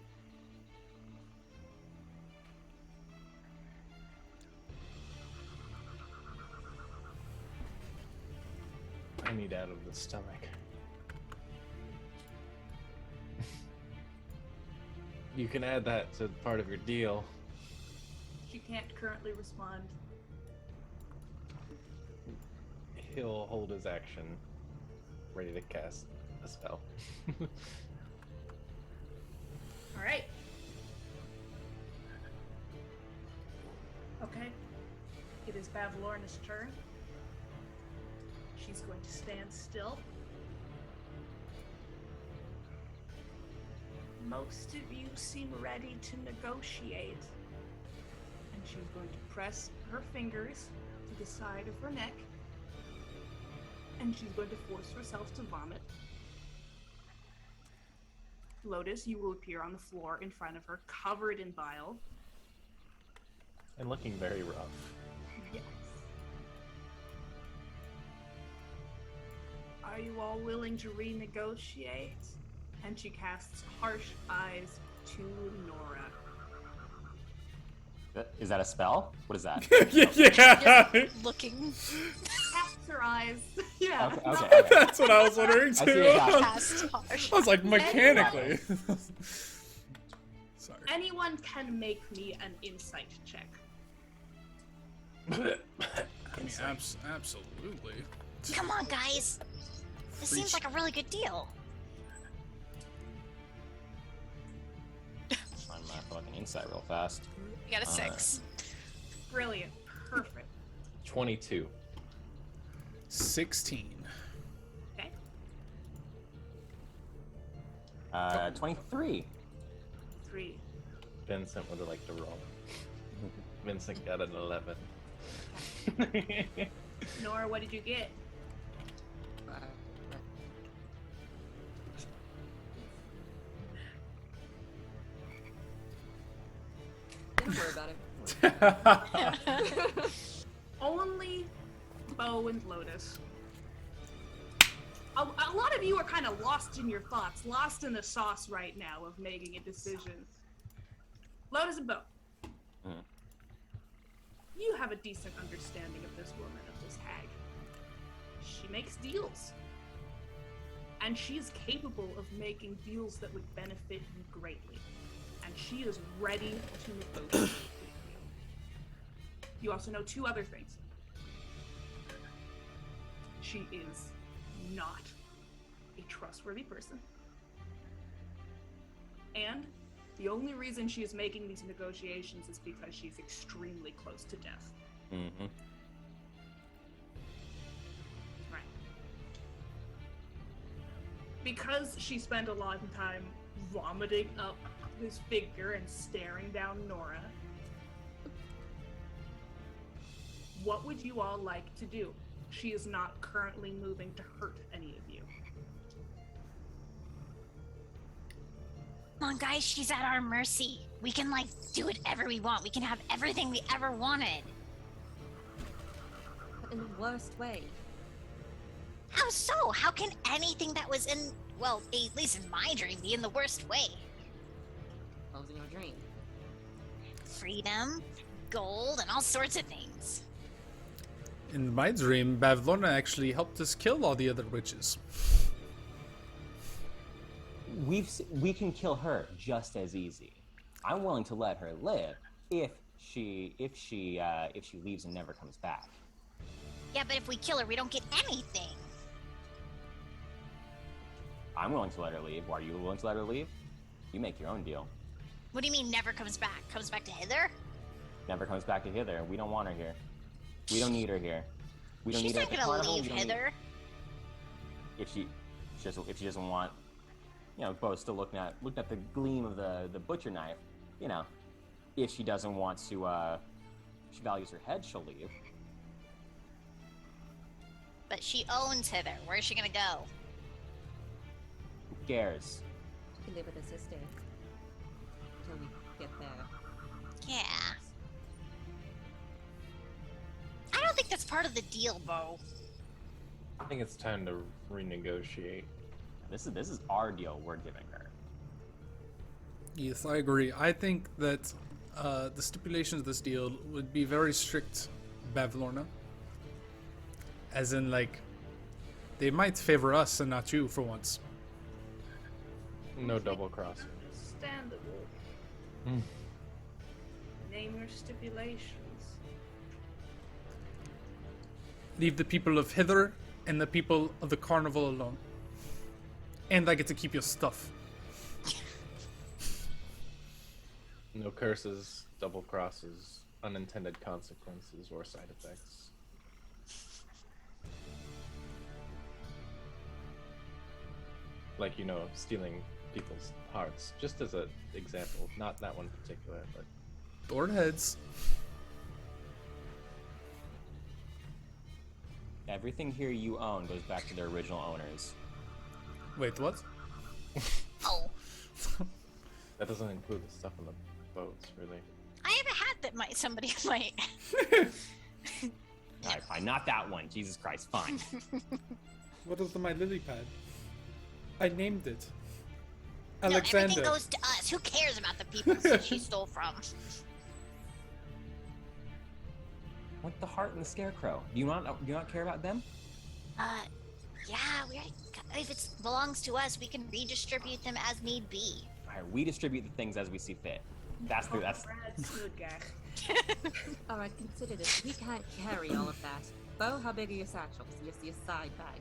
I need out of the stomach. You can add that to part of your deal. She can't currently respond. He'll hold his action, ready to cast a spell. All right. Okay. It is Bavlorna's turn. She's going to stand still. Most of you seem ready to negotiate. And she's going to press her fingers to the side of her neck. And she's going to force herself to vomit. Lotus, you will appear on the floor in front of her, covered in bile. And looking very rough. Yes. Are you all willing to renegotiate? And she casts Harsh Eyes to Nora. Is that a spell? What is that? Yeah. Just looking. Casts her eyes. Yeah. Okay, no. okay, okay. That's what I was wondering I see too. it now. Past harsh. I was like, mechanically. Sorry. Anyone can make me an insight check. Absolutely. Come on, guys. This seems like a really good deal. Find my fucking insight real fast. You got a 6. Brilliant. Perfect. 22. 16. Okay. 23. 3. Vincent would have liked to roll. Vincent got an 11. Nora, what did you get? Don't worry about it. Only Bo and Lotus. A lot of you are kind of lost in your thoughts, lost in the sauce right now of making a decision. Lotus and Bo. You have a decent understanding of this woman, of this hag. She makes deals. And she is capable of making deals that would benefit you greatly. And she is ready to negotiate with you. You also know 2 other things. She is not a trustworthy person. And the only reason she is making these negotiations is because she's extremely close to death. Mm-hmm. Right. Because she spent a lot of time vomiting up this figure and staring down Nora, what would you all like to do? She is not currently moving to hurt any of you. Come on, guys, she's at our mercy. We can, do whatever we want. We can have everything we ever wanted. In the worst way. How so? How can anything that was in, well, at least in my dream, be in the worst way? What was in your dream? Freedom, gold, and all sorts of things. In my dream, Bavlorna actually helped us kill all the other witches. We can kill her just as easy. I'm willing to let her live if she leaves and never comes back. Yeah, but if we kill her, we don't get anything. I'm willing to let her leave. Why are you willing to let her leave? You make your own deal. What do you mean never comes back? Comes back to Hither? Never comes back to Hither. We don't want her here. We don't need her here. We don't She's need her not at the gonna carnival. leave We don't need- Hither. If she doesn't want, Bo's still looking at the gleam of the butcher knife. If she doesn't want to, she values her head, she'll leave. But she owns Hither. Where's she gonna go? Who cares? can live with a sister until we get there. Yeah. I don't think that's part of the deal, Bo. I think it's time to renegotiate. This is our deal we're giving her. Yes, I agree. I think that the stipulations of this deal would be very strict, Bavlorna. As in, like, they might favor us and not you for once. No double crossing. Understandable. Mm. Name your stipulations. Leave the people of Hither and the people of the carnival alone. And I get to keep your stuff. No curses, double crosses, unintended consequences, or side effects. Like, you know, stealing people's hearts. Just as an example. Not that one particular, but... Board heads. Everything here you own goes back to their original owners. Wait, what? Oh. That doesn't include the stuff on the boats, really. I have a hat that somebody might. Alright, fine. Not that one. Jesus Christ, fine. What is my lily pad? I named it. No, Alexander. everything goes to us. Who cares about the people she stole from? What the heart and the scarecrow? Do you not care about them? Yeah, if it belongs to us, we can redistribute them as need be. Alright, we distribute the things as we see fit. That's. Brad's good guy. Alright, consider this. We can't carry all of that. Bo, how big are your satchels? Your side bags?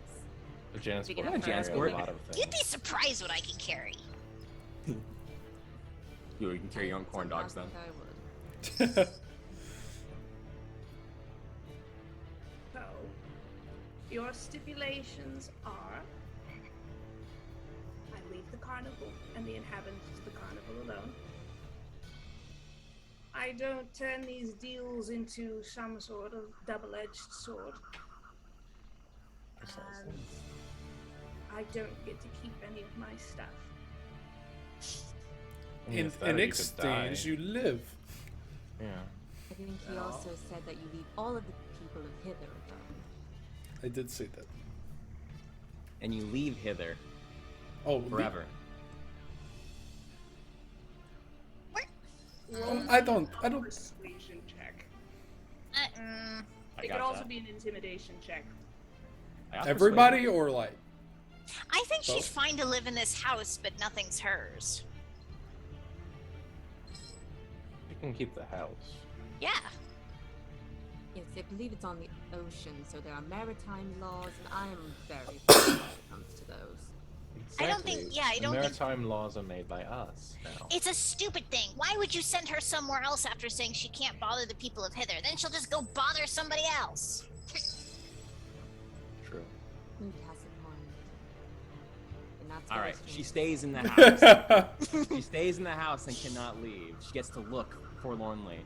The Jansport Big can enough for carry a everyone. lot of things. You'd be surprised what I can carry. You can carry your own corn dogs then. I would. So, your stipulations are: I leave the carnival and the inhabitants of the carnival alone. I don't turn these deals into some sort of double-edged sword. And I don't get to keep any of my stuff. In Yes, that or you could exchange, die. you live. Yeah. I think he also said that you leave all of the people of Hither alone. I did say that. And you leave Hither Oh, forever. I don't. Persuasion check. Uh-uh. I It got could also that. be an intimidation check. I got Everybody persuasion. or like? I think she's Oh. fine to live in this house, but nothing's hers. You can keep the house. Yeah. Yes, I believe it's on the ocean, so there are maritime laws, and I am very when it comes to those. I don't think- Exactly. yeah, I The don't think- maritime laws are made by us now. It's a stupid thing. Why would you send her somewhere else after saying she can't bother the people of Hither? Then she'll just go bother somebody else. True. He has a point. And that's All what right, I she think. stays in the house. She stays in the house and cannot leave. She gets to look forlornly.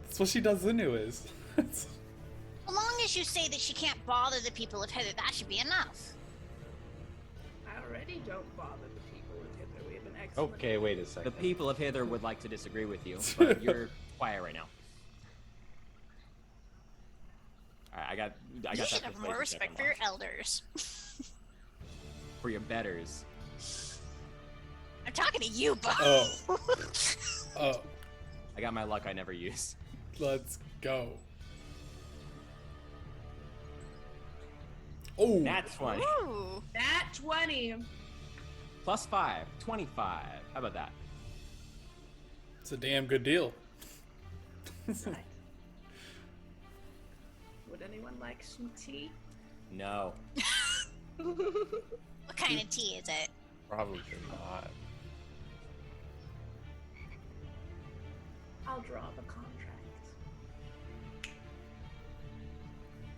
That's what she does anyways. As long as you say that she can't bother the people of Hither, that should be enough. I already don't bother the people of Hither. We have an excellent. Okay, wait a The second. people of Hither would like to disagree with you, but you're quiet right now. All right, I got You that should have more persuasion respect check for your unlocked. elders. For your betters. I'm talking to you, Bo. Oh. Oh, I got my luck I never use. let's go. Oh, That's 20. Ooh. Nat 20. Plus 5, 25. How about that? it's a damn good deal. Right. Would anyone like some tea? No. What kind of tea is it? Probably not. I'll draw the contract.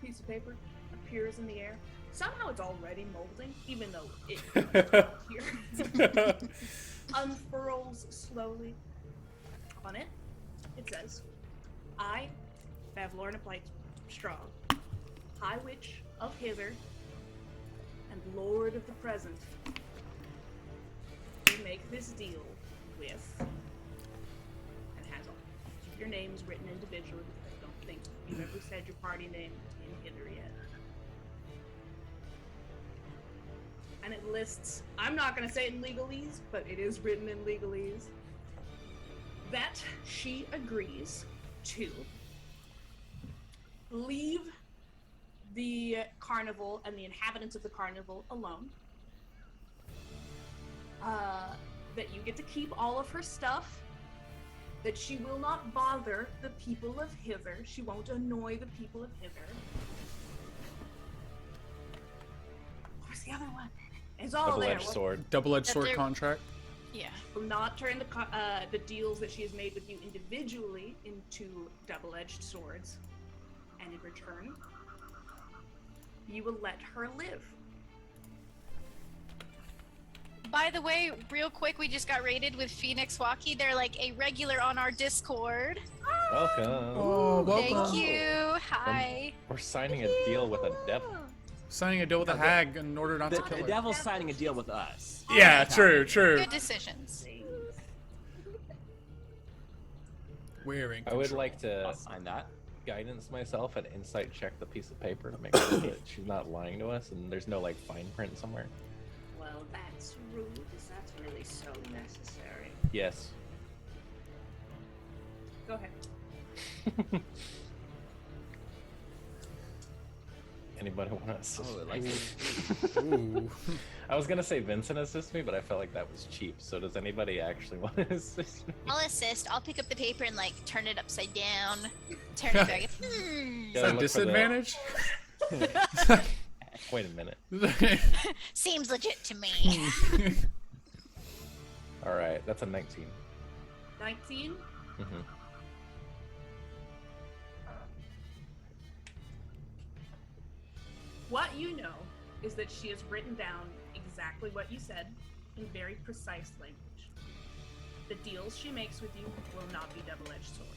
Piece of paper appears in the air. Somehow it's already molding, even though it here. Unfurls slowly. On it, it says, I, Bavlorna Strong, High Witch of Hither, and Lord of the Present, do this deal with, and has all of your names written individually, because I don't think you've ever said your party name in Hither yet. And it lists, I'm not going to say it in legalese, but it is written in legalese, that she agrees to leave the carnival and the inhabitants of the carnival alone. That you get to keep all of her stuff. That she will not bother the people of Hither. She won't annoy the people of Hither. Where's the other one? It's all there. Double-edged sword. Double-edged That sword they're- contract. Yeah. Will not turn the deals that she has made with you individually into double-edged swords. And in return, you will let her live. By the way, real quick, we just got raided with Phoenix Walkie. They're like a regular on our Discord. Welcome. Oh, welcome. Thank you. Hi. We're signing a deal with a devil. Signing a deal with a hag in order not to The kill her. devil's signing a deal with us. Yeah, true. Good decisions. Wearing. I would like to I'll sign that. guidance myself and insight check the piece of paper to make sure that she's not lying to us and there's no like fine print somewhere. Well, that's rude. Is that really so necessary? Yes. Go ahead. Anybody want to assist? Oh, it likes it. Ooh. I was gonna say Vincent assist me, but I felt like that was cheap. So does anybody actually want to assist me? I'll assist. I'll pick up the paper and like turn it upside down. Turn it back. Is Gotta that look for the- disadvantage? Wait a minute. Seems legit to me. All right, that's a 19. 19. Mm-hmm. What you know is that she has written down exactly what you said in very precise language. The deals she makes with you will not be double-edged swords.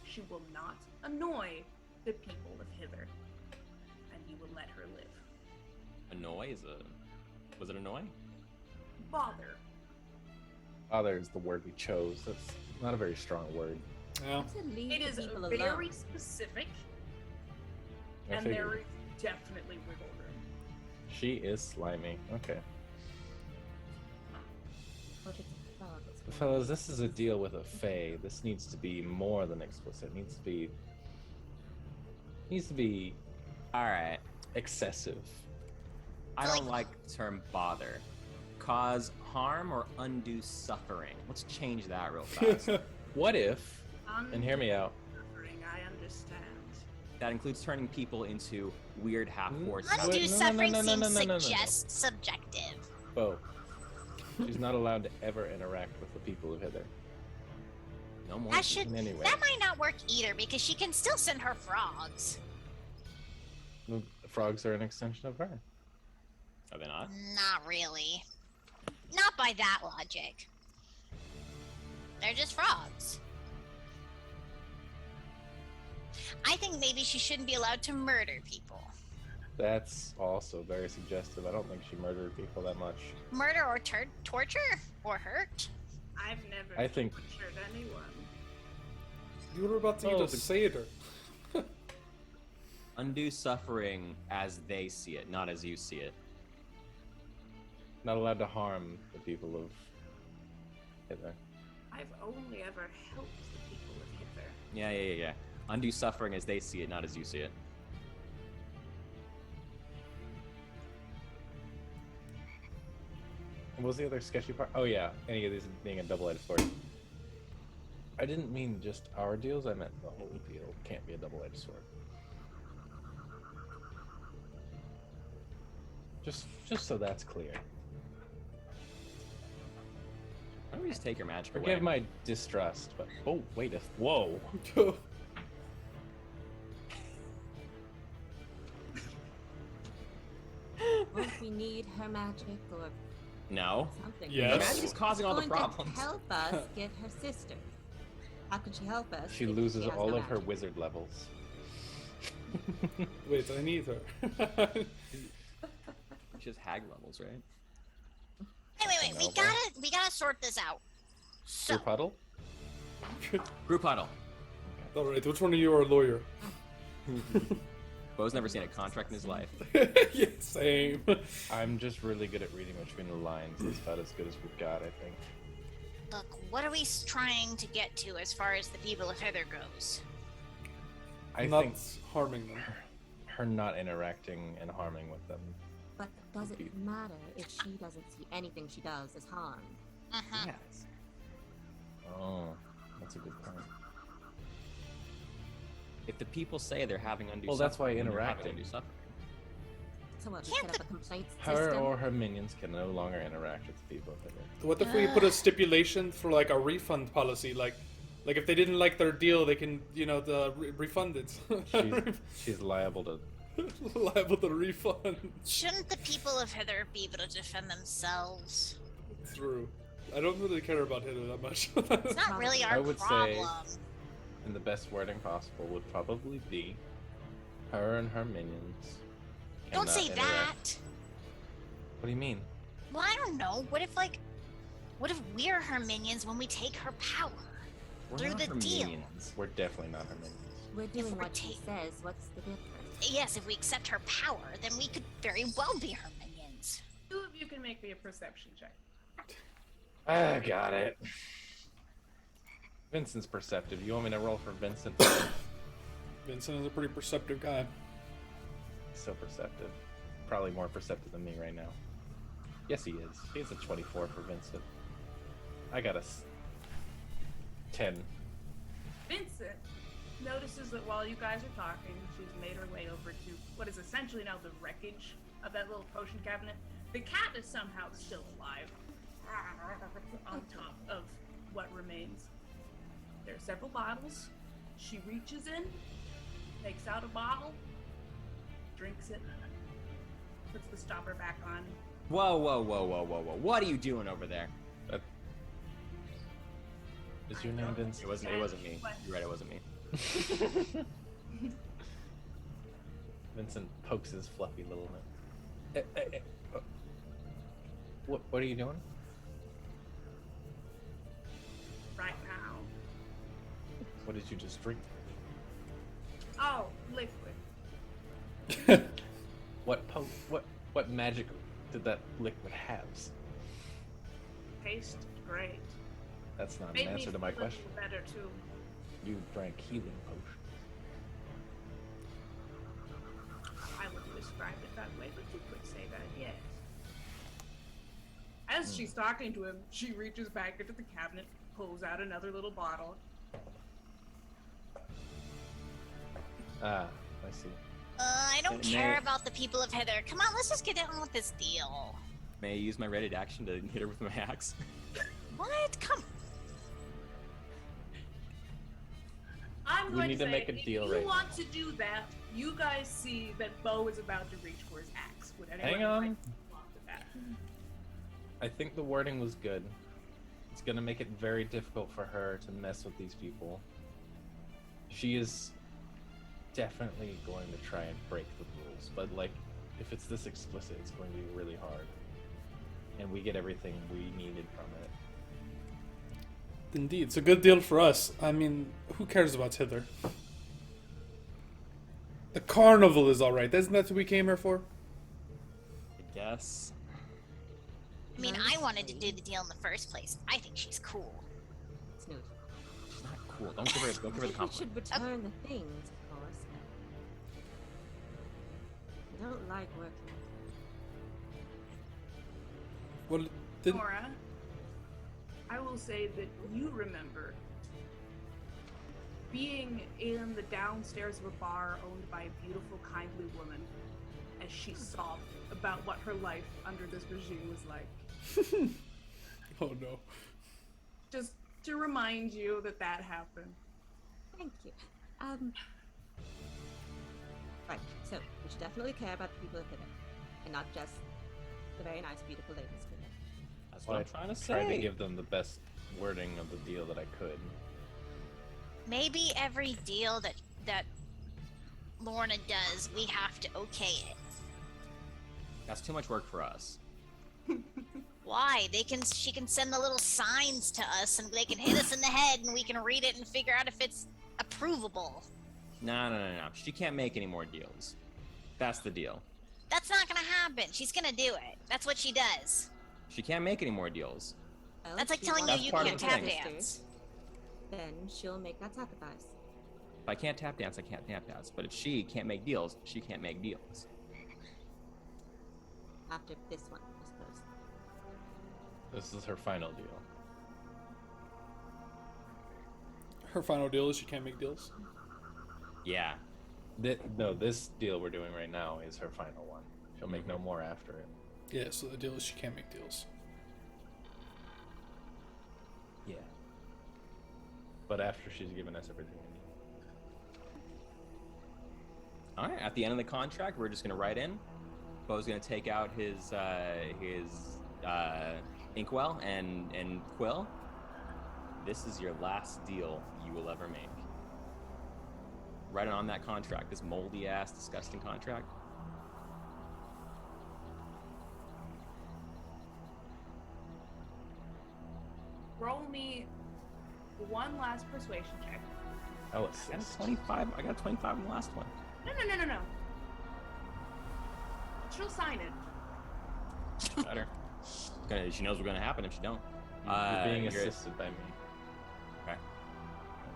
She will not annoy the people of Hither, and you will let her live. Annoy is was it annoy? Bother. Father is the word we chose. That's not a very strong word. Yeah. It is very specific, I and figured. there is definitely wiggle room. She is slimy. Okay. Fellas, this is a deal with a fae. This needs to be more than explicit. It needs to be All right. excessive. I don't like the term bother. Cause harm or undue suffering. Let's change that real fast. What if, and hear me out, I understand. That includes turning people into weird half-orcs. Undue no, no, suffering no, no, no, seems no, no, no. subjective. Bo, she's not allowed to ever interact with the people of Hither. No more. That should. in any way. That might not work either because she can still send her frogs. The frogs are an extension of her. Are they not? Not really. Not by that logic. They're just frogs. I think maybe she shouldn't be allowed to murder people. That's also very suggestive. I don't think she murdered people that much. Murder or torture or hurt. I've never I think- tortured anyone. You were about to eat Oh, a the- satyr. Undue suffering as they see it, not as you see it. Not allowed to harm the people of Hither. I've only ever helped the people of Hither. Yeah. Undue suffering as they see it, not as you see it. What was the other sketchy part? Oh yeah, any of these being a double-edged sword. I didn't mean just our deals, I meant the whole deal can't be a double-edged sword. Just so that's clear. Why don't we just take your magic away? Forgive my distrust, but oh wait whoa. Won't we need her magic or No. something? Yes. Your magic is causing all the She's going problems. to help us get her sister. How could she help us? She if loses has all no of her magic? wizard levels. Wait, I need her. Just hag levels, right? Wait. No, we gotta sort this out. So, Your puddle? Group huddle. All right, which one of you are a lawyer? Bo's never seen a contract in his life. Yeah, same. I'm just really good at reading between the lines. It's about as good as we've got, I think. look, what are we trying to get to as far as the people of Hither goes? I Not think harming them. her not interacting and harming with them. But does it matter if she doesn't see anything she does as harm? Uh-huh. Yes. Oh, that's a good point. If the people say they're having undue Well, that's why suffering, then they're having interacting. undue suffering. So what, we Can't set up a complaint Her system? or her minions can no longer interact with the people. What if we put a stipulation for like a refund policy, like if they didn't like their deal, they can refund it. She's liable to. Liable to refund. Shouldn't the people of Hither be able to defend themselves? True. I don't really care about Hither that much. It's not really our I would say- problem. And the best wording possible would probably be her and her minions. Don't cannot say interact. that. What do you mean? Well, I don't know. What if we're her minions when we take her power? We're Through not the her deal. minions. We're definitely not her minions. We're doing we're what she says. What's the difference? Yes, if we accept her power, then we could very well be her minions. Two of you can make me a perception check. I got it. Vincent's perceptive. You want me to roll for Vincent? Vincent is a pretty perceptive guy. So perceptive. Probably more perceptive than me right now. Yes, he is. He has a 24 for Vincent. I got a 10. Vincent notices that while you guys are talking, she's made her way over to what is essentially now the wreckage of that little potion cabinet. The cat is somehow still alive on top of what remains. There are several bottles. She reaches in, takes out a bottle, drinks it, puts the stopper back on. Whoa, whoa, whoa, whoa, whoa, whoa. What are you doing over there? Is your name Vincent? It wasn't me. You're right, it wasn't me. Vincent pokes his fluffy little nose. What are you doing? Right now. What did you just drink? Oh, liquid. What magic did that liquid have? Tastes great. That's not an Made me answer to my feel a little question. better too. You drank healing potion. I wouldn't describe it that way, but you could say that, yes. As she's talking to him, she reaches back into the cabinet, pulls out another little bottle. Ah, I see. I don't May- care about the people of Hither. Come on, let's just get on with this deal. May I use my ready action to hit her with my axe? What? Come. I'm We going need to to say, make a if deal you right want now. to do that, you guys see that Bo is about to reach for his axe. Would anyone Hang on. like to move on with that? I think the wording was good. It's gonna make it very difficult for her to mess with these people. She is definitely going to try and break the rules, but like, if it's this explicit, it's going to be really hard. And we get everything we needed from it. Indeed, it's a good deal for us. I mean, who cares about Hither? The carnival is alright. Isn't that what we came here for? I guess. I mean, I wanted to do the deal in the first place. I think she's cool. Snoot. She's not cool. Don't give her I the think we compliment. should return the things, of course. I don't like working. Well, didn't... Nora, I will say that you remember being in the downstairs of a bar owned by a beautiful, kindly woman as she sobbed about what her life under this regime was like. Oh no. Just to remind you that that happened. Thank you. Right, so we should definitely care about the people of Hither, and not just the very nice, beautiful ladies of Hither. That's Well, what I'm trying to Tried to say. give them the best wording of the deal that I could. Maybe every deal that Lorna does, we have to okay it. That's too much work for us. Why? She can send the little signs to us, and they can hit us in the head, and we can read it and figure out if it's approvable. No. She can't make any more deals. That's the deal. That's not gonna happen. She's gonna do it. That's what she does. She can't make any more deals. Well, That's like she telling wants you That's you part can't of the tap thing. dance. Then she'll make that sacrifice. If I can't tap dance, I can't tap dance. But if she can't make deals, she can't make deals. After this one, I suppose. This is her final deal. Her final deal is she can't make deals. Yeah. No, this deal we're doing right now is her final one. She'll make no more after it. Yeah, so the deal is she can't make deals. Yeah. But after she's given us everything we need. All right. At the end of the contract, we're just gonna write in. Bo's gonna take out his inkwell and quill. This is your last deal you will ever make. Write it on that contract. This moldy ass, disgusting contract. Roll me one last persuasion check. I'll I got assist. a 25. I got a 25 in the last one. No. She'll sign it. Better. She knows what's gonna happen if she don't. You're being you're- assisted by me. Okay.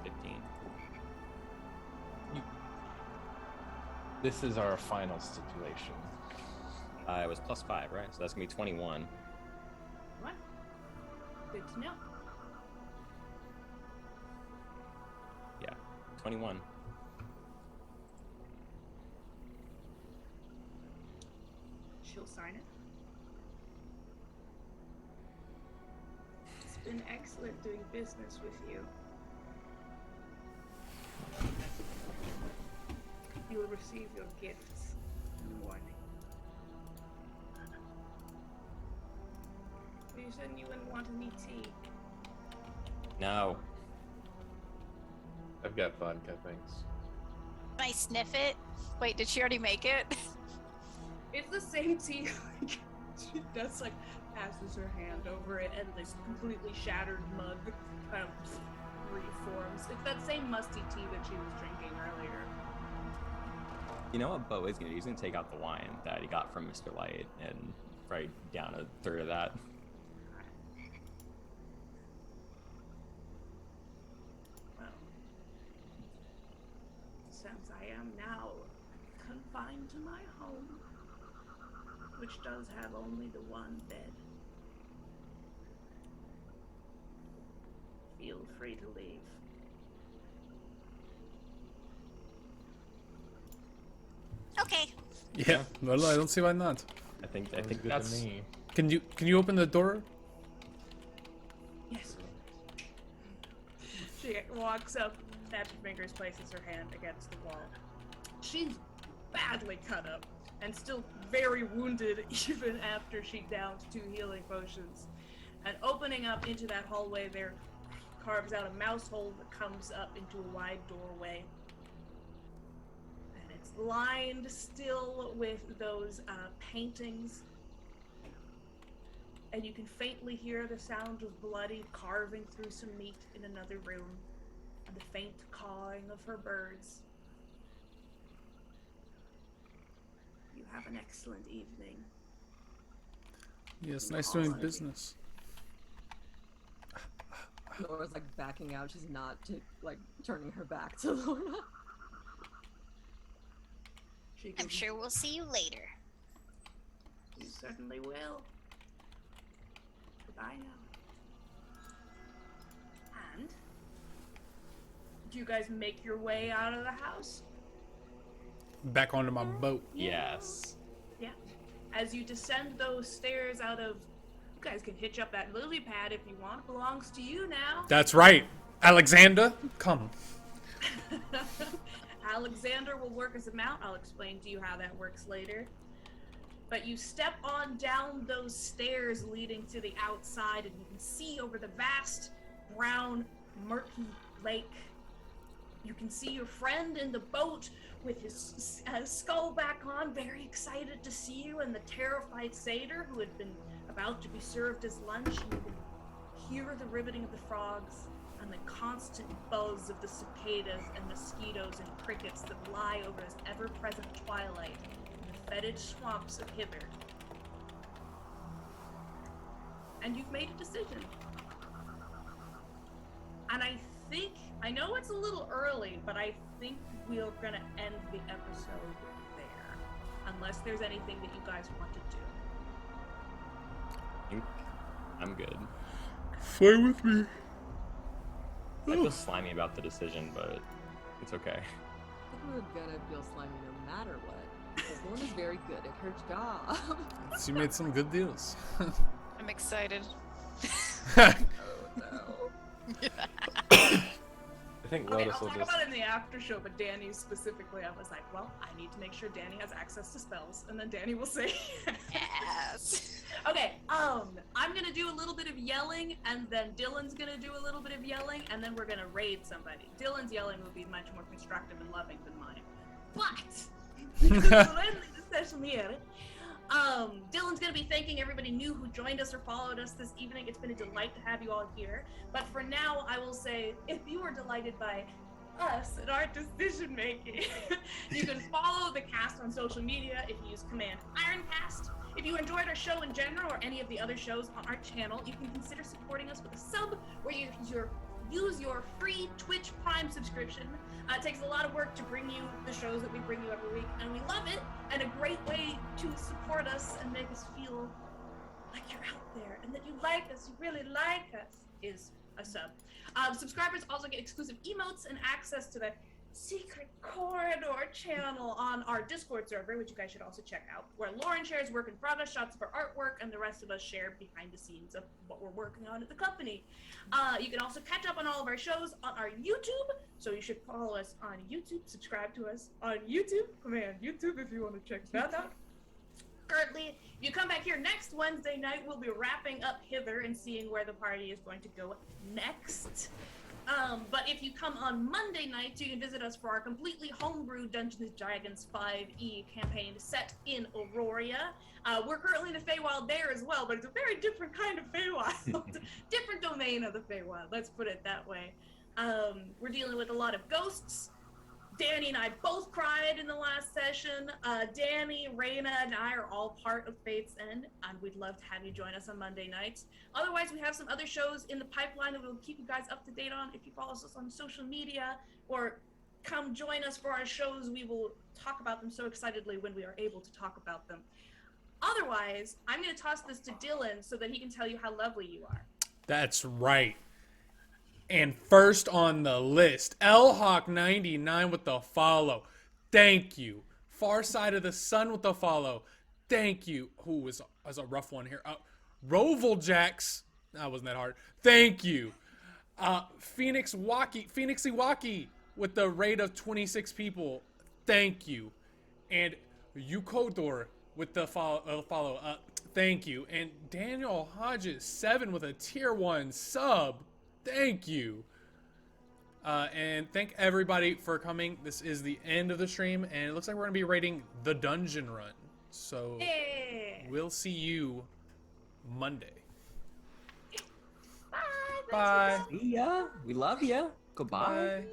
15. This is our final stipulation. It was +5, right? So that's gonna be 21. What? Good to know. Yeah, 21. She'll sign it. It's been excellent doing business with you. You will receive your gifts in the morning. You said you wouldn't want any tea. No. I've got vodka, thanks. Can I sniff it? Wait, did she already make it? It's the same tea. Like, she does like passes her hand over it, and this completely shattered mug kind of reforms. It's that same musty tea that she was drinking earlier. You know what Bo is gonna do? He's gonna take out the wine that he got from Mr. Light and write down a third of that. Well, since I am now confined to my home, which does have only the one bed, feel free to leave. Okay. Yeah, well, I don't see why not. I think Sounds good that's to me. Can you open the door? Yes. She walks up, snaps her fingers, places her hand against the wall. She's badly cut up and still very wounded even after she downed 2 healing potions. And opening up into that hallway there carves out a mouse hole that comes up into a wide doorway. And it's lined still with those paintings. And you can faintly hear the sound of bloody carving through some meat in another room, and the faint cawing of her birds. You have an excellent evening. Yes, nice doing business. Laura's like backing out. She's not like turning her back to Lorna. She I'm goes, sure we'll see you later. You certainly will. Goodbye now. And do you guys make your way out of the house? Back onto my boat. yes. Yeah. As you descend those stairs out of, you guys can hitch up that lily pad if you want. It belongs to you now. That's right. Alexander, come. Alexander will work as a mount. I'll explain to you how that works later. But you step on down those stairs leading to the outside, and you can see over the vast, brown, murky lake. You can see your friend in the boat with his skull back on, very excited to see you, and the terrified satyr who had been about to be served as lunch, and you can hear the ribbiting of the frogs and the constant buzz of the cicadas and mosquitoes and crickets that lie over this ever-present twilight in the fetid swamps of Hither. And you've made a decision. And I know it's a little early, but I think we're gonna end the episode there. Unless there's anything that you guys want to do. I think I'm good. Fine with me. I feel slimy about the decision, but it's okay. I think we're gonna feel slimy no matter what. Because Lorna's very good at her job. She made some good deals. I'm excited. Oh no. I think Okay, Lotus I'll will talk just. about it in the after show, but Danny specifically, I was like, well, I need to make sure Danny has access to spells, and then Danny will say. Yes. Okay, I'm gonna do a little bit of yelling, and then Dylan's gonna do a little bit of yelling, and then we're gonna raid somebody. Dylan's yelling will be much more constructive and loving than mine. But, because we'll end the session here, Dylan's gonna be thanking everybody new who joined us or followed us this evening. It's been a delight to have you all here. But for now, I will say, if you were delighted by us and our decision making, you can follow the cast on social media if you use command Ironcast. If you enjoyed our show in general or any of the other shows on our channel, you can consider supporting us with a sub where you use your free Twitch Prime subscription. It takes a lot of work to bring you the shows that we bring you every week, and we love it. And a great way to support us and make us feel like you're out there and that you like us, you really like us, is a sub. Subscribers also get exclusive emotes and access to the secret corridor channel on our Discord server, which you guys should also check out, where Lauren shares work in progress shots of her artwork, and the rest of us share behind the scenes of what we're working on at the company. You can also catch up on all of our shows on our YouTube, so you should follow us on YouTube, subscribe to us on YouTube, command YouTube if you want to check that out. Currently, if you come back here next Wednesday night, we'll be wrapping up Hither and seeing where the party is going to go next. But if you come on Monday night, you can visit us for our completely homebrew Dungeons & Dragons 5e campaign set in Auroria. We're currently in the Feywild there as well, but it's a very different kind of Feywild. Different domain of the Feywild, let's put it that way. We're dealing with a lot of ghosts. Danny and I both cried in the last session. Danny, Raina, and I are all part of Fate's End, and we'd love to have you join us on Monday nights. Otherwise, we have some other shows in the pipeline that we'll keep you guys up to date on. If you follow us on social media or come join us for our shows, we will talk about them so excitedly when we are able to talk about them. Otherwise, I'm going to toss this to Dylan so that he can tell you how lovely you are. That's right. And first on the list, LHawk99 with the follow. Thank you. Far Side of the Sun with the follow. Thank you. Ooh, was a rough one here. Rovaljax. That wasn't that hard. Thank you. Phoenix Iwaki with the rate of 26 people. Thank you. And Yukodor with the follow. Thank you. And Daniel Hodges 7 with a tier 1 sub. Thank you. And thank everybody for coming. This is the end of the stream, and it looks like we're going to be rating the dungeon run. So we'll see you Monday. Bye. Bye. See ya. We love ya. Goodbye. Bye.